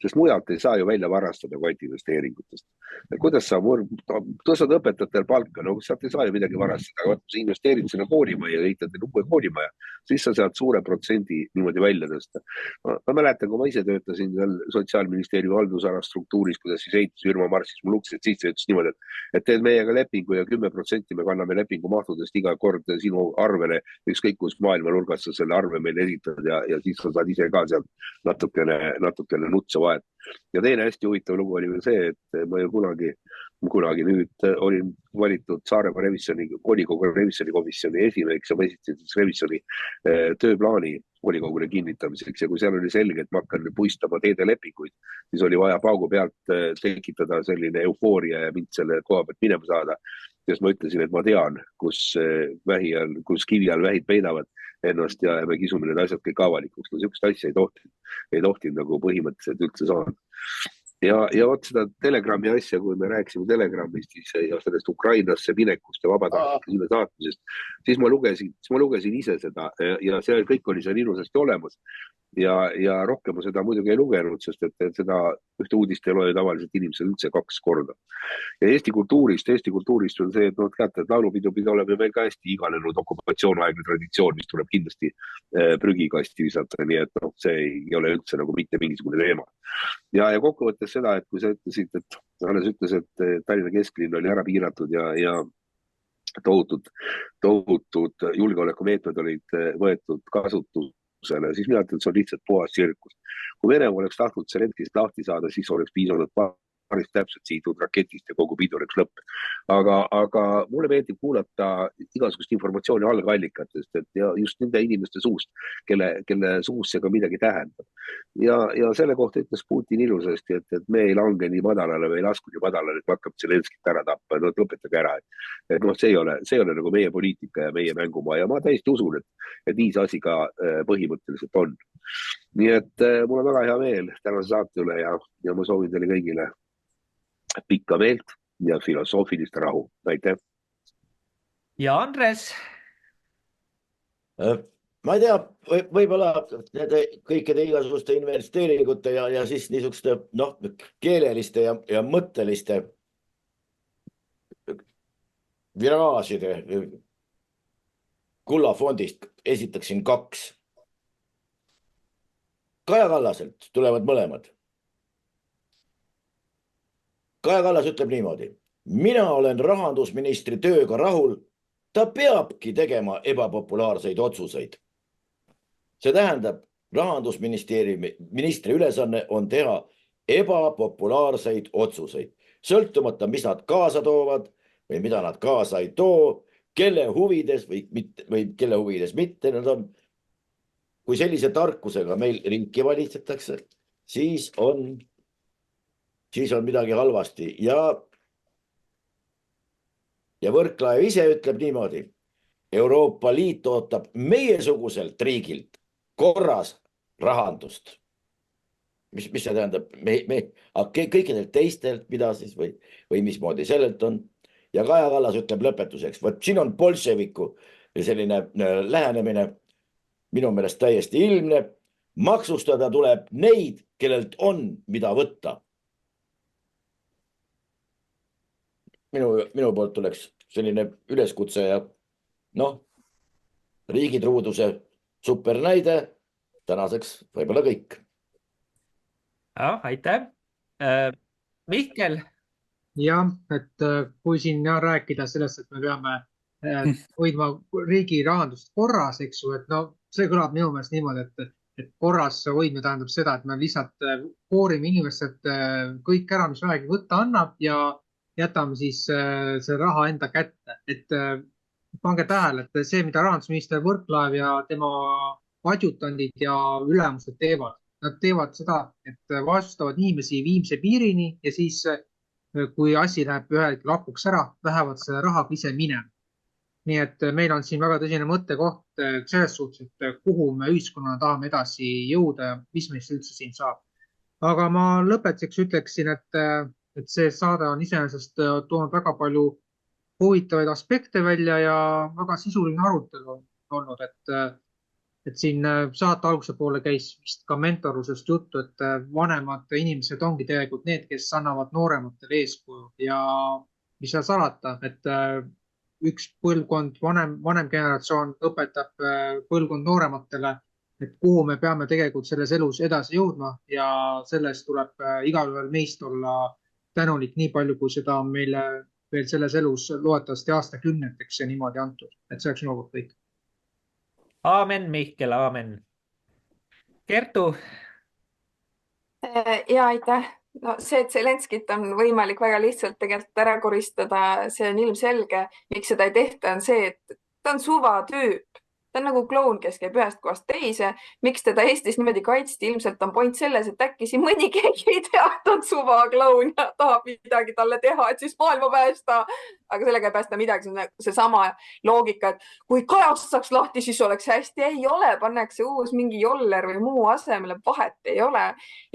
Sest mujalt ei saa ju välja varastada kui investeeringutest. Kuidas sa tõstad õpetajatel palka, no sealt ei saa ju midagi varastada, aga sa investeerid sinna koolimaja ja ehitad uue koolimaja, siis sa sealt suure protsendi niimoodi välja tõsta. Ma mäletan, kui ma ise töötasin Sotsiaalministeeriumi haldusala struktuuris, kuidas siis ehitusfirma marssis mul uksed sisse ja ütles niimoodi, et teed meiega lepingu ja 10% me kanname lepingu mahtudest iga kord sinu arvele, ükskõik kus maailma nurgas sa selle arve meile esitad ja siis sa saad ise ka sealt natukene nutsa vahet. Ja teine hästi huvitav lugu oli veel see, et ma ju kunagi nüüd olin valitud Saaremaa volikogu revisjonikomisjoni esimeheks ja ma esitasin siis revisjoni tööplaani volikogule kinnitamiseks ja kui seal oli selge, et ma hakkan puistama teedelepinguid, siis oli vaja paugu pealt tekitada selline eufooria ja mind selle koha pealt minema saada. Sest ma ütlesin, et ma tean, kus kivi all vähid peidavad ennast ja me kisume need asjad kõik avalikuks. No sihukest asja ei tohtinud nagu põhimõtteliselt üldse saada. Ja vot seda Telegrami asja, kui me rääkisime Telegramist ja sellest Ukrainasse minekust ja vabatahtlike sinna saatmisest, siis ma lugesin ise seda ja see kõik oli seal ilusasti olemas. Ja rohkem ma seda muidugi ei lugenud, sest et seda ühte uudist ei loe tavaliselt inimesed üldse 2 korda. Ja Eesti kultuurist on see, et teate, et laulupidu pidi olema meil ka hästi iganenud okupatsioonaegne traditsioon, mis tuleb kindlasti prügikasti visata, nii et see ei ole üldse nagu mitte mingisugune teema. Ja kokkuvõttes seda, et kui sa ütlesid, et alles ütles, et Tallinna kesklinn oli ära piiratud ja tohutud julgeolekumeetmed olid võetud kasutusele, siis mina ütlen, et see on lihtsalt puhas tsirkus. Kui Venemaa oleks tahtnud Zelenskist lahti saada, siis oleks piisanud päris täpselt sihitud raketist ja kogu pidu oleks lõpp. Aga mulle meeldib kuulata igasugust informatsiooni algallikatest, et just nende inimeste suust, kelle suust see ka midagi tähendab. Ja selle kohta ütles Putin ilusasti, et me ei lange nii madalale või ei lasku nii madalale, et me hakkab Zelenskit ära tappa, lõpetage ära. Et see ei ole nagu meie poliitika ja meie mängumaa ja ma täiesti usun, et nii see asi ka põhimõtteliselt on. Nii et mul on väga hea meel tänase saate üle ja ma soovin teile kõigile pikka meelt ja filosoofilist rahu. Aitäh! Ja Andres? Ma ei tea, võib-olla kõikide igasuguste investeeringute ja siis niisuguste keeleliste ja mõtteliste viraaside kullafondist esitaksin 2. Kaja Kallaselt tulevad mõlemad. Kaja Kallas ütleb niimoodi, mina olen rahandusministri tööga rahul, ta peabki tegema ebapopulaarseid otsuseid. See tähendab, rahandusministri ülesanne on teha ebapopulaarseid otsuseid, sõltumata, mis nad kaasa toovad või mida nad kaasa ei too, kelle huvides või kelle huvides mitte nad on. Kui sellise tarkusega meil riiki valitsetakse, siis on midagi halvasti ja Võrklaev ise ütleb niimoodi, Euroopa Liit ootab meiesuguselt riigilt korras rahandust. Mis see tähendab? Kõikidelt teistelt, mida siis või mismoodi sellelt on. Ja Kaja Kallas ütleb lõpetuseks, võt siin on bolševiku selline lähenemine minu meelest täiesti ilmne. Maksustada tuleb neid, kellelt on mida võtta. Minu poolt tuleks selline üleskutse ja noh, riigitruuduse supernäide, tänaseks võib-olla kõik. Aitäh. Mihkel. Jah, et kui siin rääkida sellest, et me peame hoidma riigi rahandust korras, eks ju, et no see kõlab minu meelest niimoodi, et korras hoidmine tähendab seda, et me lihtsalt koorime inimesed kõik ära, mis vähegi võtta annab ja jätame siis selle raha enda kätte. Et pange tähele, et see, mida rahandusminister Võrklaev ja tema adjutandid ja ülemused teevad, nad teevad seda, et vastustavad inimesi viimse piirini ja siis kui asi läheb ühel lapuks ära, lähevad selle rahaga ise minema. Nii et meil on siin väga tõsine mõttekoht selles suhtes, et kuhu me ühiskonnana tahame edasi jõuda ja mis meist üldse siin saab. Aga ma lõpetuseks ütleksin, et see saade on iseenesest toonud väga palju huvitavaid aspekte välja ja väga sisuline arutelu olnud, et siin saate alguse poole käis vist ka mentorlusest juttu, et vanemad inimesed ongi tegelikult need, kes annavad noorematele eeskuju ja mis seal salata, et üks põlvkond, vanem generatsioon õpetab põlvkond noorematele, et kuhu me peame tegelikult selles elus edasi jõudma ja sellest tuleb igalühel meist olla tänulik nii palju, kui seda on meile veel selles elus loodetavasti aastakümneteks ja niimoodi antud, et see oleks minu poolt kõik. Aamen, Mihkel, aamen. Kertu. Ja aitäh. No see, et Zelenskit on võimalik väga lihtsalt tegelikult ära koristada, see on ilmselge. Miks seda ei tehta, on see, et ta on suva tüüp. Ta on nagu kloun, kes käib ühest kohast teise. Miks teda Eestis niimoodi kaitsti? Ilmselt on point selles, et äkki siin mõni keegi ei tea, et on suva kloun ja tahab midagi talle teha, et siis maailma päästa. Aga sellega ei päästa midagi. See sama loogika, et kui Kajast saaks lahti, siis oleks hästi. Ei ole, pannakse uus mingi joller või muu asemele, vahet ei ole.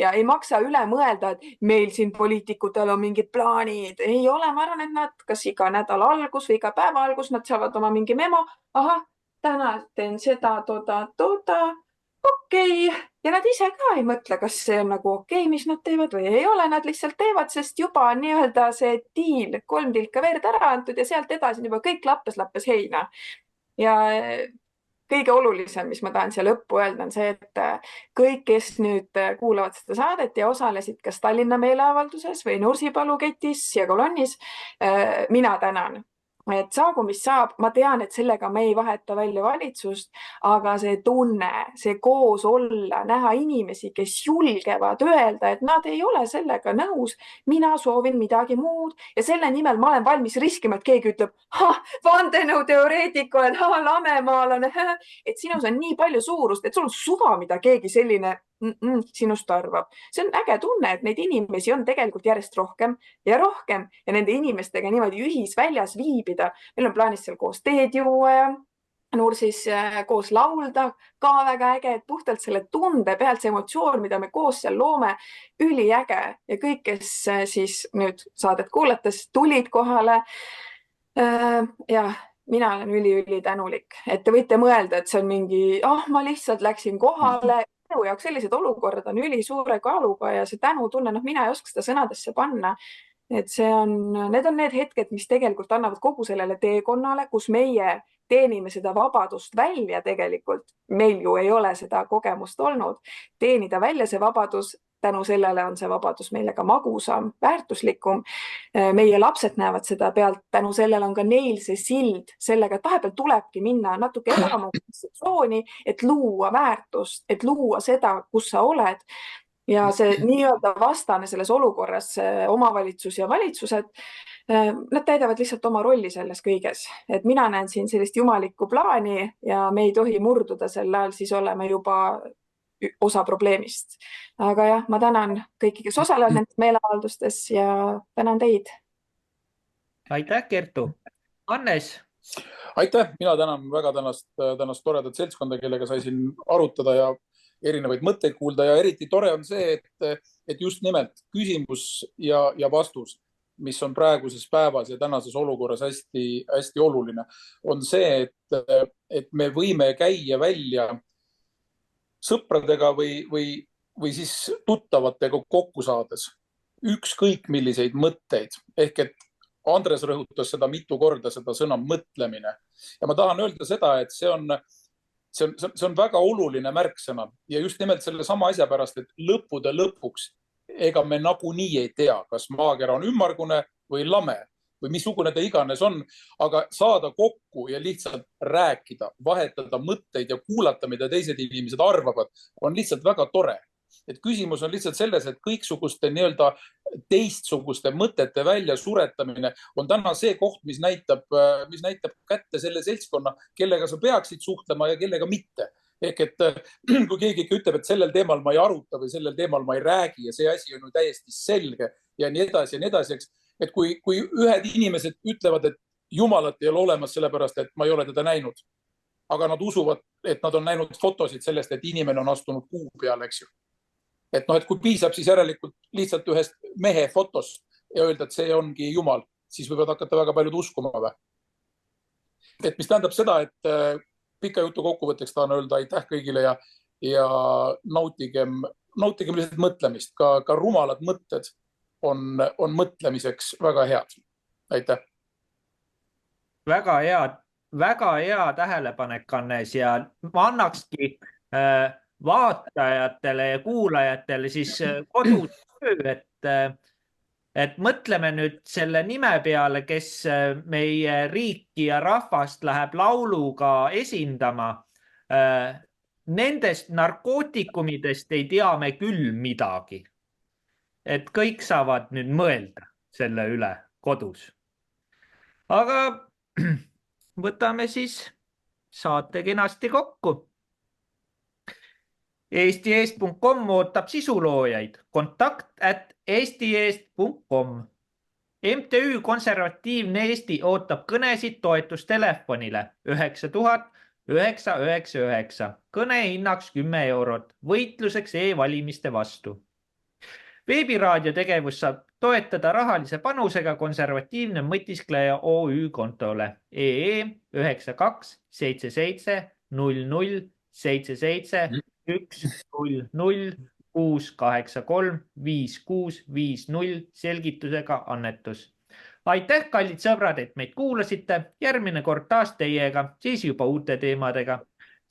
Ja ei maksa üle mõelda, et meil siin poliitikutel on mingid plaanid. Ei ole, ma arvan, et nad kas iga nädala algus või iga päeva algus nad saavad oma mingi memo. Aha, täna teen seda, okei. Ja nad ise ka ei mõtle, kas see on nagu okei, mis nad teevad või ei ole. Nad lihtsalt teevad, sest juba on nii-öelda see diil, 3 tilka verd ära antud ja sealt edasi juba kõik lappes heina. Ja kõige olulisem, mis ma tahan siia lõppu öelda, on see, et kõik, kes nüüd kuulavad seda saadet ja osalesid kas Tallinna meeleavalduses või Nursipalu ketis ja kolonnis, mina tänan. Et saagu, mis saab, ma tean, et sellega me ei vaheta välja valitsust, aga see tunne, see koos olla, näha inimesi, kes julgevad öelda, et nad ei ole sellega nõus, mina soovin midagi muud ja selle nimel ma olen valmis riskima, et keegi ütleb, vandenõuteoreetik oled, lamemaalane, et sinus on nii palju suurust, et sul on suva, mida keegi selline sinust arvab. See on äge tunne, et neid inimesi on tegelikult järjest rohkem ja nende inimestega niimoodi ühisväljas viibida. Meil on plaanis seal koos teed juua ja Nursis koos laulda, ka väga äge, et puhtalt selle tunde pealt see emotsioon, mida me koos seal loome, üliäge ja kõik, kes siis nüüd saadet kuulates tulid kohale ja mina olen üli tänulik, et te võite mõelda, et see on mingi, ma lihtsalt läksin kohale. Minu jaoks sellised olukorrad on üli suure kaaluga ja see tänutunne, mina ei oska seda sõnadesse panna. Et need on need hetked, mis tegelikult annavad kogu sellele teekonnale, kus meie teenime seda vabadust välja tegelikult. Meil ju ei ole seda kogemust olnud. Teenida välja see vabadus, tänu sellele on see vabadus meile ka magusam, väärtuslikum. Meie lapsed näevad seda pealt, tänu sellele on ka neil see sild sellega, et vahepeal tulebki minna natuke ebamuksitsiooni, et luua väärtust, et luua seda, kus sa oled. Ja see nii-öelda vastane selles olukorras omavalitsus ja valitsused, nad täidavad lihtsalt oma rolli selles kõiges. Et mina näen siin sellist jumalikku plaani ja me ei tohi murduda selle all, siis oleme juba osa probleemist. Aga jah, ma tänan kõiki, kes osalevad nendes meeleavaldustes ja tänan teid. Aitäh, Kertu. Hannes. Aitäh, mina tänan väga tänast toredat seltskonda, kellega sai siin arutada ja erinevaid mõtteid kuulda ja eriti tore on see, et just nimelt küsimus ja vastus, mis on praeguses päevas ja tänases olukorras hästi oluline, on see, et me võime käia välja sõpradega või siis tuttavatega kokku saades ükskõik milliseid mõtteid ehk et Andres rõhutas seda mitu korda, seda sõna mõtlemine. Ja ma tahan öelda seda, et see on väga oluline märksõna ja just nimelt selle sama asja pärast, et lõppude lõpuks ega me nagunii ei tea, kas maakera on ümmargune või lame või missugune ta iganes on, aga saada kokku ja lihtsalt rääkida, vahetada mõtteid ja kuulata, mida teised inimesed arvavad, on lihtsalt väga tore. Et küsimus on lihtsalt selles, et kõiksuguste nii-öelda teistsuguste mõtete välja suretamine on täna see koht, mis näitab kätte selle seltskonna, kellega sa peaksid suhtlema ja kellega mitte. Ehk et kui keegi ütleb, et sellel teemal ma ei aruta või sellel teemal ma ei räägi ja see asi on ju täiesti selge ja nii edasi, eks. Et kui ühed inimesed ütlevad, et Jumalat ei ole olemas sellepärast, et ma ei ole teda näinud, aga nad usuvad, et nad on näinud fotosid sellest, et inimene on astunud kuu peale, eks ju. Et kui piisab siis järelikult lihtsalt ühest mehe fotost ja öelda, et see ongi Jumal, siis võivad hakata väga paljud uskuma või. Et mis tähendab seda, et pika jutu kokkuvõtteks tahan öelda aitäh kõigile ja nautigem lihtsalt mõtlemist. Ka rumalad mõtted on mõtlemiseks väga head. Aitäh. Väga hea tähelepanek, Hannes, ja ma annakski vaatajatele ja kuulajatele siis kodus töö, et mõtleme nüüd selle nime peale, kes meie riiki ja rahvast läheb lauluga esindama. Nendest narkootikumidest ei tea me küll midagi. Et kõik saavad nüüd mõelda selle üle kodus. Aga võtame siis saate kenasti kokku. eestieest.com ootab sisuloojaid. kontakt@eestieest.com. MTÜ Konservatiivne Eesti ootab kõnesid toetustelefonile 9000-999. Kõne hinnaks 10 eurot võitluseks e-valimiste vastu. Veebiraadio tegevus saab toetada rahalise panusega Konservatiivne mõtiskleja OÜ kontole EE 9277 00 77 100 683 5650 selgitusega annetus. Aitäh, kallid sõbrad, et meid kuulasite. Järgmine kord taas teiega, siis juba uute teemadega.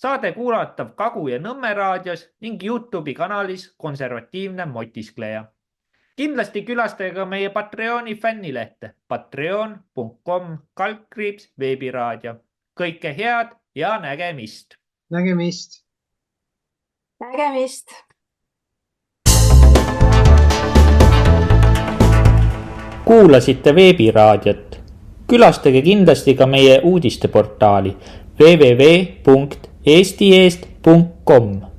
Saade kuulatav Kagu- ja Nõmme raadios ning YouTube'i kanalis Konservatiivne mõtiskleja. Kindlasti külastage ka meie Patreoni fännilehte patreon.com/veebiraadio. Kõike head ja nägemist! Nägemist! Nägemist! Kuulasite veebiraadiot. Külastage kindlasti ka meie uudisteportaali www.eestieest.com.